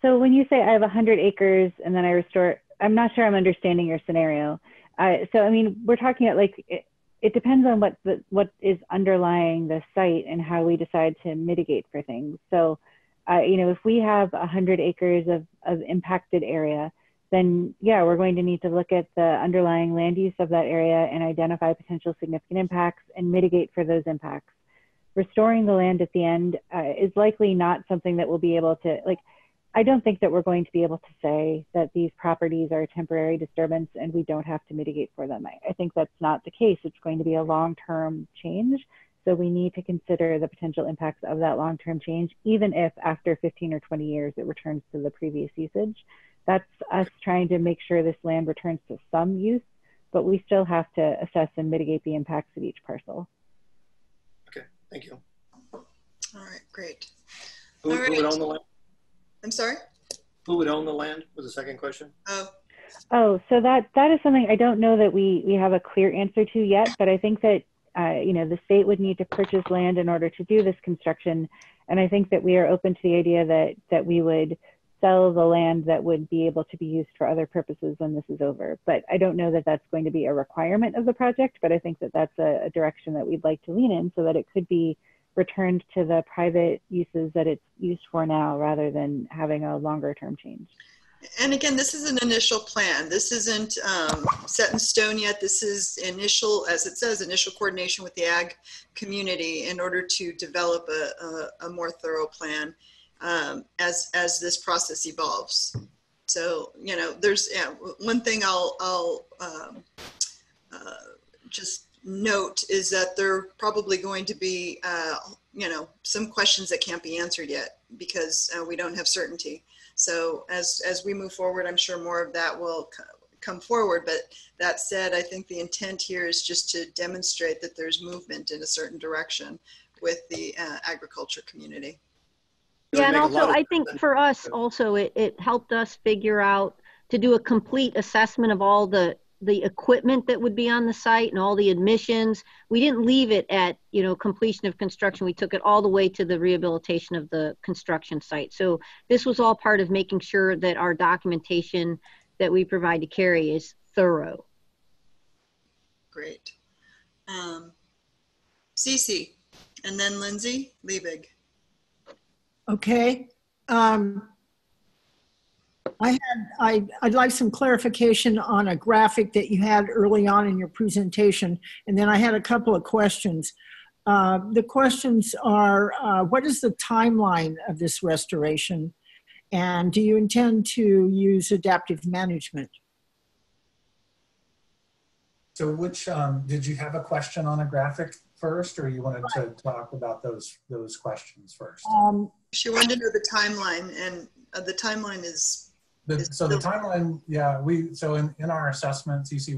So when you say I have 100 acres and then I restore, I'm not sure I'm understanding your scenario. So, I mean, we're talking about like, it depends on what is underlying the site and how we decide to mitigate for things. So, you know, if we have 100 acres of impacted area, then yeah, we're going to need to look at the underlying land use of that area and identify potential significant impacts and mitigate for those impacts. Restoring the land at the end is likely not something that we'll be able to, like, I don't think that we're going to be able to say that these properties are a temporary disturbance and we don't have to mitigate for them. I think that's not the case. It's going to be a long-term change. So we need to consider the potential impacts of that long-term change, even if after 15 or 20 years it returns to the previous usage. That's us trying to make sure this land returns to some use, but we still have to assess and mitigate the impacts of each parcel. Okay, thank you. All right, great. Who would own the land? I'm sorry? Who would own the land was the second question. Oh, so that is something I don't know that we have a clear answer to yet, but I think that you know, the state would need to purchase land in order to do this construction. And I think that we are open to the idea that we would sell the land that would be able to be used for other purposes when this is over. But I don't know that that's going to be a requirement of the project, but I think that that's a direction that we'd like to lean in so that it could be returned to the private uses that it's used for now rather than having a longer term change. And again, this is an initial plan. This isn't set in stone yet. This is initial, as it says, initial coordination with the ag community in order to develop a more thorough plan as this process evolves. So, you know, there's one thing I'll just note is that there are probably going to be, you know, some questions that can't be answered yet because we don't have certainty. So as we move forward, I'm sure more of that will come forward. But that said, I think the intent here is just to demonstrate that there's movement in a certain direction with the agriculture community. Yeah, and also I think for us also it helped us figure out to do a complete assessment of all the equipment that would be on the site and all the admissions. We didn't leave it at, you know, completion of construction. We took it all the way to the rehabilitation of the construction site. So this was all part of making sure that our documentation that we provide to Carrie is thorough. Great. Cece, and then Lindsay Liebig. Okay. I'd like some clarification on a graphic that you had early on in your presentation, and then I had a couple of questions. The questions are, what is the timeline of this restoration? And do you intend to use adaptive management? So which, did you have a question on a graphic first, or you wanted to talk about those questions first? She wanted to know the timeline, and the timeline is... So the timeline, yeah, so in our assessment, CC,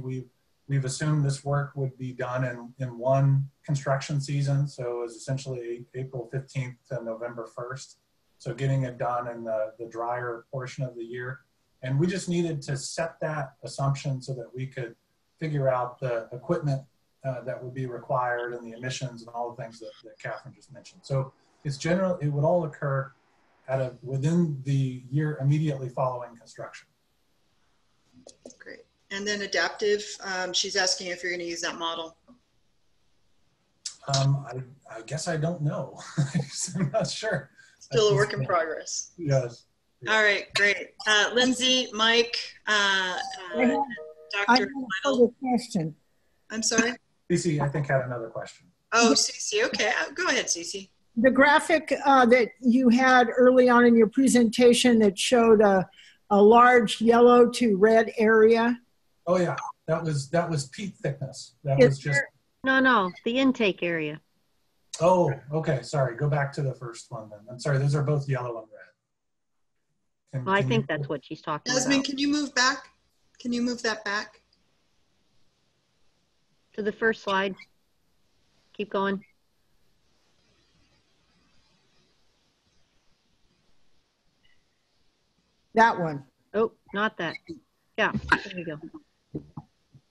we've assumed this work would be done in one construction season. So it was essentially April 15th to November 1st. So getting it done in the drier portion of the year. And we just needed to set that assumption so that we could figure out the equipment that would be required and the emissions and all the things that Catherine just mentioned. So it's general, it would all occur within the year immediately following construction. Great. And then adaptive, she's asking if you're going to use that model. I guess I don't know. I'm not sure. Still a work in progress. Yes. All right, great. Lindsay, Mike, Dr. I have a question. I'm sorry? Cece, I think, had another question. Oh, Cece, okay. Go ahead, Cece. The graphic that you had early on in your presentation that showed a large yellow to red area. Oh yeah, that was peat thickness. That was just... No, the intake area. Oh, okay, sorry. Go back to the first one then. I'm sorry, those are both yellow and red. Well, I think that's what she's talking about. Yasmin, can you move back? Can you move that back? To the first slide. Keep going. That one. Oh, not that. Yeah, there we go.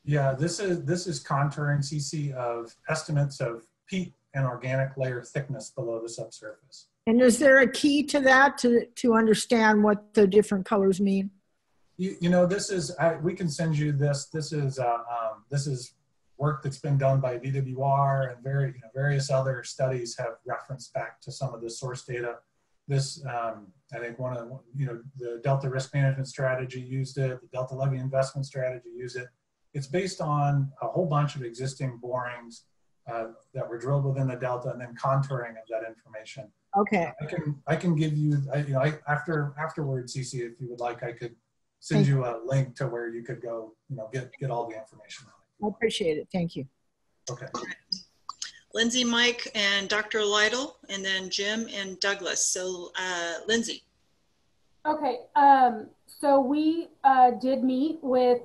Yeah, this is contouring, CC, of estimates of peat and organic layer thickness below the subsurface. And is there a key to that to understand what the different colors mean? You know, this is, we can send you this. This is work that's been done by VWR, and various other studies have referenced back to some of the source data. This, I think the Delta Risk Management Strategy used it, the Delta Levy Investment Strategy used it. It's based on a whole bunch of existing borings that were drilled within the Delta, and then contouring of that information. Okay. I can give you, afterwards, Cece, if you would like, I could send you a link to where you could go, get all the information on it. I appreciate it. Thank you. Okay. Lindsay, Mike, and Dr. Lytle, and then Jim and Douglas. So Lindsay. Okay, so we did meet with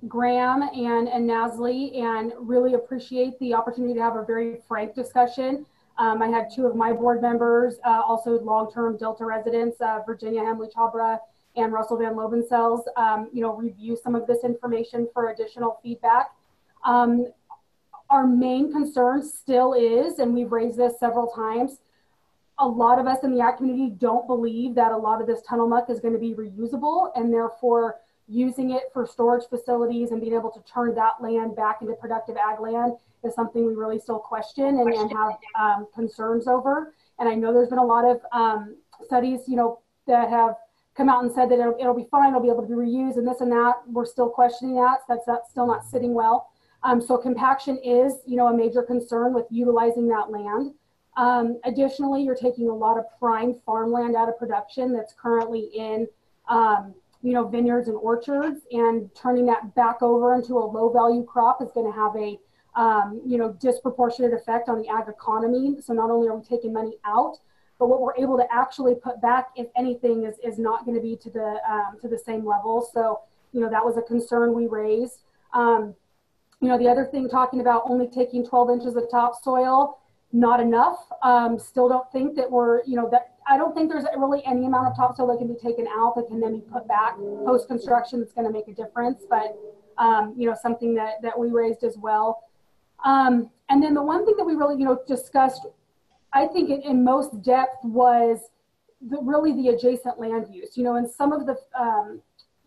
Graham and Nasli, and really appreciate the opportunity to have a very frank discussion. I had two of my board members, also long-term Delta residents, Virginia Hemley-Chabra and Russell Van Lobensel's, review some of this information for additional feedback. Our main concern still is, and we've raised this several times, a lot of us in the ag community don't believe that a lot of this tunnel muck is going to be reusable, and therefore using it for storage facilities and being able to turn that land back into productive ag land is something we really still question and have concerns over. And I know there's been a lot of studies, that have come out and said that it'll be fine, it'll be able to be reused and this and that. We're still questioning that, so that's still not sitting well. So compaction is, a major concern with utilizing that land. Additionally, you're taking a lot of prime farmland out of production that's currently in, vineyards and orchards, and turning that back over into a low value crop is going to have a, disproportionate effect on the ag economy. So not only are we taking money out, but what we're able to actually put back, if anything, is not going to be to the same level. So, that was a concern we raised. The other thing, talking about only taking 12 inches of topsoil, not enough. Still don't think that I don't think there's really any amount of topsoil that can be taken out that can then be put back post-construction that's going to make a difference. But, something that we raised as well. And then the one thing that we really, discussed, I think in most depth, was really the adjacent land use. In some of the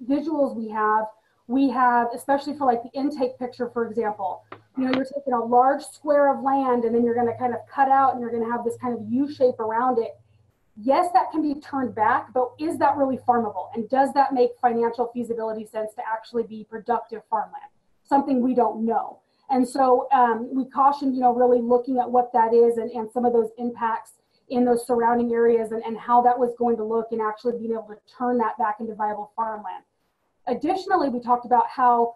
visuals we have, we have, especially for like the intake picture, for example, you know, you're taking a large square of land and then you're going to kind of cut out and you're going to have this kind of U shape around it. Yes, that can be turned back, but is that really farmable? And does that make financial feasibility sense to actually be productive farmland? Something we don't know. And so we caution, you know, really looking at what that is and some of those impacts in those surrounding areas and how that was going to look and actually being able to turn that back into viable farmland. Additionally, we talked about how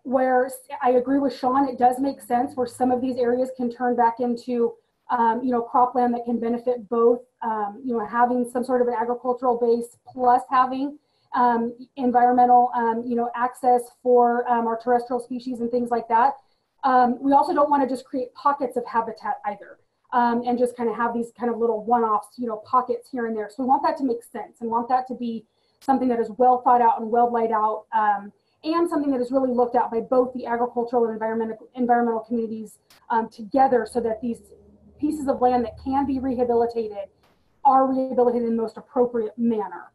where I agree with Sean, it does make sense where some of these areas can turn back into you know, cropland that can benefit both, you know, having some sort of an agricultural base plus having environmental, you know, access for our terrestrial species and things like that. We also don't want to just create pockets of habitat either, and just kind of have these kind of little one-offs, you know, pockets here and there. So we want that to make sense and want that to be something that is well thought out and well laid out, and something that is really looked at by both the agricultural and environmental communities together, so that these pieces of land that can be rehabilitated are rehabilitated in the most appropriate manner.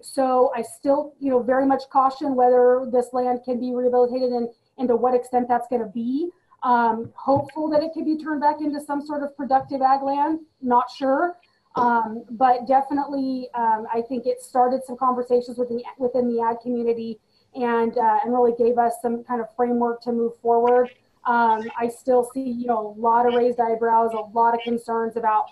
So I still, you know, very much caution whether this land can be rehabilitated and to what extent that's going to be. Hopeful that it can be turned back into some sort of productive ag land, not sure. But definitely, I think it started some conversations within the ag community and really gave us some kind of framework to move forward. I still see, you know, a lot of raised eyebrows, a lot of concerns about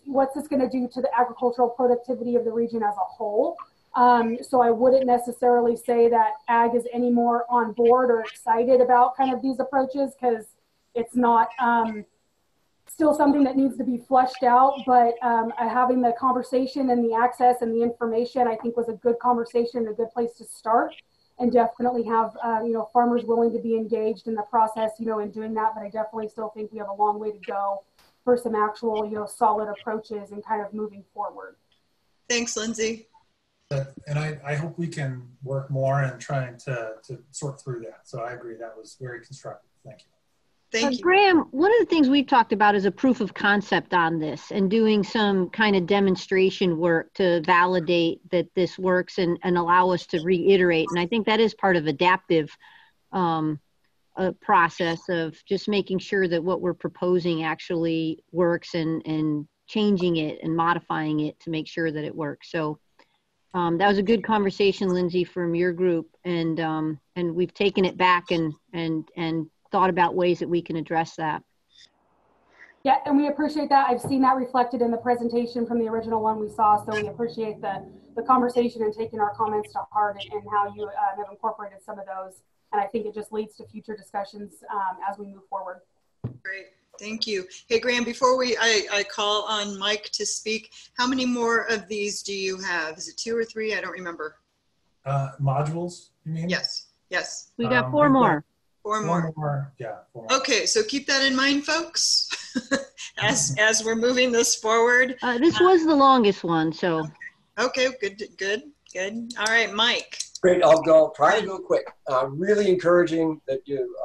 what's this going to do to the agricultural productivity of the region as a whole. So I wouldn't necessarily say that ag is any more on board or excited about kind of these approaches, because it's not still something that needs to be fleshed out. But having the conversation and the access and the information, I think, was a good conversation, a good place to start. And definitely have, you know, farmers willing to be engaged in the process, you know, in doing that. But I definitely still think we have a long way to go for some actual, you know, solid approaches and kind of moving forward. Thanks, Lindsay. And I hope we can work more in trying to sort through that. So I agree, that was very constructive. Thank you. Thank you. Graham, one of the things we've talked about is a proof of concept on this and doing some kind of demonstration work to validate that this works and allow us to reiterate. And I think that is part of adaptive process of just making sure that what we're proposing actually works and changing it and modifying it to make sure that it works. So that was a good conversation, Lindsay, from your group. And we've taken it back and thought about ways that we can address that. Yeah, and we appreciate that. I've seen that reflected in the presentation from the original one we saw, so we appreciate the conversation and taking our comments to heart and how you have incorporated some of those. And I think it just leads to future discussions as we move forward. Great, thank you. Hey, Graham, before I call on Mike to speak, how many more of these do you have? Is it 2 or 3? I don't remember. Modules, you mean? Yes, yes. We got 4 more. Four more. Yeah. 4 more. Okay, so keep that in mind, folks, as we're moving this forward. This was the longest one, so. Okay, good. All right, Mike. Great, I'll try to go quick. Really encouraging that you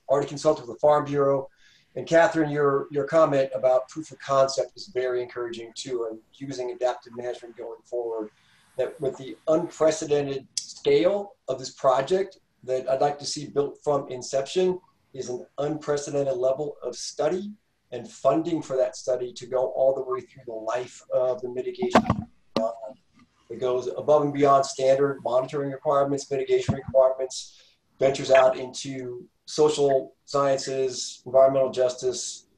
already consulted with the Farm Bureau. And Catherine, your comment about proof of concept is very encouraging too, and using adaptive management going forward. That with the unprecedented scale of this project that I'd like to see built from inception is an unprecedented level of study and funding for that study to go all the way through the life of the mitigation. It goes above and beyond standard monitoring requirements, mitigation requirements, ventures out into social sciences, environmental justice,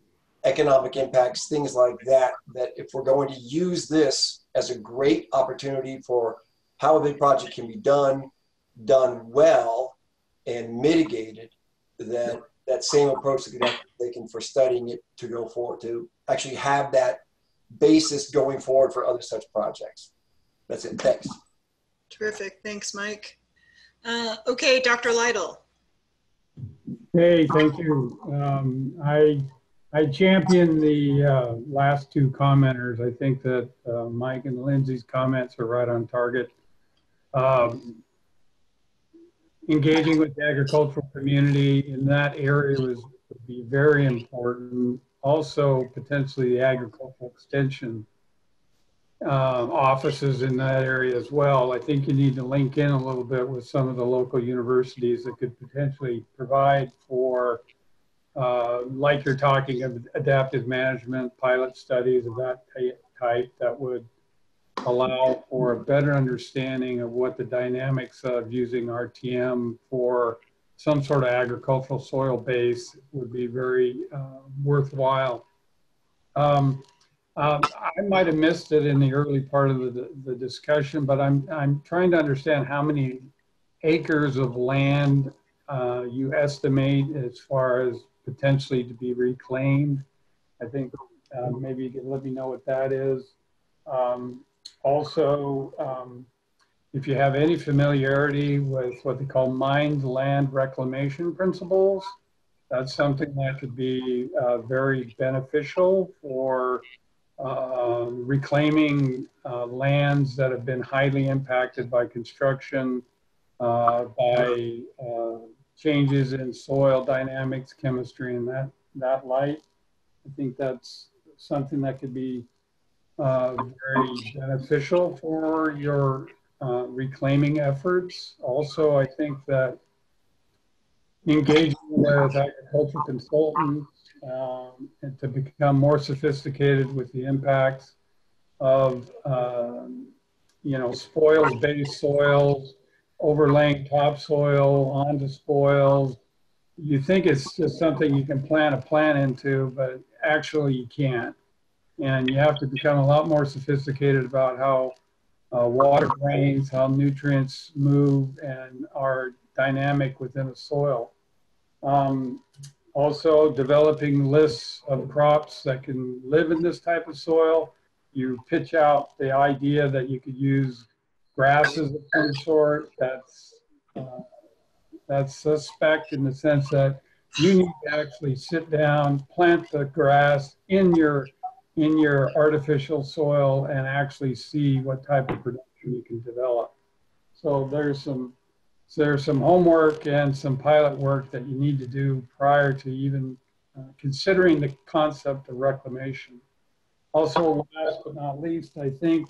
economic impacts, things like that, that if we're going to use this as a great opportunity for how a big project can be done well and mitigated, that same approach that could be taken for studying it to go forward, to actually have that basis going forward for other such projects. That's it. Thanks. Terrific. Thanks, Mike. Okay, Dr. Lytle. Hey, thank you. I champion the last 2 commenters. I think that Mike and Lindsay's comments are right on target. Engaging with the agricultural community in that area would be very important. Also, potentially the agricultural extension offices in that area as well. I think you need to link in a little bit with some of the local universities that could potentially provide for, like you're talking of adaptive management, pilot studies of that type that would allow for a better understanding of what the dynamics of using RTM for some sort of agricultural soil base would be very worthwhile. I might have missed it in the early part of the discussion, but I'm trying to understand how many acres of land you estimate as far as potentially to be reclaimed. I think maybe you can let me know what that is. Also, if you have any familiarity with what they call mined land reclamation principles, that's something that could be very beneficial for reclaiming lands that have been highly impacted by construction, by changes in soil dynamics, chemistry, and that light. I think that's something that could be very beneficial for your reclaiming efforts. Also, I think that engaging with agricultural consultants and to become more sophisticated with the impacts of spoils-based soils, overlaying topsoil onto spoils. You think it's just something you can plant a plant into, but actually you can't. And you have to become a lot more sophisticated about how water drains, how nutrients move and are dynamic within a soil. Also developing lists of crops that can live in this type of soil. You pitch out the idea that you could use grasses of some sort. That's suspect in the sense that you need to actually sit down, plant the grass in your artificial soil and actually see what type of production you can develop. So there's some homework and some pilot work that you need to do prior to even considering the concept of reclamation. Also, last but not least, I think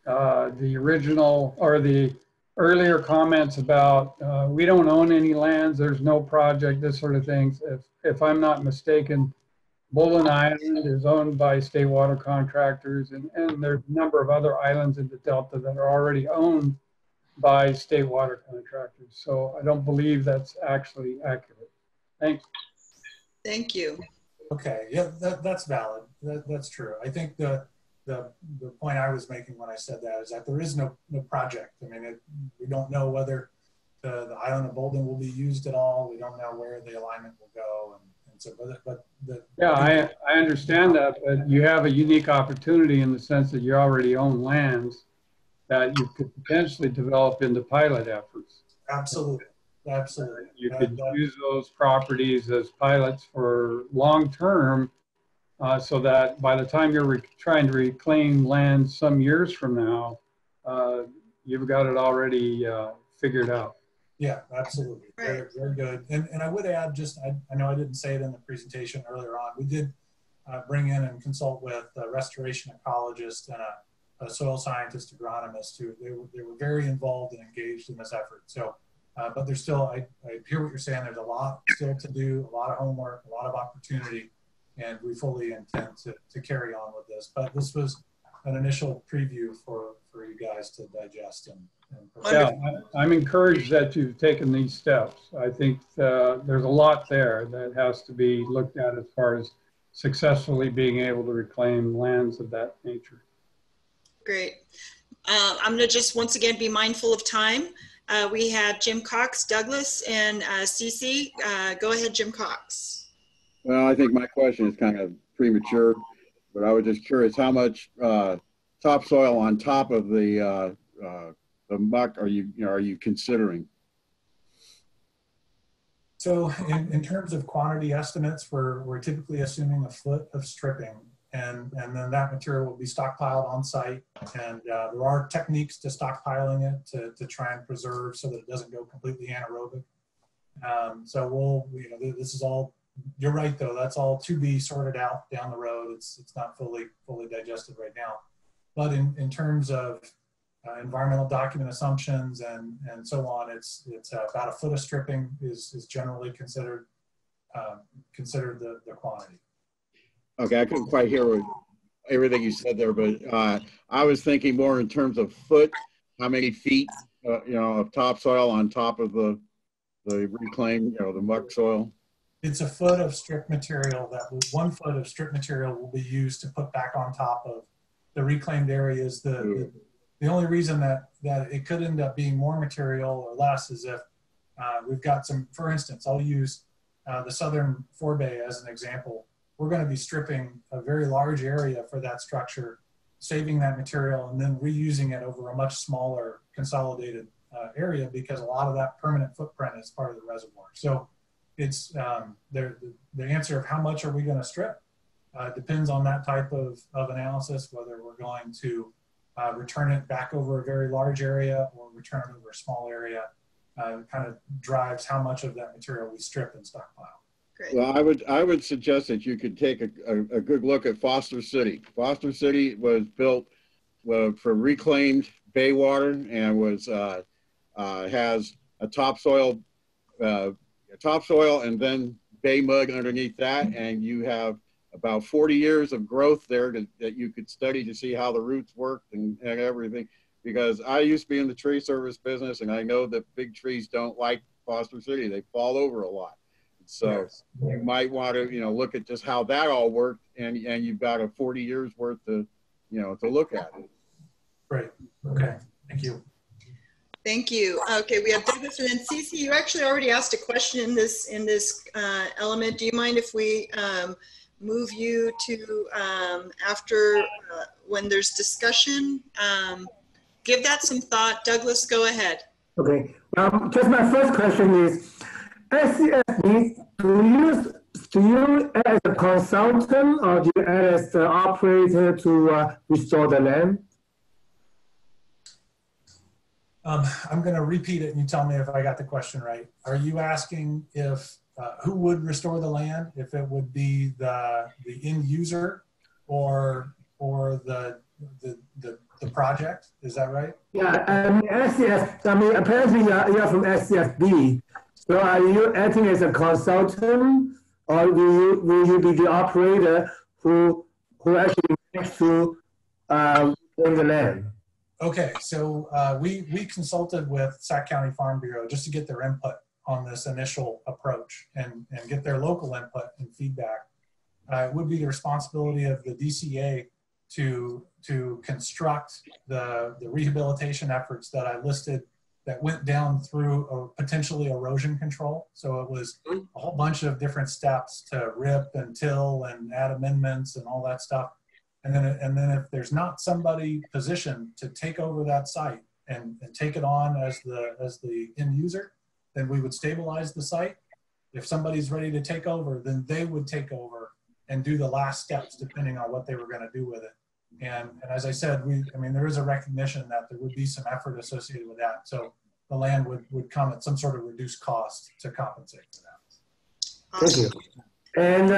the original or the earlier comments about we don't own any lands, there's no project, this sort of things. If I'm not mistaken, Bullen Island is owned by state water contractors, and there's a number of other islands in the Delta that are already owned by state water contractors. So I don't believe that's actually accurate. Thanks. Thank you. Okay, yeah, that's valid. That's true. I think the point I was making when I said that is that there is no project. I mean, we don't know whether the island of Bolden will be used at all. We don't know where the alignment will go. And so, yeah, I understand that, but you have a unique opportunity in the sense that you already own lands that you could potentially develop into pilot efforts. Absolutely, absolutely. You could use those properties as pilots for long-term so that by the time you're trying to reclaim land some years from now, you've got it already figured out. Yeah, absolutely. Very, very good. And I would add just, I know I didn't say it in the presentation earlier on, we did bring in and consult with a restoration ecologist and a soil scientist agronomist who they were very involved and engaged in this effort. So, but there's still, I hear what you're saying, there's a lot still to do, a lot of homework, a lot of opportunity, and we fully intend to carry on with this. But this was an initial preview for you guys to digest. Yeah, I'm encouraged that you've taken these steps. I think there's a lot there that has to be looked at as far as successfully being able to reclaim lands of that nature. Great. I'm going to just once again be mindful of time. We have Jim Cox, Douglas, and Cece. Go ahead, Jim Cox. Well, I think my question is kind of premature, but I was just curious how much topsoil on top of the muck are you considering? So in terms of quantity estimates, we're typically assuming a foot of stripping, and then that material will be stockpiled on site. And there are techniques to stockpiling it to try and preserve so that it doesn't go completely anaerobic. So this is all, you're right though, that's all to be sorted out down the road. It's not fully digested right now. but in terms of environmental document assumptions and so on, it's about a foot of stripping is generally considered the quantity. Okay, I couldn't quite hear everything you said there, but I was thinking more in terms of foot, how many feet, of topsoil on top of the reclaimed, the muck soil. It's a foot of strip material 1 foot of strip material will be used to put back on top of the reclaimed areas. The only reason that it could end up being more material or less is if we've got some, for instance, I'll use the southern forebay as an example. We're going to be stripping a very large area for that structure, saving that material, and then reusing it over a much smaller consolidated area because a lot of that permanent footprint is part of the reservoir. So it's the answer of how much are we going to strip depends on that type of analysis, whether we're going to return it back over a very large area or return it over a small area. Kind of drives how much of that material we strip and stockpile. Great. Well, I would suggest that you could take a good look at Foster City. Foster City was built for reclaimed bay water and has a topsoil and then bay mud underneath that, and you have about 40 years of growth there that you could study to see how the roots worked and everything. Because I used to be in the tree service business, and I know that big trees don't like Foster City; they fall over a lot. So you might want to, look at just how that all worked, and you've got a 40 years worth to look at it. Great. Okay. Thank you. Thank you. Okay, we have Douglas and then Cece. You actually already asked a question in this element. Do you mind if we move you to after when there's discussion? Give that some thought. Douglas, go ahead. Okay. Just my first question is, SCSB, do you as a consultant or do you as the operator to restore the land? I'm going to repeat it and you tell me if I got the question right. Are you asking if who would restore the land? If it would be the end user or the project? Is that right? Yeah, apparently you're from SCFB. So are you acting as a consultant, or will you be the operator who actually needs to own the land? Okay, so we consulted with Sac County Farm Bureau just to get their input on this initial approach and get their local input and feedback. It would be the responsibility of the DCA to construct the rehabilitation efforts that I listed that went down through potentially erosion control. So it was a whole bunch of different steps to rip and till and add amendments and all that stuff. And then if there's not somebody positioned to take over that site and take it on as the end user, then we would stabilize the site. If somebody's ready to take over, then they would take over and do the last steps depending on what they were going to do with it. And as I said, there is a recognition that there would be some effort associated with that. So the land would come at some sort of reduced cost to compensate for that. Thank you. And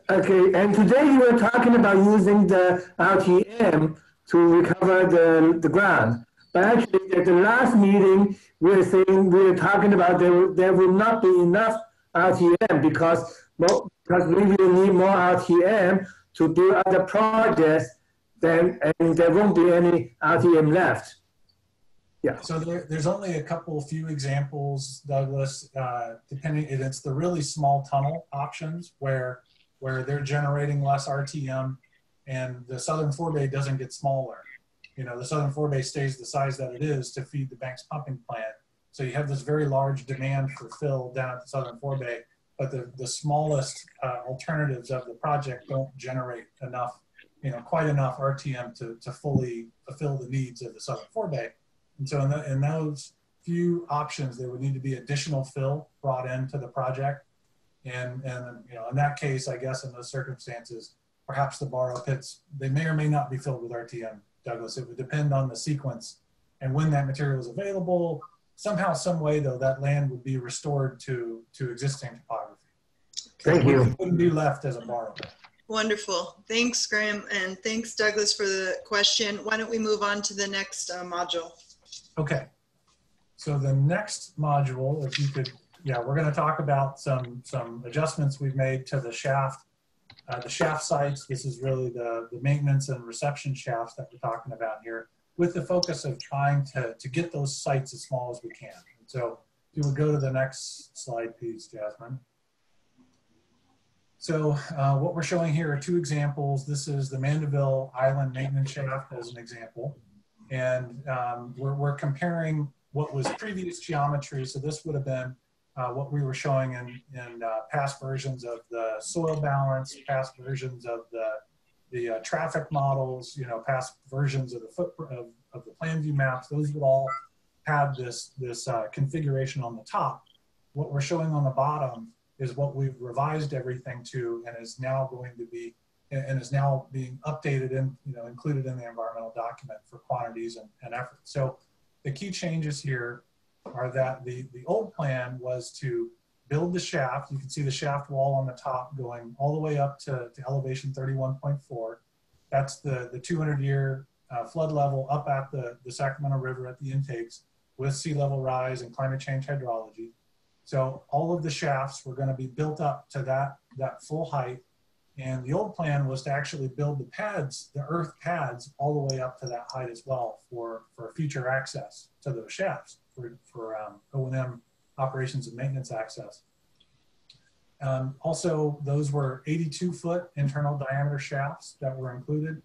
okay, and today you were talking about using the RTM to recover the ground. But actually at the last meeting, we were talking about there will not be enough RTM because we will need more RTM to build other projects, and there won't be any RTM left. Yeah. So there's only a few examples, Douglas, depending, and it's the really small tunnel options where they're generating less RTM and the southern forebay doesn't get smaller. The southern forebay stays the size that it is to feed the Banks pumping plant. So you have this very large demand for fill down at the southern forebay, but the smallest alternatives of the project don't generate enough, quite enough RTM to fully fulfill the needs of the southern forebay. And so in those few options, there would need to be additional fill brought into the project. And in that case, I guess in those circumstances, perhaps the borrow pits, they may or may not be filled with RTM, Douglas. It would depend on the sequence and when that material is available. Somehow, some way, though, that land would be restored to existing topography. Thank you. It wouldn't be left as a borrow pit. Wonderful. Thanks, Graham, and thanks, Douglas, for the question. Why don't we move on to the next module? Okay. So the next module, if you could, yeah, we're going to talk about some adjustments we've made to the shaft sites. This is really the maintenance and reception shafts that we're talking about here, with the focus of trying to get those sites as small as we can. And so if you would go to the next slide, please, Jasmine. So what we're showing here are two examples. This is the Mandeville Island maintenance shaft as an example. And we're comparing what was previous geometry. So this would have been what we were showing in past versions of the soil balance, past versions of the traffic models, past versions of the footprint of the plan view maps. Those would all have this configuration on the top. What we're showing on the bottom is what we've revised everything to, and is now going to be, and is now being updated and included in the environmental document for quantities and effort. So the key changes here are that the old plan was to build the shaft. You can see the shaft wall on the top going all the way up to elevation 31.4. That's the 200-year flood level up at the Sacramento River at the intakes with sea level rise and climate change hydrology. So all of the shafts were going to be built up to that full height. And the old plan was to actually build the pads, the earth pads, all the way up to that height as well for future access to those shafts for O&M operations and maintenance access. Also, those were 82-foot internal diameter shafts that were included.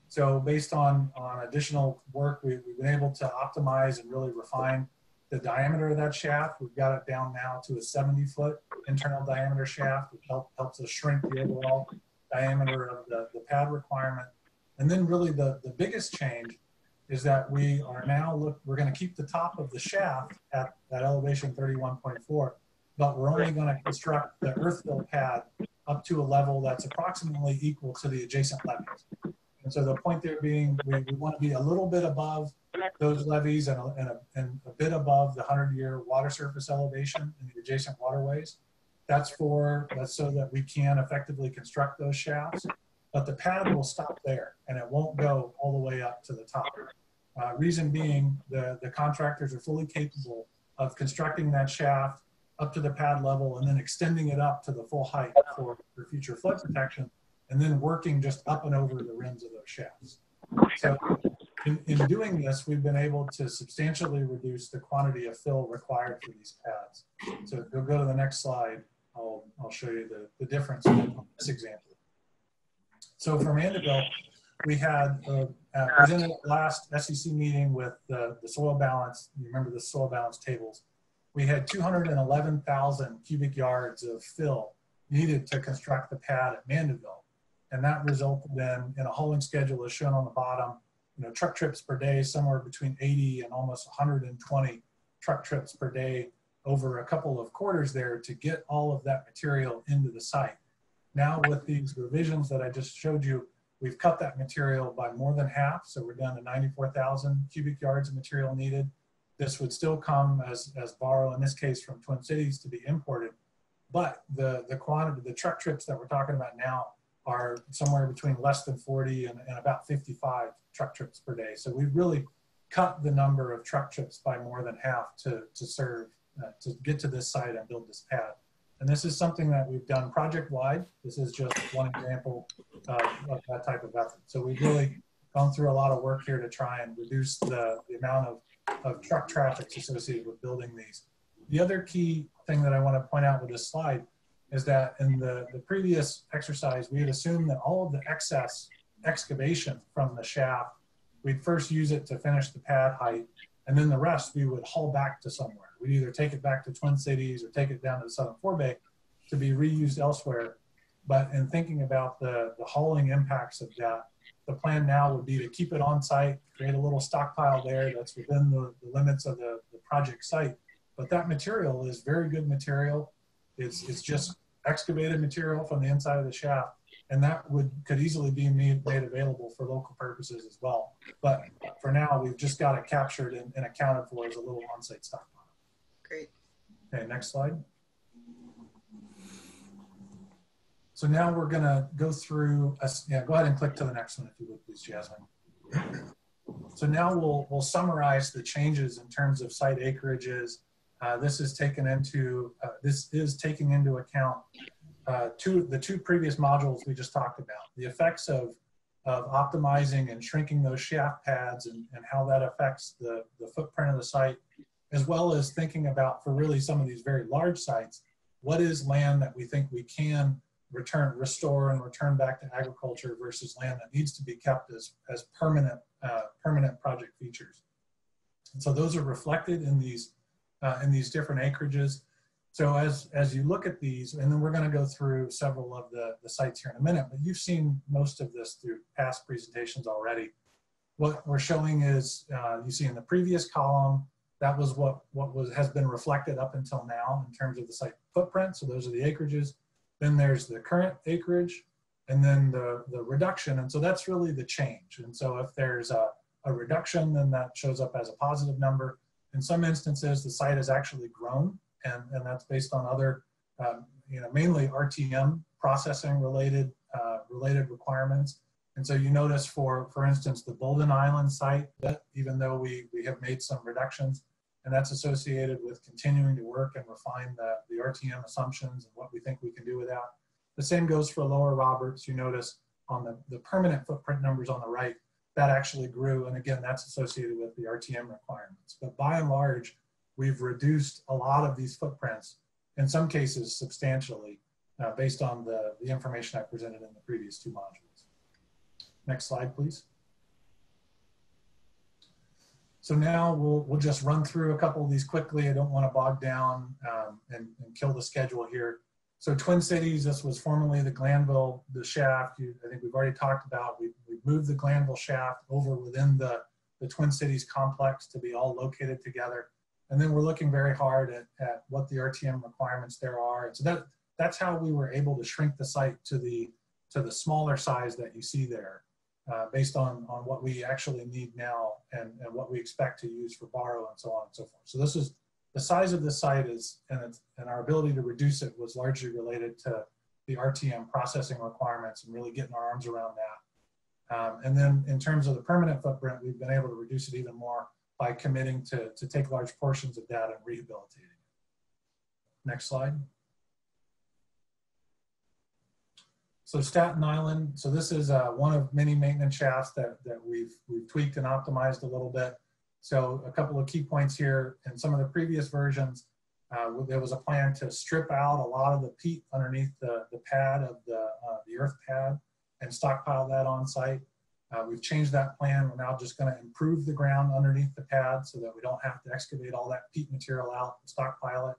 So based on additional work, we've been able to optimize and really refine the diameter of that shaft. We've got it down now to a 70-foot internal diameter shaft, which helps us shrink the overall diameter of the pad requirement. And then really the biggest change is that we are now, we're going to keep the top of the shaft at elevation 31.4, but we're only going to construct the earthfill pad up to a level that's approximately equal to the adjacent levees. And so the point there being, we want to be a little bit above those levees and a bit above the 100-year water surface elevation in the adjacent waterways. That's so that we can effectively construct those shafts, but the pad will stop there and it won't go all the way up to the top. Reason being, the contractors are fully capable of constructing that shaft up to the pad level and then extending it up to the full height for future flood protection, and then working just up and over the rims of those shafts. So in doing this, we've been able to substantially reduce the quantity of fill required for these pads. So if you'll go to the next slide, I'll show you the difference in this example. So for Mandeville, we had presented at the last SEC meeting with the soil balance. You remember the soil balance tables. We had 211,000 cubic yards of fill needed to construct the pad at Mandeville. And that resulted in a hauling schedule as shown on the bottom, truck trips per day, somewhere between 80 and almost 120 truck trips per day over a couple of quarters there to get all of that material into the site. Now with these revisions that I just showed you, we've cut that material by more than half. So we're down to 94,000 cubic yards of material needed. This would still come as borrow, in this case from Twin Cities, to be imported. But the quantity, the truck trips that we're talking about now are somewhere between less than 40 and about 55 truck trips per day. So we've really cut the number of truck trips by more than half to get to this site and build this pad. And this is something that we've done project-wide. This is just one example of that type of effort. So we've really gone through a lot of work here to try and reduce the amount of truck traffic associated with building these. The other key thing that I want to point out with this slide is that in the previous exercise, we had assumed that all of the excess excavation from the shaft, we'd first use it to finish the pad height, and then the rest we would haul back to somewhere. We'd either take it back to Twin Cities or take it down to the Southern Forebay to be reused elsewhere. But in thinking about the hauling impacts of that, the plan now would be to keep it on site, create a little stockpile there that's within the limits of the project site. But that material is very good material. It's just excavated material from the inside of the shaft, and that could easily be made available for local purposes as well. But for now, we've just got it captured and accounted for as a little on-site stockpile. Great. Okay, next slide. So now we're going to go through, go ahead and click to the next one if you would please, Jasmine. So now we'll summarize the changes in terms of site acreages. This is taking into account the two previous modules we just talked about, the effects of optimizing and shrinking those shaft pads and how that affects the footprint of the site, as well as thinking about, for really some of these very large sites, what is land that we think we can restore and return back to agriculture versus land that needs to be kept as permanent project features. And so those are reflected in these different acreages. So as you look at these, and then we're going to go through several of the sites here in a minute, but you've seen most of this through past presentations already. What we're showing is, you see in the previous column, that was what has been reflected up until now in terms of the site footprint. So those are the acreages. Then there's the current acreage, and then the reduction. And so that's really the change. And so if there's a reduction, then that shows up as a positive number. In some instances, the site has actually grown, and that's based on other, mainly RTM processing related requirements. And so you notice, for instance, the Bolden Island site, that even though we have made some reductions, and that's associated with continuing to work and refine the RTM assumptions and what we think we can do with that. The same goes for Lower Roberts. You notice on the permanent footprint numbers on the right, that actually grew. And again, that's associated with the RTM requirements. But by and large, we've reduced a lot of these footprints, in some cases substantially, based on the information I presented in the previous two modules. Next slide, please. So now we'll just run through a couple of these quickly. I don't want to bog down and kill the schedule here. So Twin Cities, this was formerly the Glanville, the shaft. I think we've already talked about, we've moved the Glanville shaft over within the Twin Cities complex to be all located together. And then we're looking very hard at what the RTM requirements there are. And so that's how we were able to shrink the site to the smaller size that you see there. Based on what we actually need now and what we expect to use for borrow and so on and so forth. So this is the size of the site and our ability to reduce it was largely related to the RTM processing requirements and really getting our arms around that. And then in terms of the permanent footprint, we've been able to reduce it even more by committing to take large portions of that and rehabilitating it. Next slide. So Staten Island, so this is one of many maintenance shafts that we've tweaked and optimized a little bit. So a couple of key points here. In some of the previous versions, there was a plan to strip out a lot of the peat underneath the pad of the earth pad and stockpile that on site. We've changed that plan. We're now just going to improve the ground underneath the pad so that we don't have to excavate all that peat material out and stockpile it.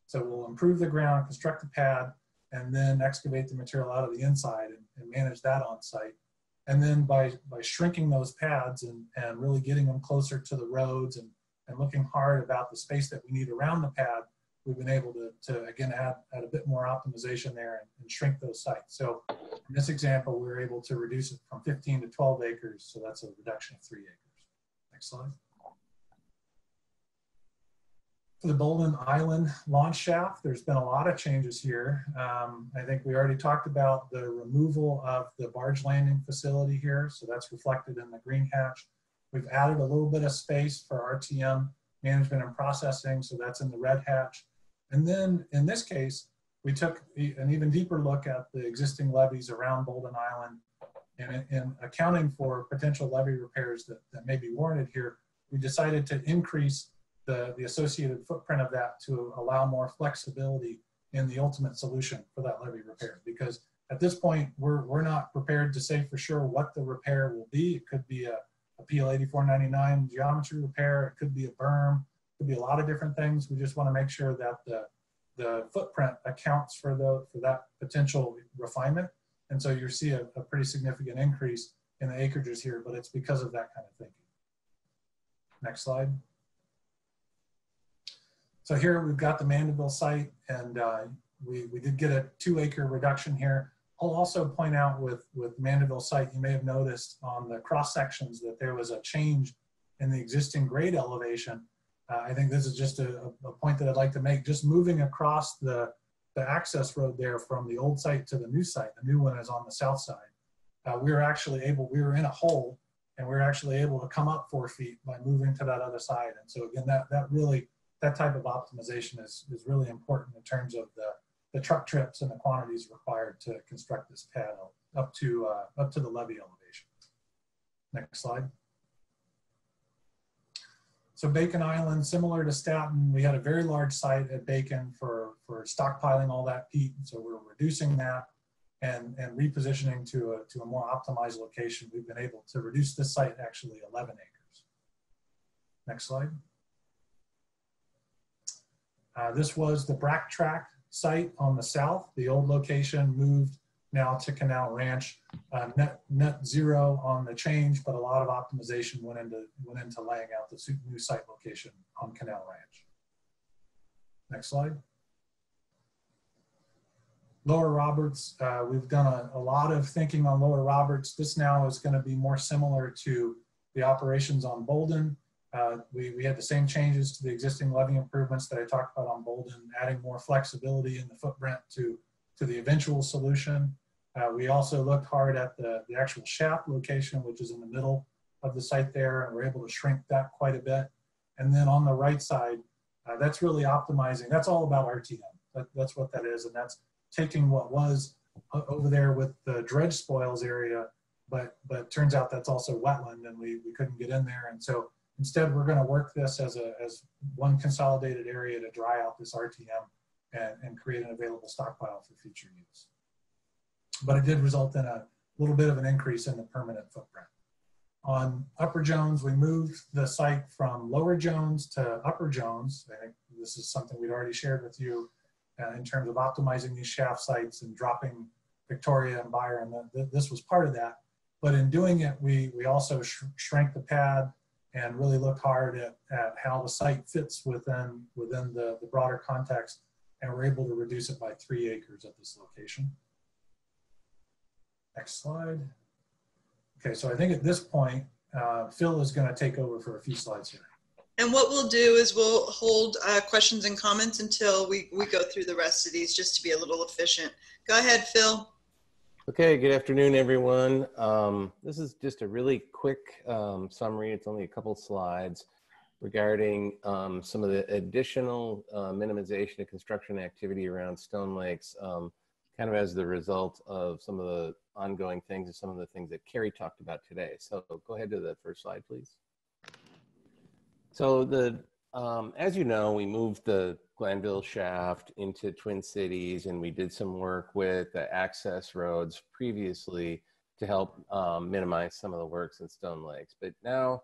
So we'll improve the ground, construct the pad, and then excavate the material out of the inside and manage that on site. And then by shrinking those pads and really getting them closer to the roads and looking hard about the space that we need around the pad, we've been able to again, add a bit more optimization there and shrink those sites. So in this example, we were able to reduce it from 15 to 12 acres. So that's a reduction of 3 acres. Next slide. For the Bolden Island launch shaft, there's been a lot of changes here. I think we already talked about the removal of the barge landing facility here. So that's reflected in the green hatch. We've added a little bit of space for RTM management and processing. So that's in the red hatch. And then in this case, we took an even deeper look at the existing levees around Bolden Island and in accounting for potential levee repairs that may be warranted here, we decided to increase the associated footprint of that to allow more flexibility in the ultimate solution for that levee repair. Because at this point, we're not prepared to say for sure what the repair will be. It could be a PL 8499 geometry repair. It could be a berm. It could be a lot of different things. We just want to make sure that the footprint accounts for that potential refinement. And so you see a pretty significant increase in the acreages here, but it's because of that kind of thinking. Next slide. So here we've got the Mandeville site, and we did get a 2-acre reduction here. I'll also point out with Mandeville site, you may have noticed on the cross sections that there was a change in the existing grade elevation. I think this is just a point that I'd like to make. Just moving across the access road there from the old site to the new site. The new one is on the south side. We were in a hole, and we were actually able to come up 4 feet by moving to that other side. And so again, that type of optimization is really important in terms of the truck trips and the quantities required to construct this pad up to the levee elevation. Next slide. So Bacon Island, similar to Staten, we had a very large site at Bacon for stockpiling all that peat. So we're reducing that and repositioning to a more optimized location. We've been able to reduce this site actually 11 acres. Next slide. This was the Brack Track site on the south. The old location moved now to Canal Ranch. Net zero on the change, but a lot of optimization went into laying out the new site location on Canal Ranch. Next slide. Lower Roberts, we've done a lot of thinking on Lower Roberts. This now is going to be more similar to the operations on Bolden. We had the same changes to the existing levee improvements that I talked about on Bolden, adding more flexibility in the footprint to the eventual solution. We also looked hard at the actual shaft location, which is in the middle of the site there, and we're able to shrink that quite a bit. And then on the right side, that's really optimizing. That's all about RTM. That's what that is, and that's taking what was over there with the dredge spoils area, but turns out that's also wetland, and we couldn't get in there. And so instead, we're going to work this as one consolidated area to dry out this RTM and create an available stockpile for future use. But it did result in a little bit of an increase in the permanent footprint. On Upper Jones, we moved the site from Lower Jones to Upper Jones. I think this is something we'd already shared with you in terms of optimizing these shaft sites and dropping Victoria and Byron. This was part of that. But in doing it, we also shrank the pad and really looked hard at how the site fits within the broader context, and we're able to reduce it by 3 acres at this location. Next slide. Okay, so I think at this point, Phil is going to take over for a few slides here. And what we'll do is we'll hold questions and comments until we go through the rest of these, just to be a little efficient. Go ahead, Phil. Okay, good afternoon, everyone. This is just a really quick summary. It's only a couple slides regarding some of the additional minimization of construction activity around Stone Lakes, kind of as the result of some of the ongoing things and some of the things that Carrie talked about today. So go ahead to the first slide, please. So as you know, we moved the Glanville shaft into Twin Cities, and we did some work with the access roads previously to help minimize some of the works in Stone Lakes. But now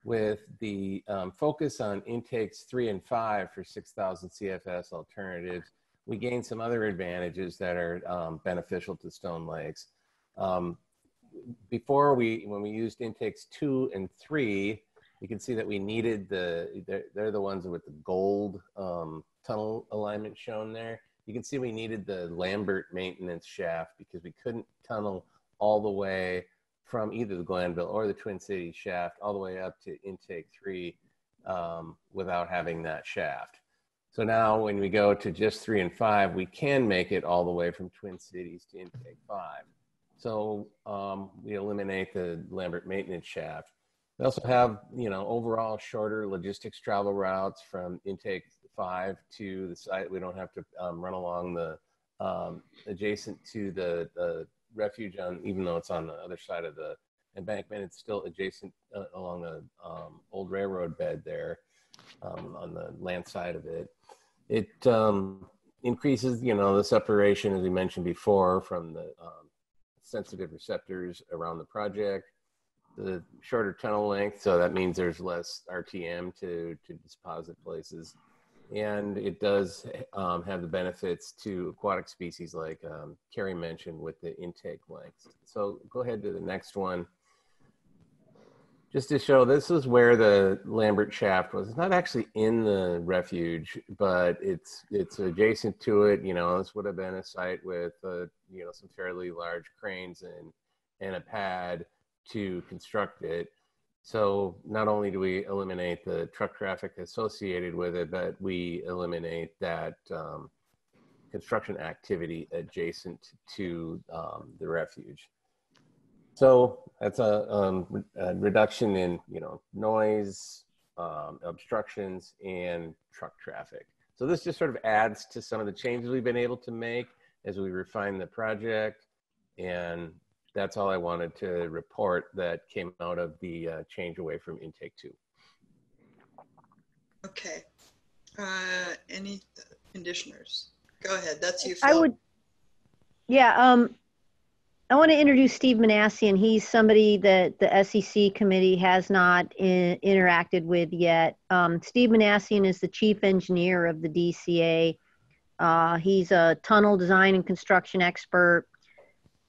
with the focus on intakes 3 and 5 for 6,000 CFS alternatives, we gained some other advantages that are beneficial to Stone Lakes. Before when we used intakes 2 and 3, you can see that we needed they're the ones with the gold tunnel alignment shown there. You can see we needed the Lambert maintenance shaft because we couldn't tunnel all the way from either the Glanville or the Twin Cities shaft all the way up to intake 3 without having that shaft. So now when we go to just 3 and 5, we can make it all the way from Twin Cities to intake 5. So we eliminate the Lambert maintenance shaft. We also have, overall shorter logistics travel routes from intake 5 to the site. We don't have to run along the adjacent to the refuge even though it's on the other side of the embankment. It's still adjacent along the old railroad bed there on the land side of it. It increases, the separation, as we mentioned before, from the sensitive receptors around the project. The shorter tunnel length, so that means there's less RTM to deposit places. And it does have the benefits to aquatic species like Carrie mentioned with the intake lengths. So go ahead to the next one. Just to show, this is where the Lambert shaft was. It's not actually in the refuge, but it's adjacent to it. This would have been a site with some fairly large cranes and a pad to construct it. So not only do we eliminate the truck traffic associated with it, but we eliminate that construction activity adjacent to the refuge. So that's a reduction in, noise, obstructions, and truck traffic. So this just sort of adds to some of the changes we've been able to make as we refine the project. And that's all I wanted to report that came out of the change away from intake 2. Okay. Any conditioners? Go ahead. That's you, Phil. I want to introduce Steve Manassian. He's somebody that the SEC committee has not interacted with yet. Steve Manassian is the chief engineer of the DCA. He's a tunnel design and construction expert,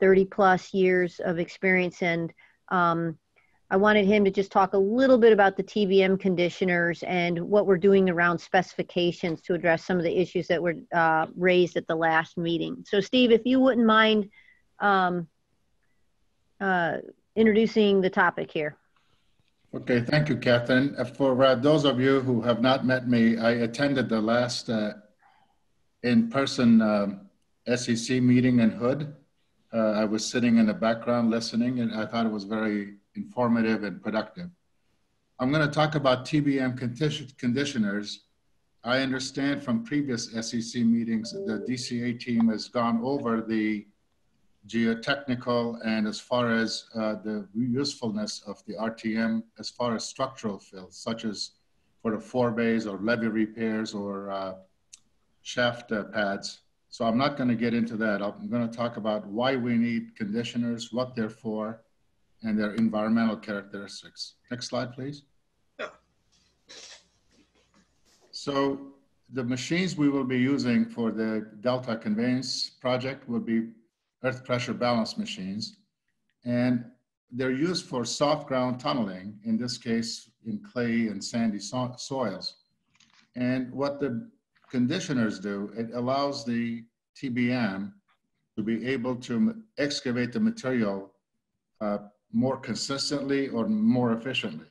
30+ years of experience. And I wanted him to just talk a little bit about the TBM conditioners and what we're doing around specifications to address some of the issues that were raised at the last meeting. So Steve, if you wouldn't mind introducing the topic here. Okay, thank you, Catherine. For those of you who have not met me, I attended the last in-person SEC meeting in Hood. I was sitting in the background listening, and I thought it was very informative and productive. I'm going to talk about TBM conditioners. I understand from previous SEC meetings, the DCA team has gone over the geotechnical and as far as the usefulness of the RTM as far as structural fills, such as for the forebays or levee repairs or shaft pads. So I'm not going to get into that. I'm going to talk about why we need conditioners, what they're for, and their environmental characteristics. Next slide, please. So the machines we will be using for the Delta Conveyance project will be earth pressure balance machines. And they're used for soft ground tunneling, in this case, in clay and sandy soils. And what the conditioners do, it allows the TBM to be able to excavate the material more consistently or more efficiently.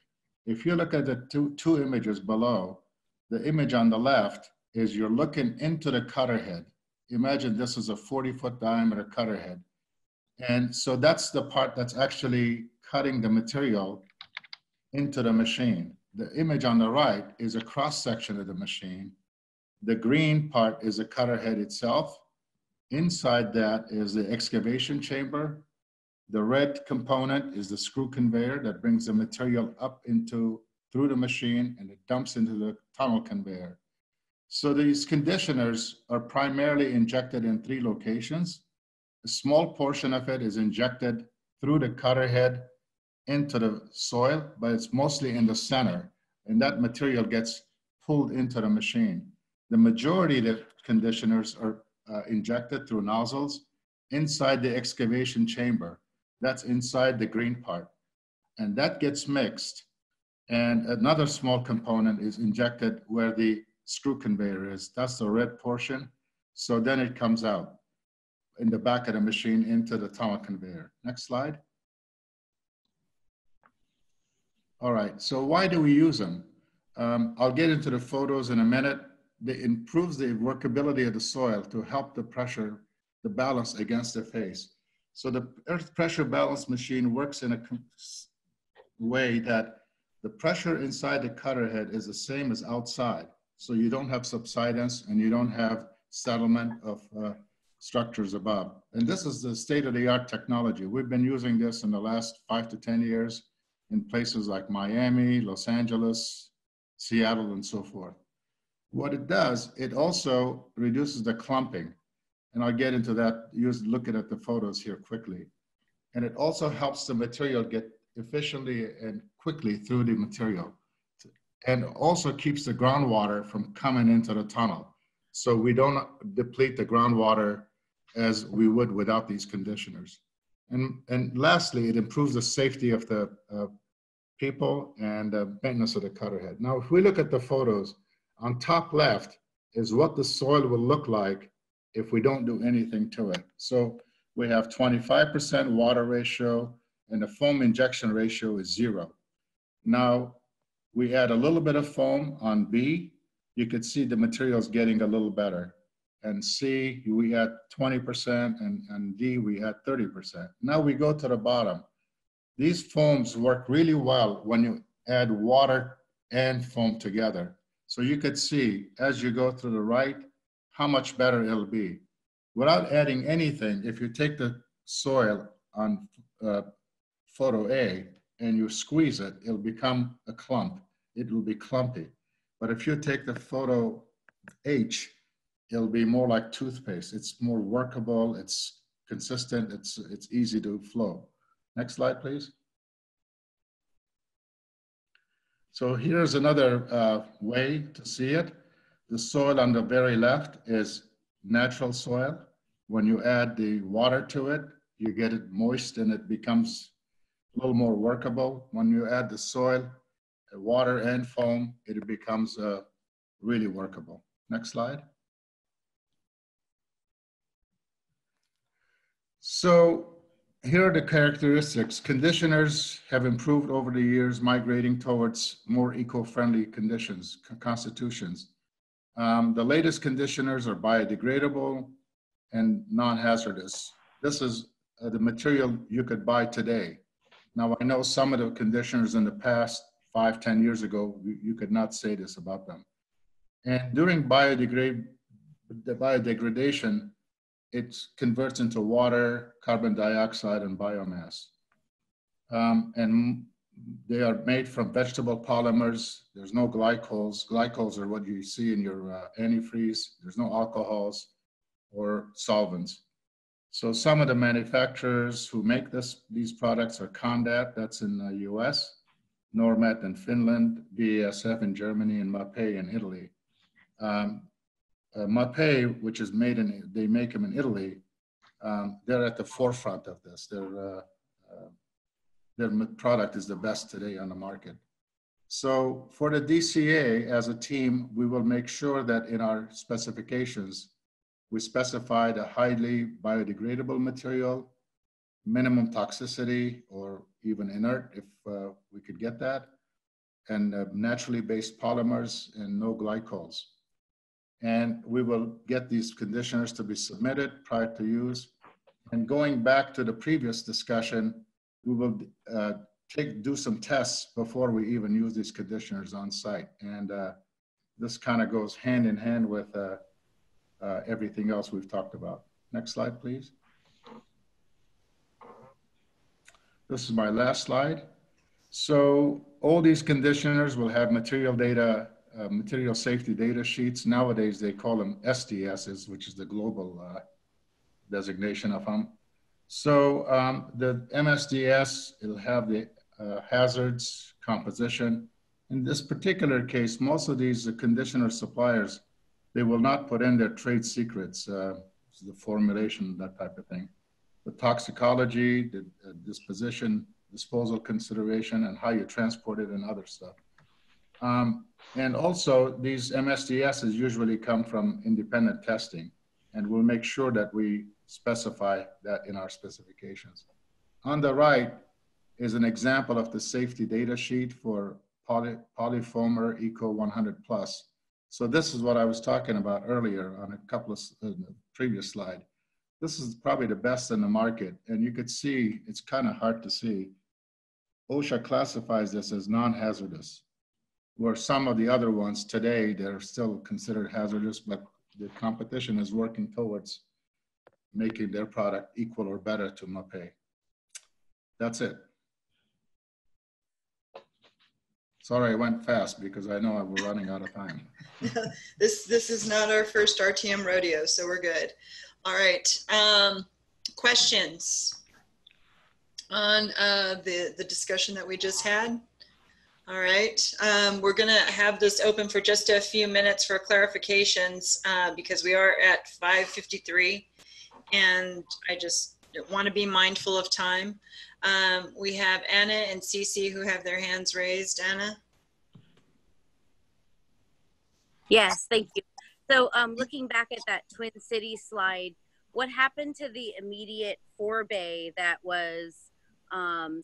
If you look at the two images below, the image on the left is you're looking into the cutter head. Imagine this is a 40-foot diameter cutter head. And so that's the part that's actually cutting the material into the machine. The image on the right is a cross-section of the machine. The green part is the cutter head itself. Inside that is the excavation chamber. The red component is the screw conveyor that brings the material up through the machine, and it dumps into the tunnel conveyor. So these conditioners are primarily injected in 3 locations. A small portion of it is injected through the cutter head into the soil, but it's mostly in the center, and that material gets pulled into the machine. The majority of the conditioners are injected through nozzles inside the excavation chamber. That's inside the green part, and that gets mixed. And another small component is injected where the screw conveyor is. That's the red portion. So then it comes out in the back of the machine into the tunnel conveyor. Next slide. All right, so why do we use them? I'll get into the photos in a minute. It improves the workability of the soil to help the pressure, the balance against the face. So the earth pressure balance machine works in a way that the pressure inside the cutter head is the same as outside. So you don't have subsidence and you don't have settlement of structures above. And this is the state-of-the-art technology. We've been using this in the last 5 to 10 years in places like Miami, Los Angeles, Seattle, and so forth. What it does, it also reduces the clumping. And I'll get into that, looking at the photos here quickly. And it also helps the material get efficiently and quickly through the material. And also keeps the groundwater from coming into the tunnel. So we don't deplete the groundwater as we would without these conditioners. And lastly, it improves the safety of the people and maintenance of the cutter head. Now, if we look at the photos, on top left is what the soil will look like if we don't do anything to it. So we have 25% water ratio and the foam injection ratio is 0. Now, we add a little bit of foam on B. You could see the material's getting a little better. and C, we had 20%, and D, we had 30%. Now we go to the bottom. These foams work really well when you add water and foam together. So you could see as you go to the right, how much better it'll be. Without adding anything, if you take the soil on photo A and you squeeze it, it'll become a clump. It will be clumpy. But if you take the photo H, it'll be more like toothpaste. It's more workable, it's consistent, it's easy to flow. Next slide, please. So here's another way to see it. The soil on the very left is natural soil. When you add the water to it, you get it moist and it becomes a little more workable. When you add the soil, water and foam, it becomes really workable. Next slide. So here are the characteristics. Conditioners have improved over the years, migrating towards more eco-friendly conditions, constitutions. The latest conditioners are biodegradable and non-hazardous. This is the material you could buy today. Now, I know some of the conditioners in the past, 5-10 years ago, you could not say this about them. And during biodegradation, it converts into water, carbon dioxide, and biomass. And they are made from vegetable polymers. There's no glycols. Glycols are what you see in your antifreeze. There's no alcohols or solvents. So some of the manufacturers who make these products are Condat, that's in the US, Normet in Finland, BASF in Germany, and Mapei in Italy. Mapei, which is they make them in Italy, they're at the forefront of this. Their product is the best today on the market. So for the DCA, as a team, we will make sure that in our specifications, we specified a highly biodegradable material, minimum toxicity, or even inert if we could get that, and naturally based polymers and no glycols. And we will get these conditioners to be submitted prior to use. And going back to the previous discussion, we will do some tests before we even use these conditioners on site. And this kind of goes hand in hand with everything else we've talked about. Next slide, please. This is my last slide. So all these conditioners will have material data, material safety data sheets. Nowadays, they call them SDSs, which is the global designation of them. So the MSDS, it'll have the hazards, composition. In this particular case, most of these conditioner suppliers, they will not put in their trade secrets, the formulation, that type of thing. The toxicology, the disposition, disposal consideration, and how you transport it and other stuff. And also, these MSDSs usually come from independent testing, and we'll make sure that we specify that in our specifications. On the right is an example of the safety data sheet for Polyfoamer Eco 100 Plus. So this is what I was talking about earlier on a couple of the previous slide. This is probably the best in the market, and you could see, it's kind of hard to see. OSHA classifies this as non-hazardous, where some of the other ones today, they're still considered hazardous, but the competition is working towards making their product equal or better to Mapei. That's it. Sorry, I went fast because I know we're running out of time. This is not our first RTM rodeo, so we're good. All right, questions on the discussion that we just had? All right, we're gonna have this open for just a few minutes for clarifications because we are at 5:53 and I just want to be mindful of time. We have Anna and Cece who have their hands raised. Anna? Yes, thank you. So looking back at that Twin Cities slide, what happened to the immediate forebay that was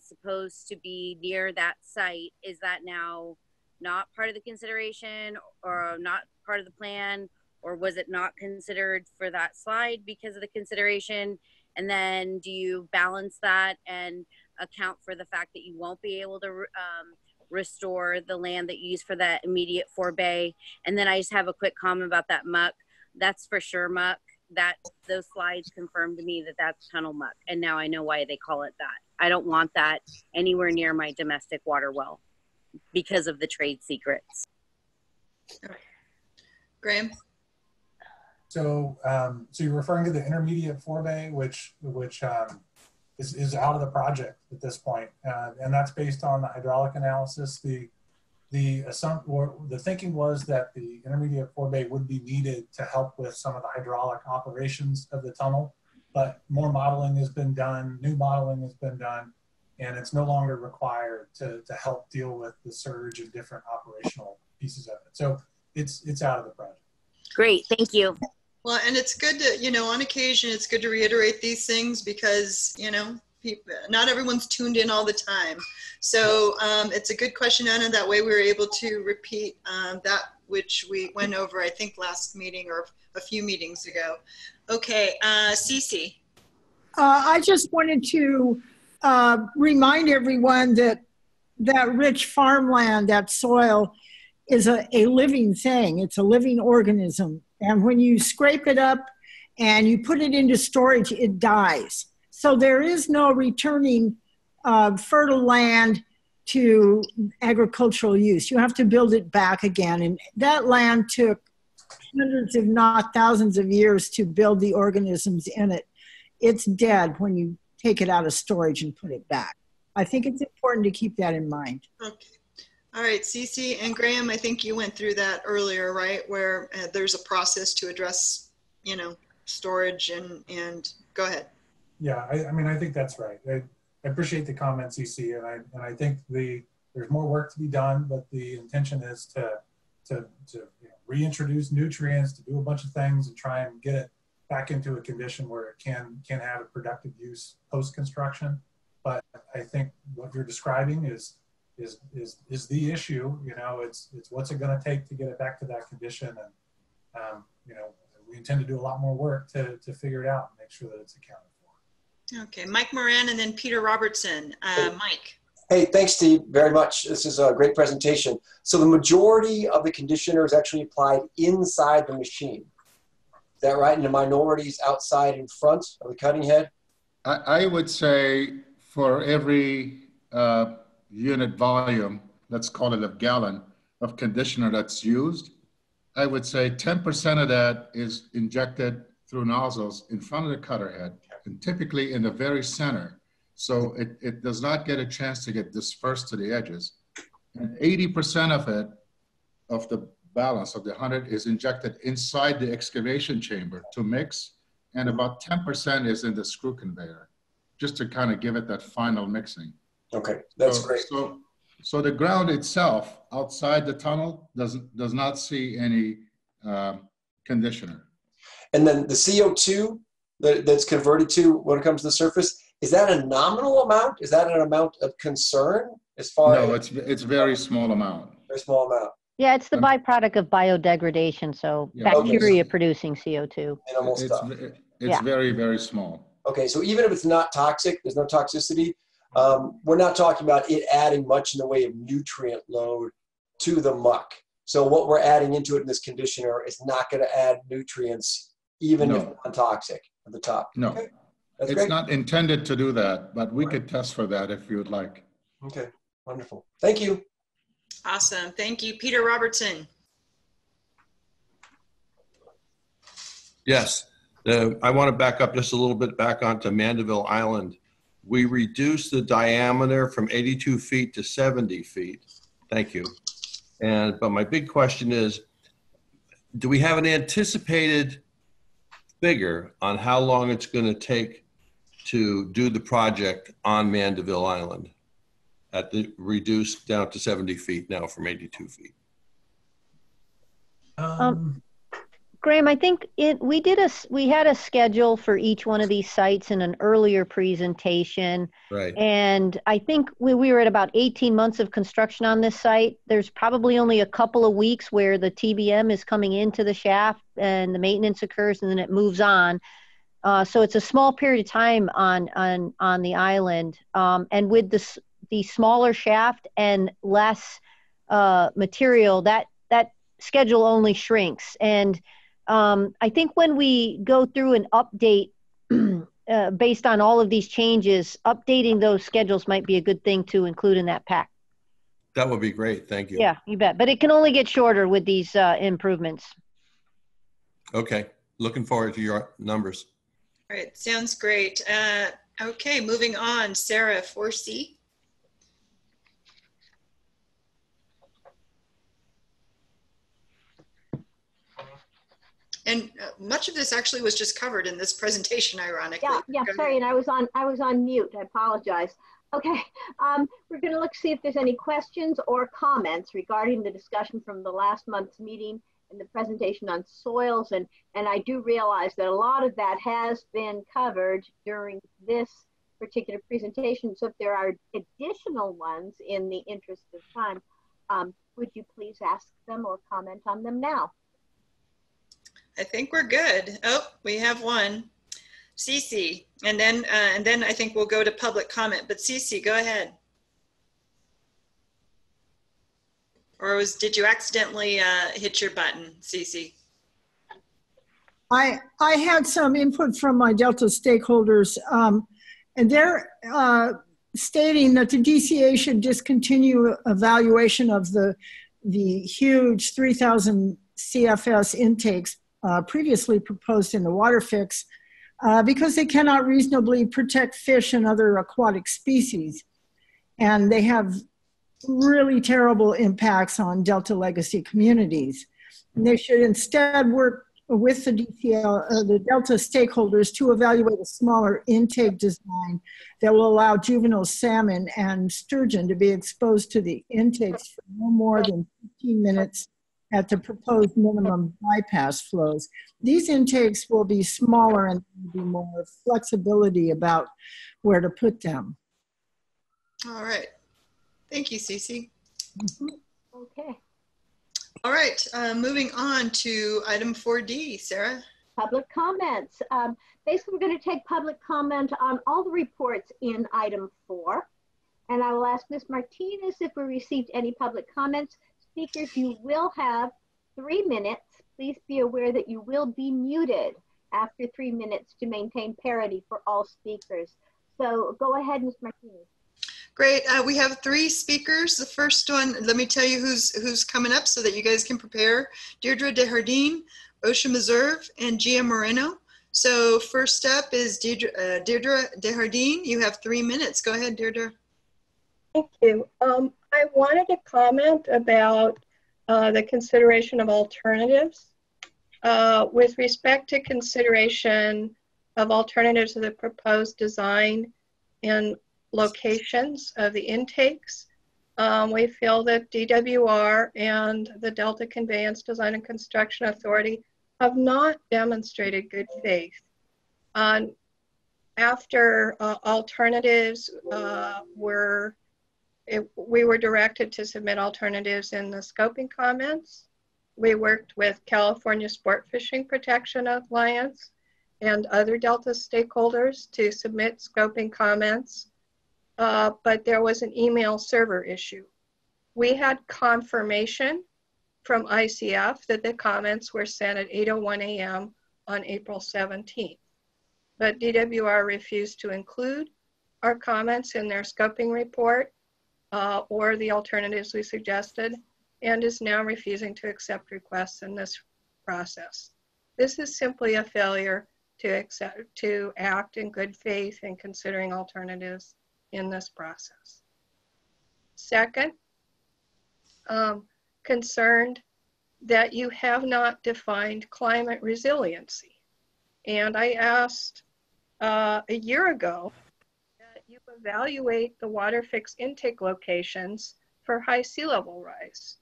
supposed to be near that site? Is that now not part of the consideration or not part of the plan? or was it not considered for that slide because of the consideration? And then do you balance that and account for the fact that you won't be able to restore the land that you use for that immediate forebay? And then I just have a quick comment about that muck. That's for sure muck. That those slides confirmed to me that that's tunnel muck, and now I know why they call it that. I don't want that anywhere near my domestic water well because of the trade secrets. Graham? So, so you're referring to the intermediate forebay, which is out of the project at this point, and that's based on the hydraulic analysis. The thinking was that the intermediate forebay would be needed to help with some of the hydraulic operations of the tunnel, but more modeling has been done, new modeling has been done, and it's no longer required to help deal with the surge and different operational pieces of it. So it's out of the project. Great, thank you. Well, and it's good to, you know, on occasion, it's good to reiterate these things because, you know, not everyone's tuned in all the time. So it's a good question, Anna. That way we were able to repeat that which we went over, I think, last meeting or a few meetings ago. Okay, Cece. I just wanted to remind everyone that that rich farmland, that soil, is a living thing. It's a living organism. And when you scrape it up and you put it into storage, it dies. So there is no returning fertile land to agricultural use. You have to build it back again. And that land took hundreds, if not thousands of years to build the organisms in it. It's dead when you take it out of storage and put it back. I think it's important to keep that in mind. Okay. All right, Cece and Graham, I think you went through that earlier, right? Where there's a process to address, you know, storage and go ahead. Yeah, I mean, I think that's right. I appreciate the comment, CC, and I think there's more work to be done, but the intention is to you know, reintroduce nutrients, to do a bunch of things, and try and get it back into a condition where it can have a productive use post construction. But I think what you're describing is the issue. You know, it's what's it going to take to get it back to that condition, and you know, we intend to do a lot more work to figure it out and make sure that it's accounted for. Okay, Mike Moran and then Peter Robertson. Mike. Hey, thanks, Steve, very much. This is a great presentation. So the majority of the conditioner is actually applied inside the machine. Is that right? And the minority is outside in front of the cutting head? I would say for every unit volume, let's call it a gallon of conditioner that's used, I would say 10% of that is injected through nozzles in front of the cutter head, and typically in the very center. So it does not get a chance to get dispersed to the edges. And 80% of it, of the balance of the 100, is injected inside the excavation chamber to mix, and about 10% is in the screw conveyor, just to kind of give it that final mixing. Okay, that's great. So the ground itself, outside the tunnel, does not see any conditioner. And then the CO2 that's converted to when it comes to the surface, is that a nominal amount? Is that an amount of concern as far as? No, it's very small amount. Very small amount. Yeah, it's the byproduct of biodegradation, so Yeah. bacteria producing CO2. Minimal stuff. It's very, very small. Okay, so even if it's not toxic, there's no toxicity, we're not talking about it adding much in the way of nutrient load to the muck. So what we're adding into it in this conditioner is not going to add nutrients, even if non-toxic at the top. No, okay. That's it's great. not intended to do that, but we could test for that if you would like. Okay, wonderful. Thank you. Awesome, thank you. Peter Robertson. Yes, I want to back up just a little bit back onto Mandeville Island. We reduced the diameter from 82 feet to 70 feet. Thank you. But my big question is, do we have an anticipated figure on how long it's going to take to do the project on Mandeville Island at the reduced down to 70 feet now from 82 feet? Graham, I think we had a schedule for each one of these sites in an earlier presentation. Right. And I think we were at about 18 months of construction on this site. There's probably only a couple of weeks where the TBM is coming into the shaft and the maintenance occurs and then it moves on. So it's a small period of time on the island. And with the smaller shaft and less material, that schedule only shrinks. And I think when we go through and update based on all of these changes, updating those schedules might be a good thing to include in that pack. That would be great. Thank you. Yeah, you bet. But it can only get shorter with these improvements. Okay. Looking forward to your numbers. All right. Sounds great. Okay. Moving on. Sarah, 4C. And much of this actually was just covered in this presentation, ironically. Yeah, sorry, and I was on mute. I apologize. Okay, we're going to see if there's any questions or comments regarding the discussion from the last month's meeting and the presentation on soils. And I do realize that a lot of that has been covered during this particular presentation. So if there are additional ones in the interest of time, would you please ask them or comment on them now? I think we're good. Oh, we have one. Cece, and then I think we'll go to public comment. But Cece, go ahead. Or did you accidentally hit your button, Cece? I had some input from my Delta stakeholders, and they're stating that the DCA should discontinue evaluation of the huge 3,000 CFS intakes previously proposed in the water fix because they cannot reasonably protect fish and other aquatic species. And they have really terrible impacts on Delta legacy communities. And they should instead work with the DCL, the Delta stakeholders to evaluate a smaller intake design that will allow juvenile salmon and sturgeon to be exposed to the intakes for no more than 15 minutes at the proposed minimum bypass flows. These intakes will be smaller and there will be more flexibility about where to put them. All right. Thank you, Cece. Okay. All right. Moving on to item 4D, Sarah. Public comments. Basically, we're going to take public comment on all the reports in item 4. And I will ask Ms. Martinez if we received any public comments. Speakers, you will have 3 minutes. Please be aware that you will be muted after 3 minutes to maintain parity for all speakers. So go ahead, Ms. Martinez. Great. We have 3 speakers. The first one, let me tell you who's coming up so that you guys can prepare. Deirdre DeHardine, Osha Meserve, and Gia Moreno. So first up is Deirdre DeHardine. You have 3 minutes. Go ahead, Deirdre. Thank you. I wanted to comment about the consideration of alternatives. With respect to consideration of alternatives to the proposed design and locations of the intakes, we feel that DWR and the Delta Conveyance Design and Construction Authority have not demonstrated good faith. After alternatives we were directed to submit alternatives in the scoping comments. We worked with California Sport Fishing Protection Alliance and other Delta stakeholders to submit scoping comments, but there was an email server issue. We had confirmation from ICF that the comments were sent at 8:01 a.m. on April 17th, but DWR refused to include our comments in their scoping report or the alternatives we suggested, and is now refusing to accept requests in this process. This is simply a failure to act in good faith in considering alternatives in this process. Second, concerned that you have not defined climate resiliency. And I asked a year ago that you evaluate the water fix intake locations for high sea level rise.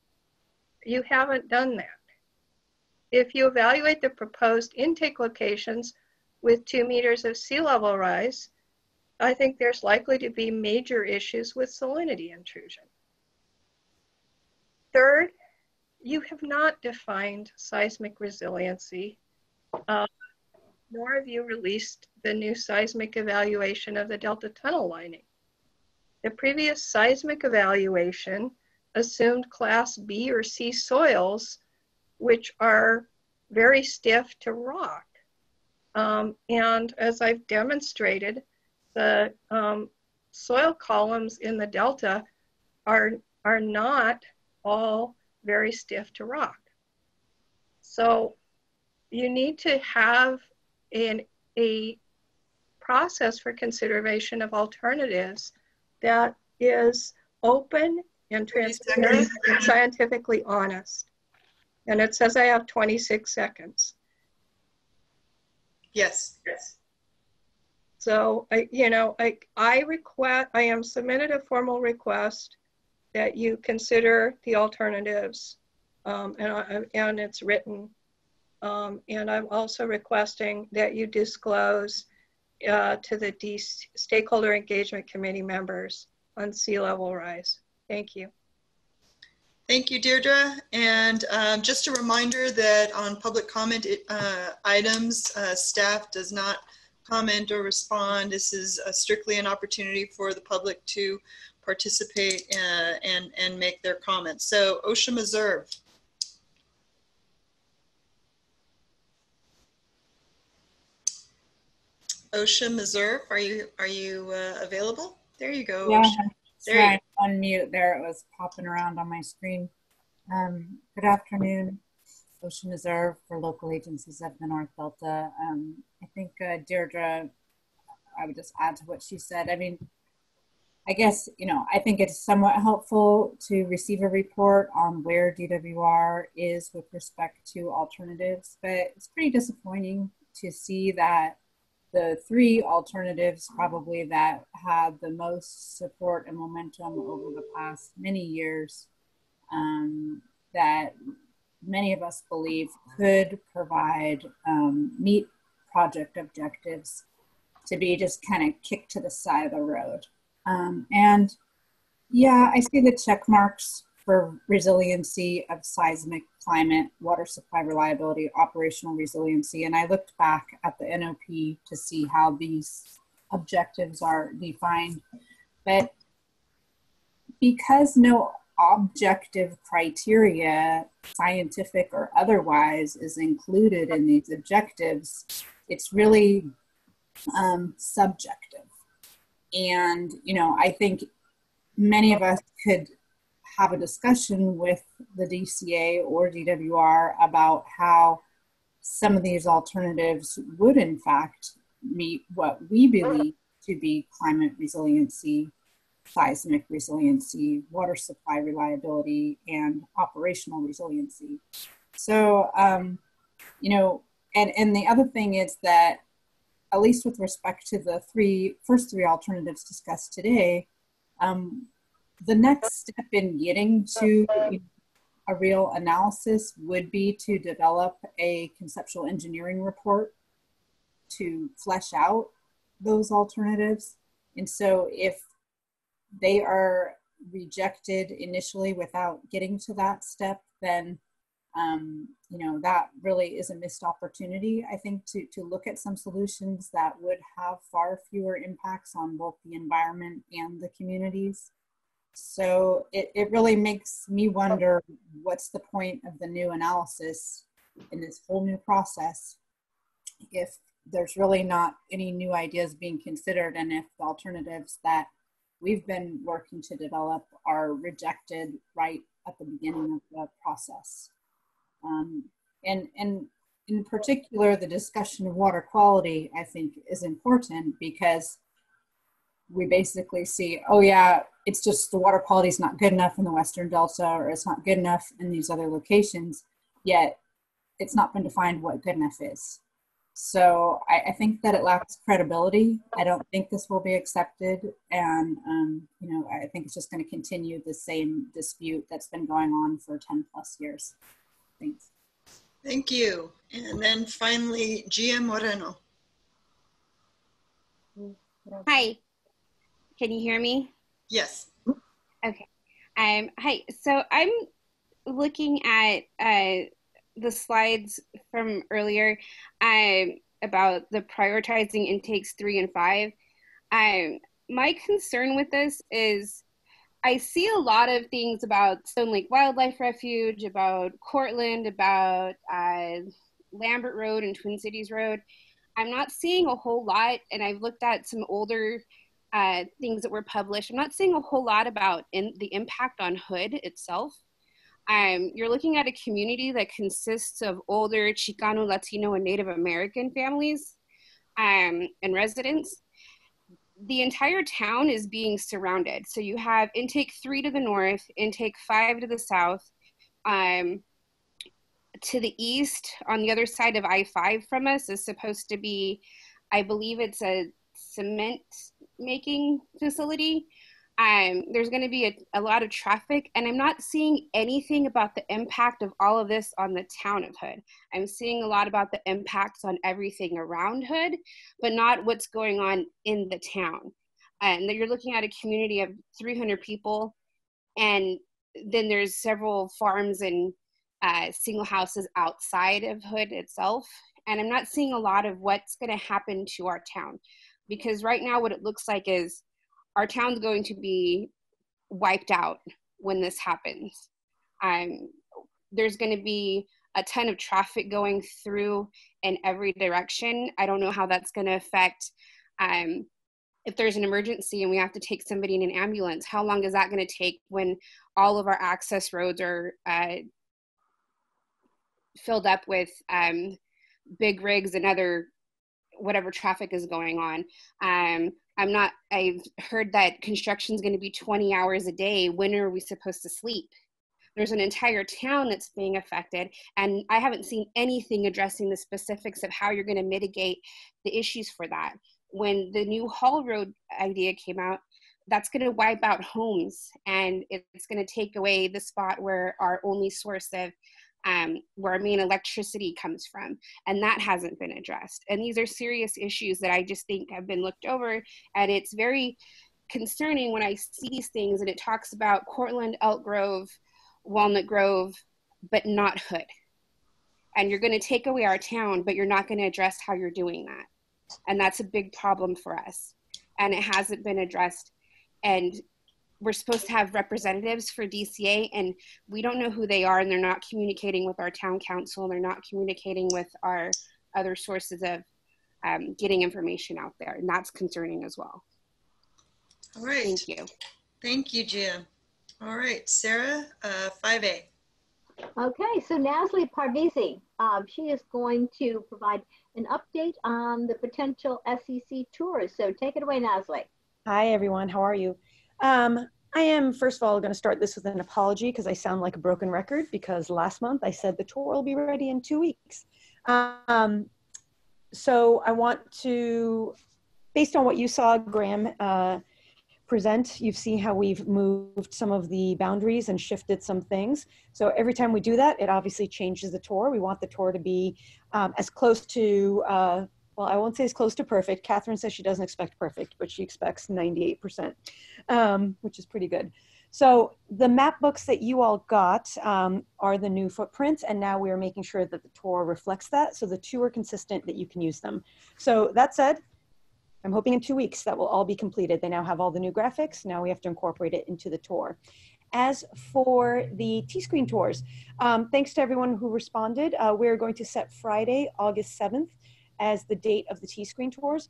You haven't done that. if you evaluate the proposed intake locations with 2 meters of sea level rise, I think there's likely to be major issues with salinity intrusion. Third, you have not defined seismic resiliency, nor have you released the new seismic evaluation of the Delta tunnel lining. The previous seismic evaluation assumed class B or C soils, which are very stiff to rock. And as I've demonstrated, the soil columns in the Delta are not all very stiff to rock. So you need to have a process for consideration of alternatives that is open and transparent and scientifically honest. And it says I have 26 seconds. Yes. So I am submitted a formal request that you consider the alternatives, and it's written. And I'm also requesting that you disclose to the Stakeholder Engagement Committee members on sea level rise. Thank you. Thank you, Deirdre. And just a reminder that on public comment items, staff does not comment or respond. This is strictly an opportunity for the public to participate and make their comments. So OSHA Meserve. OSHA Meserve, are you available? There you go. Yeah, OSHA. sorry, unmute there. It was popping around on my screen. Good afternoon, OSHA Meserve for local agencies of the North Delta. I think Deirdre, I would just add to what she said. I mean, I guess, I think it's somewhat helpful to receive a report on where DWR is with respect to alternatives, but it's pretty disappointing to see that the 3 alternatives probably that had the most support and momentum over the past many years, that many of us believe could provide, meet project objectives, to be just kind of kicked to the side of the road. And yeah, I see the check marks for resiliency of seismic, climate, water supply reliability, operational resiliency. And I looked back at the NOP to see how these objectives are defined. But because no objective criteria, scientific or otherwise, is included in these objectives, it's really subjective. And, I think many of us could have a discussion with the DCA or DWR about how some of these alternatives would in fact meet what we believe to be climate resiliency, seismic resiliency, water supply reliability, and operational resiliency. So, and the other thing is that, at least with respect to the first three alternatives discussed today, the next step in getting to a real analysis would be to develop a conceptual engineering report to flesh out those alternatives. And so if they are rejected initially without getting to that step, then that really is a missed opportunity, I think, to look at some solutions that would have far fewer impacts on both the environment and the communities. So it really makes me wonder, what's the point of the new analysis in this whole new process if there's really not any new ideas being considered, and if the alternatives that we've been working to develop are rejected right at the beginning of the process. And in particular, the discussion of water quality, I think, is important, because we basically see, oh yeah, it's just the water quality is not good enough in the Western Delta, or it's not good enough in these other locations, yet it's not been defined what good enough is. So I think that it lacks credibility. I don't think this will be accepted. And, I think it's just going to continue the same dispute that's been going on for 10 plus years. Thanks. Thank you. And then finally, Gia Moreno. Hi, can you hear me? Yes. Okay. Hi, so I'm looking at the slides from earlier about the prioritizing intakes 3 and 5. My concern with this is I see a lot of things about Stone Lake Wildlife Refuge, about Cortland, about Lambert Road and Twin Cities Road. I'm not seeing a whole lot, and I've looked at some older things that were published. I'm not seeing a whole lot about the impact on Hood itself. You're looking at a community that consists of older Chicano, Latino, and Native American families and residents. The entire town is being surrounded. So you have intake 3 to the north, intake 5 to the south. To the east, on the other side of I-5 from us, is supposed to be, I believe it's a cement making facility. There's going to be a lot of traffic, and I'm not seeing anything about the impact of all of this on the town of Hood. I'm seeing a lot about the impacts on everything around Hood, but not what's going on in the town. And you're looking at a community of 300 people, and then there's several farms and single houses outside of Hood itself. And I'm not seeing a lot of what's going to happen to our town, because right now what it looks like is our town's going to be wiped out when this happens. There's going to be a ton of traffic going through in every direction. I don't know how that's going to affect if there's an emergency and we have to take somebody in an ambulance. How long is that going to take when all of our access roads are filled up with big rigs and other whatever traffic is going on? I've heard that construction is going to be 20 hours a day. When are we supposed to sleep? There's an entire town that's being affected, and I haven't seen anything addressing the specifics of how you're going to mitigate the issues for that. When the new Hall Road idea came out, that's going to wipe out homes, and it's going to take away the spot where our only source of where our main electricity comes from, and that hasn't been addressed. And these are serious issues that I just think have been looked over, and it's very concerning when I see these things and it talks about Cortland, Elk Grove, Walnut Grove, but not Hood. And you're going to take away our town, but you're not going to address how you're doing that. And that's a big problem for us, and it hasn't been addressed. And we're supposed to have representatives for DCA, and we don't know who they are, and they're not communicating with our town council, and they're not communicating with our other sources of getting information out there, and that's concerning as well. All right. Thank you. Thank you, Gia. All right, Sarah, 5A. Okay, so Nasli Parvizi, she is going to provide an update on the potential SEC tours. So take it away, Nasli. Hi, everyone. How are you? I am, first of all, going to start this with an apology because I sound like a broken record, because last month I said the tour will be ready in 2 weeks. So I want to, based on what you saw Graham present, you've seen how we've moved some of the boundaries and shifted some things. So every time we do that, it obviously changes the tour. We want the tour to be as close to, well, I won't say as close to perfect. Catherine says she doesn't expect perfect, but she expects 98%, which is pretty good. So the map books that you all got are the new footprints, and now we are making sure that the tour reflects that. So the two are consistent, that you can use them. So that said, I'm hoping in 2 weeks that will all be completed. They now have all the new graphics. Now we have to incorporate it into the tour. As for the T-Screen tours, thanks to everyone who responded. We're going to set Friday, August 7th as the date of the T-Screen tours.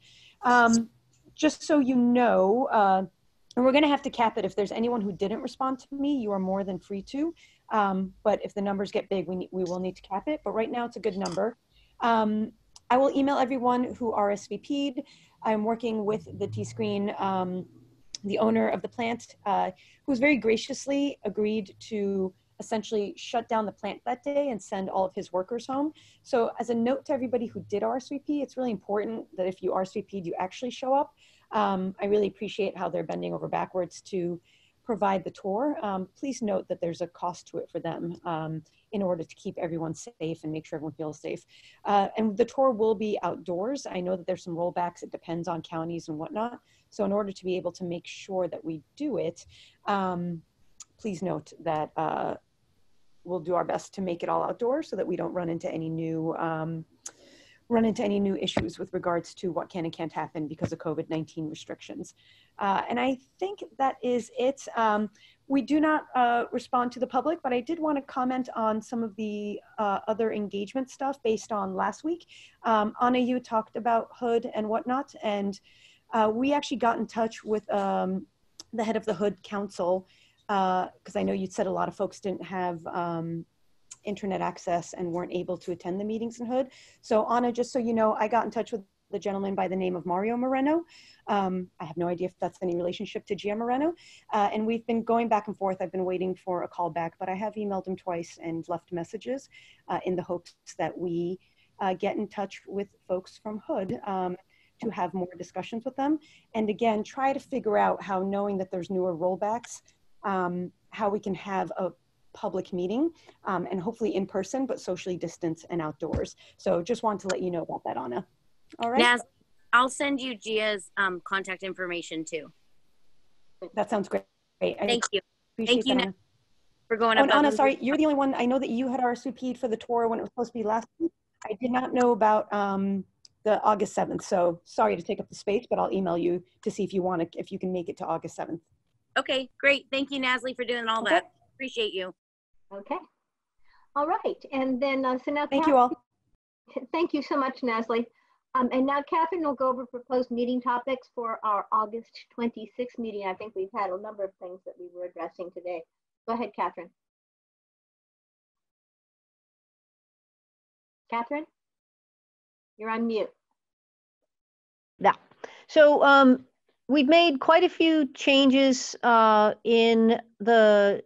Just so you know, and we're going to have to cap it. If there's anyone who didn't respond to me, you are more than free to. But if the numbers get big, we will need to cap it. But right now it's a good number. I will email everyone who RSVP'd. I'm working with the T-Screen, the owner of the plant, who's very graciously agreed to essentially shut down the plant that day and send all of his workers home. So as a note to everybody who did RSVP, it's really important that if you RSVP'd, you actually show up. I really appreciate how they're bending over backwards to provide the tour, please note that there's a cost to it for them in order to keep everyone safe and make sure everyone feels safe. And the tour will be outdoors. I know that there's some rollbacks. It depends on counties and whatnot. So in order to be able to make sure that we do it, please note that we'll do our best to make it all outdoors so that we don't run into any new issues with regards to what can and can't happen because of COVID-19 restrictions. And I think that is it. We do not respond to the public, but I did want to comment on some of the other engagement stuff based on last week. Anna, you talked about HUD and whatnot, and we actually got in touch with the head of the HUD Council, because I know you'd said a lot of folks didn't have internet access and weren't able to attend the meetings in HUD. So Anna, just so you know, I got in touch with the gentleman by the name of Mario Moreno. I have no idea if that's any relationship to Gia Moreno. And we've been going back and forth. I've been waiting for a call back, but I have emailed him twice and left messages in the hopes that we get in touch with folks from HUD to have more discussions with them. And again, try to figure out how, knowing that there's newer rollbacks, how we can have a public meeting and hopefully in person, but socially distanced and outdoors. So just wanted to let you know about that, Anna. All right. Naz, I'll send you Gia's contact information too. That sounds great. Thank you. Thank you, Anna, for going up. up. Anna, sorry, you're the only one. I know that you had RSVP'd for the tour when it was supposed to be last week. I did not know about the August 7th. So sorry to take up the space, but I'll email you to see if you want to, if you can make it to August 7th. Okay, great. Thank you, Nasli, for doing all that. Appreciate you. Okay. All right. And then, so now, thank you all. Thank you so much, Nasli. And now Catherine will go over proposed meeting topics for our August 26th meeting. I think we've had a number of things that we were addressing today. Go ahead, Catherine. Catherine, you're on mute. Yeah. So we've made quite a few changes in the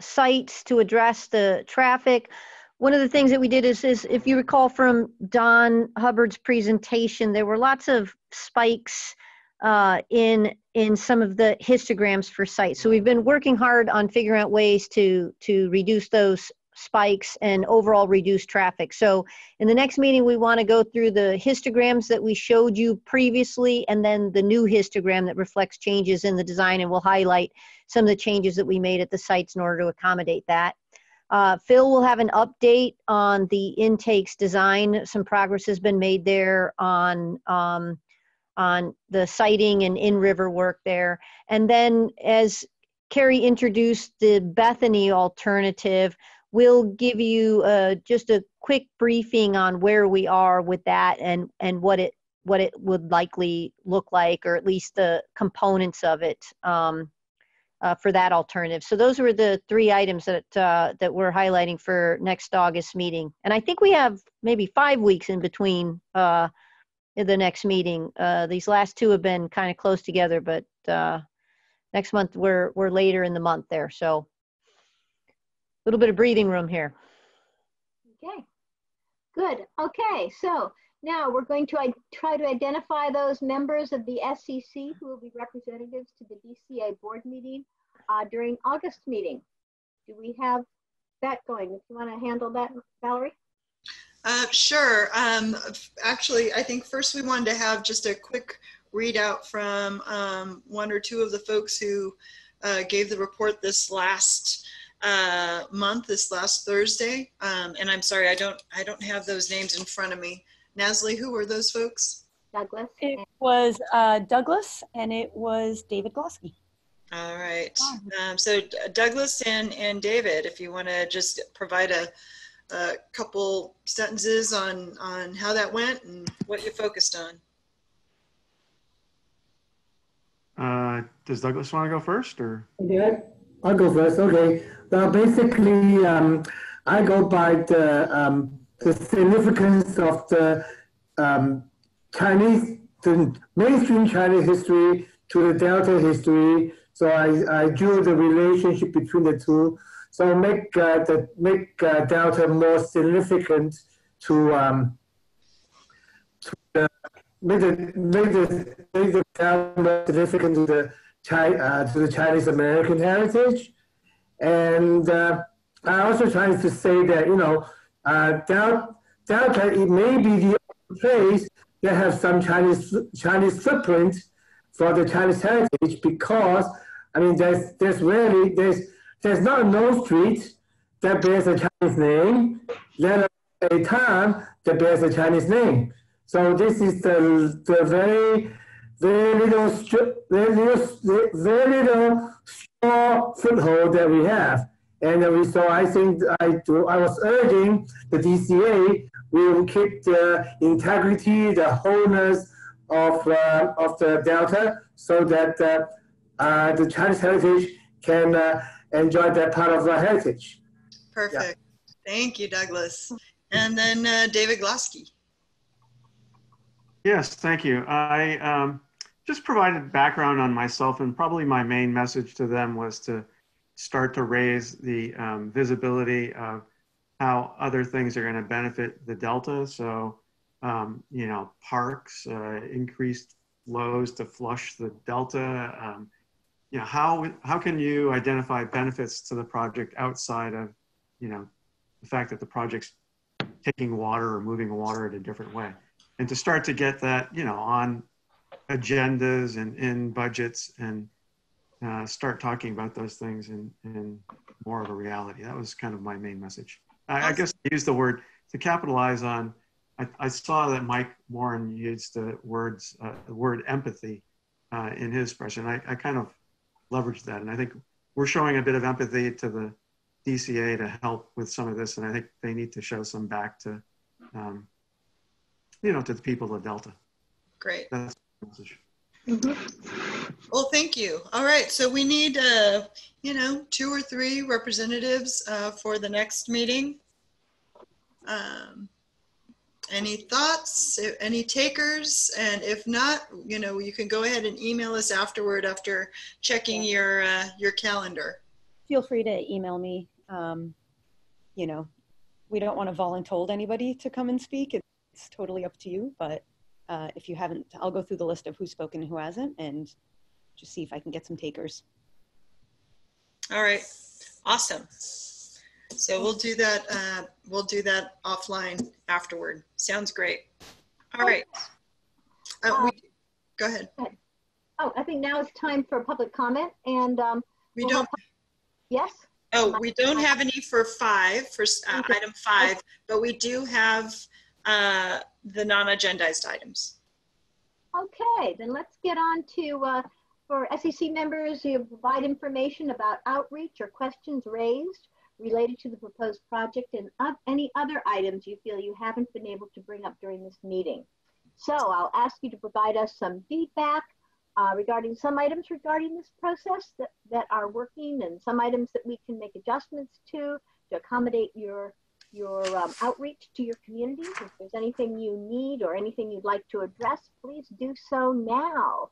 sites to address the traffic. One of the things that we did is if you recall from Don Hubbard's presentation, there were lots of spikes in some of the histograms for sites. So we've been working hard on figuring out ways to reduce those spikes and overall reduce traffic. So in the next meeting, we want to go through the histograms that we showed you previously, and then the new histogram that reflects changes in the design, and we'll highlight some of the changes that we made at the sites in order to accommodate that. Phil will have an update on the intakes design. Some progress has been made there on the siting and in-river work there. And then as Carrie introduced the Bethany alternative, we'll give you just a quick briefing on where we are with that and what it would likely look like, or at least the components of it for that alternative. So those were the three items that that we're highlighting for next August meeting. And I think we have maybe 5 weeks in between the next meeting. These last two have been kind of close together, but next month we're later in the month there. So a little bit of breathing room here. Okay, good. Okay, so now we're going to try to identify those members of the SCC who will be representatives to the DCA board meeting during August meeting. Do we have that going? If you want to handle that, Valerie? Sure. Actually, I think first we wanted to have just a quick readout from one or two of the folks who gave the report this last month, this last Thursday. And I'm sorry, I don't have those names in front of me. Nasli, who were those folks? Douglas. It was Douglas, and it was David Glosky. All right. So Douglas and David, if you want to just provide a couple sentences on how that went and what you focused on. Does Douglas want to go first, or? Yeah, I'll go first. Okay. Well, basically, I go by the significance of the the mainstream Chinese history to the Delta history. So I drew the relationship between the two. So make Delta more significant to make the Delta more significant to the to the Chinese American heritage. And I also trying to say that, you know, Delta, it may be the only place that have some Chinese footprint for the Chinese heritage, because I mean there's not a known street that bears a Chinese name, let alone a town that bears a Chinese name. So this is the very little small foothold that we have. And so I think I was urging the DCA, we will keep the integrity, the wholeness of the Delta, so that the Chinese heritage can enjoy that part of our heritage. Perfect. Yeah. Thank you, Douglas. And then David Glosky. Yes, thank you. I just provided background on myself, and probably my main message to them was to start to raise the visibility of how other things are going to benefit the Delta. So, you know, parks, increased flows to flush the Delta. You know, how can you identify benefits to the project outside of, you know, the fact that the project's taking water or moving water in a different way? And to start to get that, you know, on agendas and in budgets, and start talking about those things in more of a reality. That was kind of my main message. I guess I used the word to capitalize on. I saw that Mike Warren used the word empathy in his expression. I kind of leveraged that, and I think we're showing a bit of empathy to the DCA to help with some of this, and I think they need to show some back to, you know, to the people of Delta. Great. That's the message. Mm-hmm. Well, thank you. All right, so we need, you know, 2 or 3 representatives for the next meeting. Any thoughts, any takers? And if not, you know, you can go ahead and email us afterward after checking your calendar. Feel free to email me. You know, we don't want to voluntold anybody to come and speak. It's totally up to you, but if you haven't, I'll go through the list of who's spoken and who hasn't, and just see if I can get some takers. All right, awesome. So we'll do that. We'll do that offline afterward. Sounds great. All right. Go ahead. Oh, I think now it's time for public comment, and we don't. Yes. Oh, we don't have any for 5 for item 5, but we do have the non-agendized items. Okay, then let's get on to, for SEC members, you provide information about outreach or questions raised related to the proposed project, and any other items you feel you haven't been able to bring up during this meeting. So I'll ask you to provide us some feedback regarding some items regarding this process that are working, and some items that we can make adjustments to accommodate your outreach to your communities. If there's anything you need or anything you'd like to address, please do so now.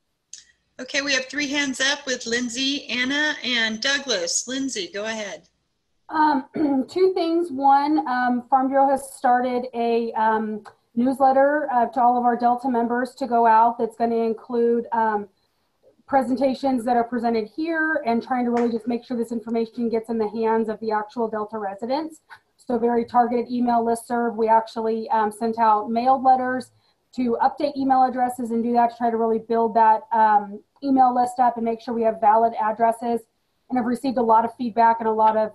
Okay, we have 3 hands up with Lindsay, Anna, and Douglas. Lindsay, go ahead. 2 things. One, Farm Bureau has started a newsletter to all of our Delta members to go out that's going to include presentations that are presented here, and trying to really just make sure this information gets in the hands of the actual Delta residents. So very targeted email listserv. We actually sent out mailed letters to update email addresses and do that to try to really build that email list up and make sure we have valid addresses. And I've received a lot of feedback and a lot of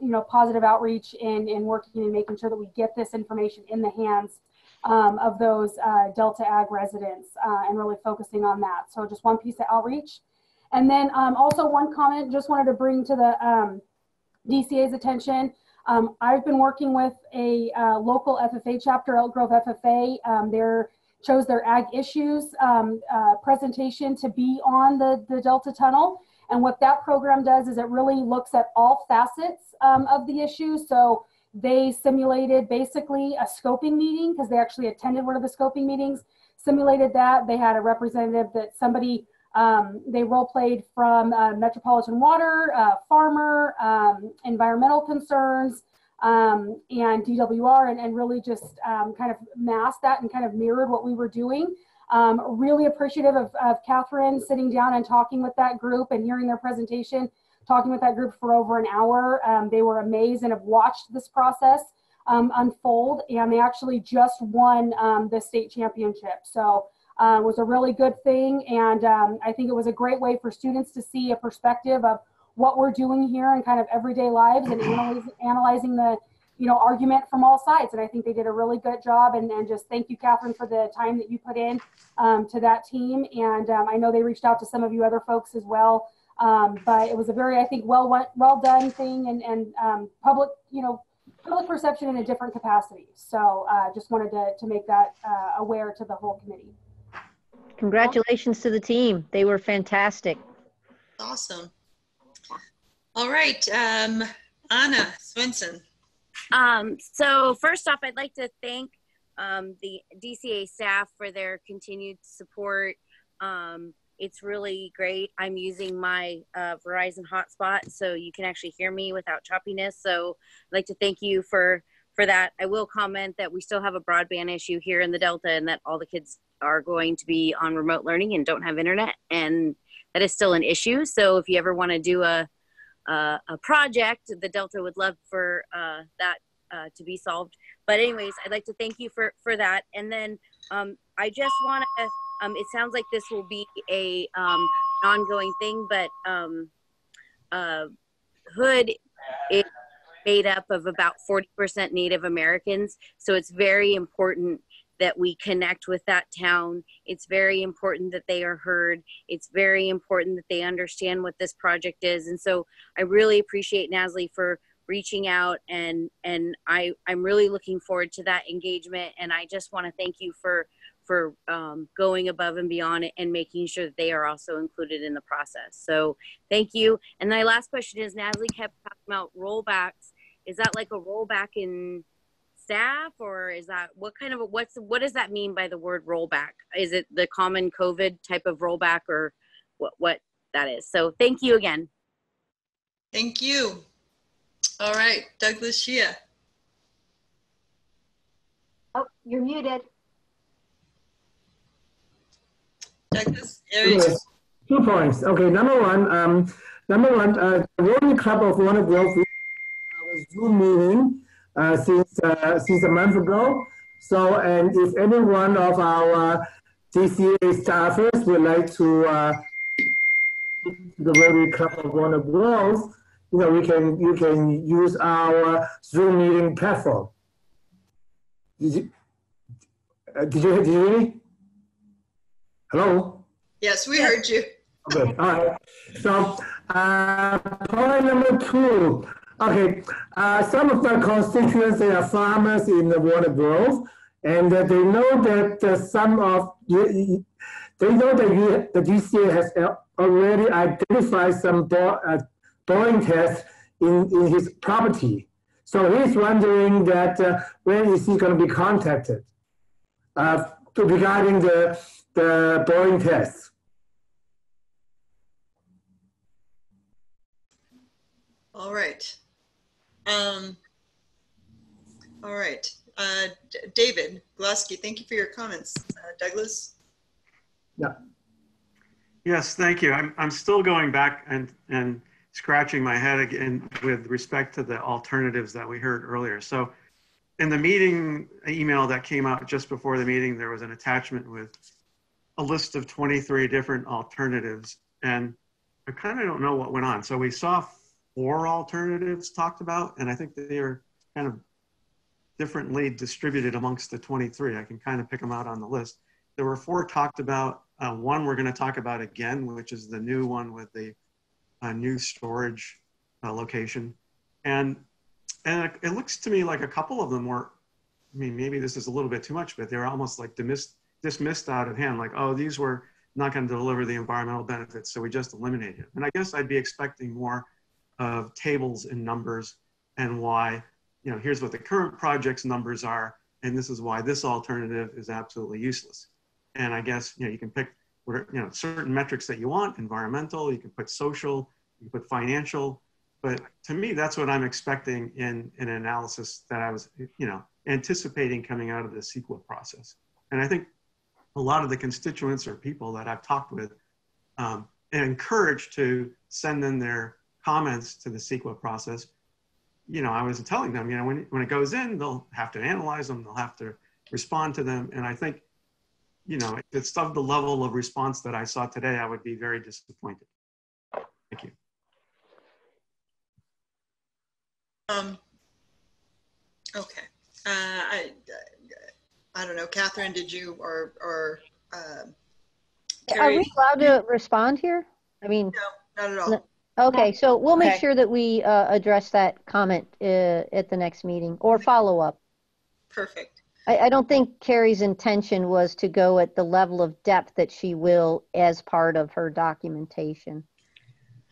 you know, positive outreach in working and making sure that we get this information in the hands of those Delta Ag residents and really focusing on that. So just one piece of outreach. And then also one comment, just wanted to bring to the DCA's attention. I've been working with a local FFA chapter, Elk Grove FFA. They chose their Ag Issues presentation to be on the Delta Tunnel. And what that program does is it really looks at all facets of the issue. So they simulated basically a scoping meeting, because they actually attended one of the scoping meetings, simulated that. They had a representative that somebody, they role played from Metropolitan Water, farmer, environmental concerns, and DWR, and really just kind of masked that and kind of mirrored what we were doing. Really appreciative of Catherine sitting down and talking with that group and hearing their presentation, talking with that group for over an hour. They were amazed and have watched this process unfold, and they actually just won the state championship. So it was a really good thing, and I think it was a great way for students to see a perspective of what we're doing here in kind of everyday lives and analyzing the argument from all sides. And I think they did a really good job, and just thank you, Catherine, for the time that you put in to that team. And I know they reached out to some of you other folks as well, but it was a very, I think, well done thing, and public, public perception in a different capacity. So just wanted to make that aware to the whole committee. Congratulations to the team. They were fantastic. Awesome. All right, Anna Swenson. So first off, I'd like to thank the DCA staff for their continued support. It's really great. I'm using my Verizon hotspot, so you can actually hear me without choppiness. So I'd like to thank you for that. I will comment that we still have a broadband issue here in the Delta, and that all the kids are going to be on remote learning and don't have internet, and that is still an issue. So if you ever want to do a project, the Delta would love for that to be solved. But anyways, I'd like to thank you for that. And then I just want to, it sounds like this will be a ongoing thing, but Hood is made up of about 40% Native Americans. So it's very important that we connect with that town. It's very important that they are heard. It's very important that they understand what this project is. And so I really appreciate Nasli for reaching out, and I'm really looking forward to that engagement. And I just want to thank you for going above and beyond it and making sure that they are also included in the process. So thank you. And my last question is, Nasli kept talking about rollbacks. Is that like a rollback in staff, or is that what does that mean by the word rollback? Is it the common COVID type of rollback, or what that is? So thank you again. Thank you. All right, Douglas Shia. Oh, you're muted. Douglas, yes. 2 points. Okay, number one, the Rotary Club of Warner Grove, our Zoom meeting since a month ago. So, and if any one of our DCA staffers would like to the Rotary Club of Warner Grove, you can use our Zoom meeting platform. Did you hear me? Hello? Yes, we heard you. Okay, all right. So, point number 2. Okay, some of the constituents, they are farmers in the Warner Grove, and they know that the DCA has already identified some boring tests in his property. So he's wondering that when is he going to be contacted regarding the boring tests. All right. All right. David Glasky, thank you for your comments. Douglas? Yeah. Yes, thank you. I'm still going back and scratching my head again with respect to the alternatives that we heard earlier. So in the meeting email that came out just before the meeting, there was an attachment with a list of 23 different alternatives, and I kind of don't know what went on. So we saw 4 alternatives talked about, and I think they are kind of differently distributed amongst the 23. I can kind of pick them out on the list. There were 4 talked about. One we're going to talk about again, which is the new one with the new storage location. And it looks to me like a couple of them were, I mean, maybe this is a little bit too much, but they were almost like dismissed out of hand. Like, oh, these were not going to deliver the environmental benefits, so we just eliminated it. And I guess I'd be expecting more of tables and numbers and why, here's what the current project's numbers are, and this is why this alternative is absolutely useless. And I guess, you can pick certain metrics that you want, environmental, you can put social, you can put financial, but to me, that's what I'm expecting in an analysis that I was, anticipating coming out of the CEQA process. And I think a lot of the constituents or people that I've talked with and encouraged to send in their comments to the CEQA process. You know, I was telling them, you know, when it goes in, they'll have to analyze them, they'll have to respond to them. And I think, you know, if it's of the level of response that I saw today, I would be very disappointed. Thank you. Okay. I don't know, Catherine, did you or Are we allowed to respond here? I mean, no, not at all. Okay, so we'll make Okay. sure that we address that comment at the next meeting or follow up. Perfect. I don't think Carrie's intention was to go at the level of depth that she will as part of her documentation.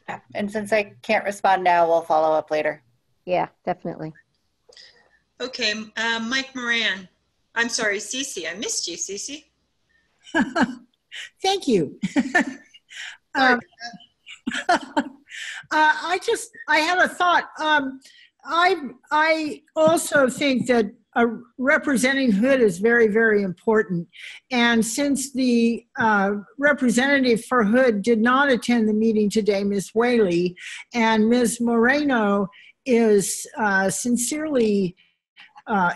Yeah, and since I can't respond now, we'll follow up later. Yeah, definitely. Okay, Mike Moran. I'm sorry, Cece. I missed you, Cece. Thank you. I have a thought. I also think that representing Hood is very, very important. And since the representative for Hood did not attend the meeting today, Ms. Whaley, and Ms. Moreno is sincerely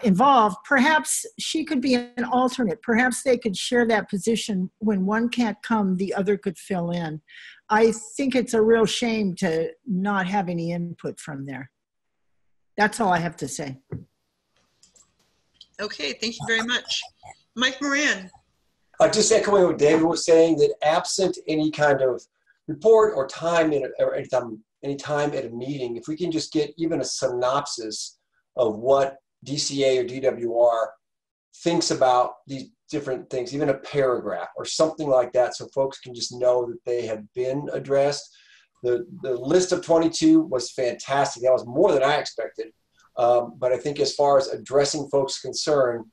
involved, perhaps she could be an alternate. Perhaps they could share that position. When one can't come, the other could fill in. I think it's a real shame to not have any input from there. That's all I have to say. Okay, thank you very much. Mike Moran. Just echoing what David was saying, that absent any kind of report or time any time at a meeting, if we can just get even a synopsis of what DCA or DWR thinks about these different things, even a paragraph or something like that, so folks can just know that they have been addressed. The list of 22 was fantastic. That was more than I expected. But I think as far as addressing folks' concern,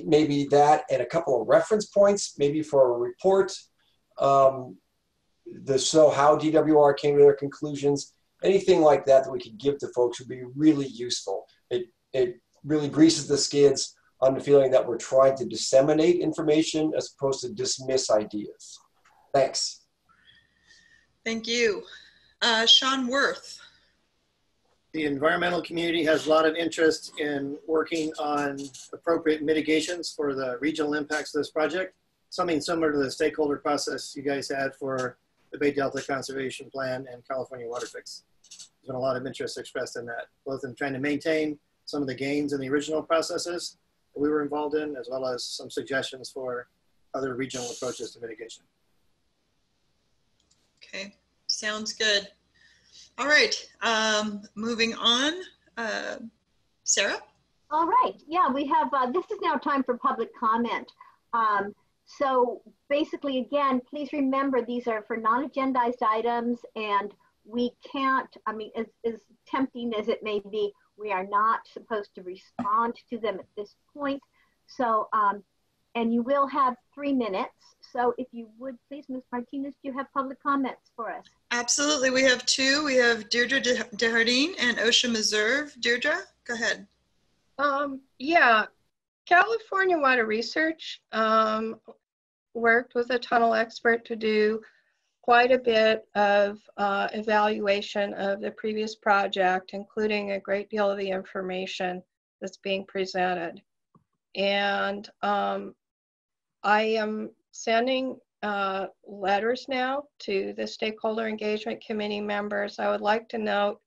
maybe that and a couple of reference points, maybe for a report, so how DWR came to their conclusions, anything like that that we could give to folks would be really useful. It really greases the skids on the feeling that we're trying to disseminate information as opposed to dismiss ideas. Thanks. Thank you. Sean Worth. The environmental community has a lot of interest in working on appropriate mitigations for the regional impacts of this project, something similar to the stakeholder process you guys had for the Bay Delta Conservation Plan and California Water Fix. There's been a lot of interest expressed in that, both in trying to maintain some of the gains in the original processes that we were involved in, as well as some suggestions for other regional approaches to mitigation. Okay, sounds good. All right, moving on. Sarah? All right, yeah, we have, this is now time for public comment. So basically, again, please remember these are for non-agendized items, and we can't, I mean, as tempting as it may be, we are not supposed to respond to them at this point. So, and you will have 3 minutes. So if you would please, Ms. Martinez, do you have public comments for us? Absolutely, we have 2. We have Deirdre Desjardins and Osha Meserve. Deirdre, go ahead. Yeah, California Water Research worked with a tunnel expert to do quite a bit of evaluation of the previous project, including a great deal of the information that's being presented. And I am sending letters now to the Stakeholder Engagement Committee members. I would like to note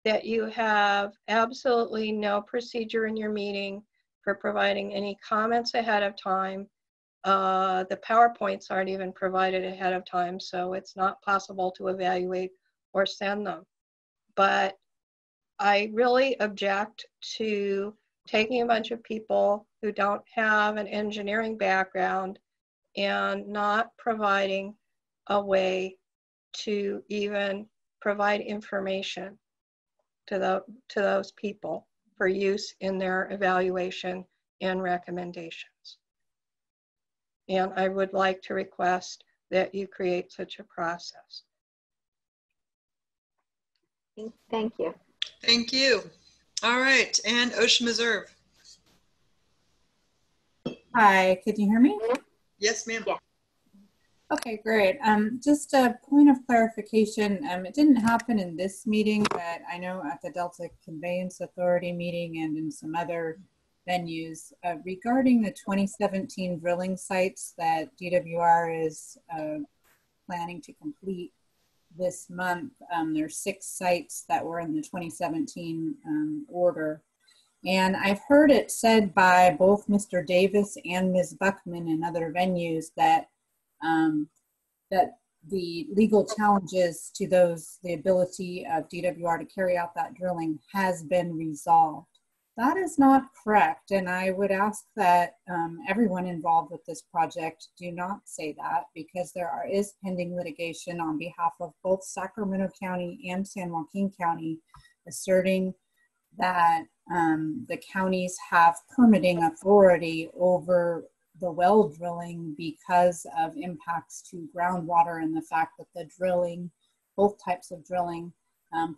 that you have absolutely no procedure in your meeting for providing any comments ahead of time. The PowerPoints aren't even provided ahead of time, so it's not possible to evaluate or send them. But I really object to taking a bunch of people who don't have an engineering background and not providing a way to even provide information to those people for use in their evaluation and recommendations. And I would like to request that you create such a process. Thank you. Thank you. All right, and Osha Meserve. Hi, can you hear me? Yes, ma'am. Yeah. Okay, great. Just a point of clarification. It didn't happen in this meeting, but I know at the Delta Conveyance Authority meeting and in some other venues regarding the 2017 drilling sites that DWR is planning to complete this month. There's 6 sites that were in the 2017 order. And I've heard it said by both Mr. Davis and Ms. Buckman in other venues that that the legal challenges to those, the ability of DWR to carry out that drilling has been resolved. That is not correct, and I would ask that everyone involved with this project do not say that, because there is pending litigation on behalf of both Sacramento County and San Joaquin County asserting that the counties have permitting authority over the well drilling because of impacts to groundwater and the fact that the drilling, both types of drilling,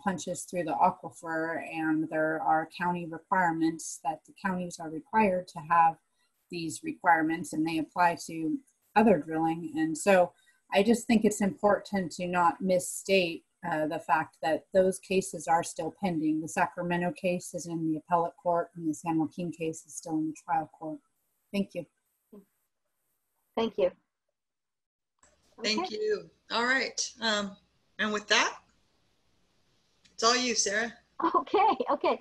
punches through the aquifer, and there are county requirements that the counties are required to have these requirements, and they apply to other drilling. And so I just think it's important to not misstate the fact that those cases are still pending. The Sacramento case is in the appellate court, and the San Joaquin case is still in the trial court. Thank you. Thank you. Thank you. All right. And with that, it's all you, Sarah. Okay.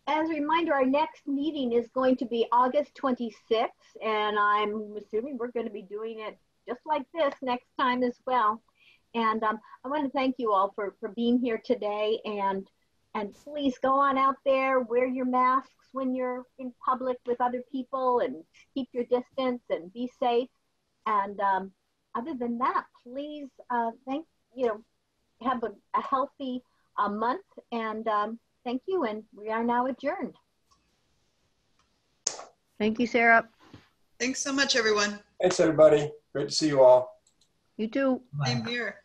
As a reminder, our next meeting is going to be August 26th, and I'm assuming we're going to be doing it just like this next time as well. And I want to thank you all for being here today, and please go on out there, wear your masks when you're in public with other people, and keep your distance and be safe. And other than that, please have a healthy month, and thank you, and we are now adjourned. Thank you, Sarah. Thanks so much, everyone. Thanks, everybody. Great to see you all. You too. Same here.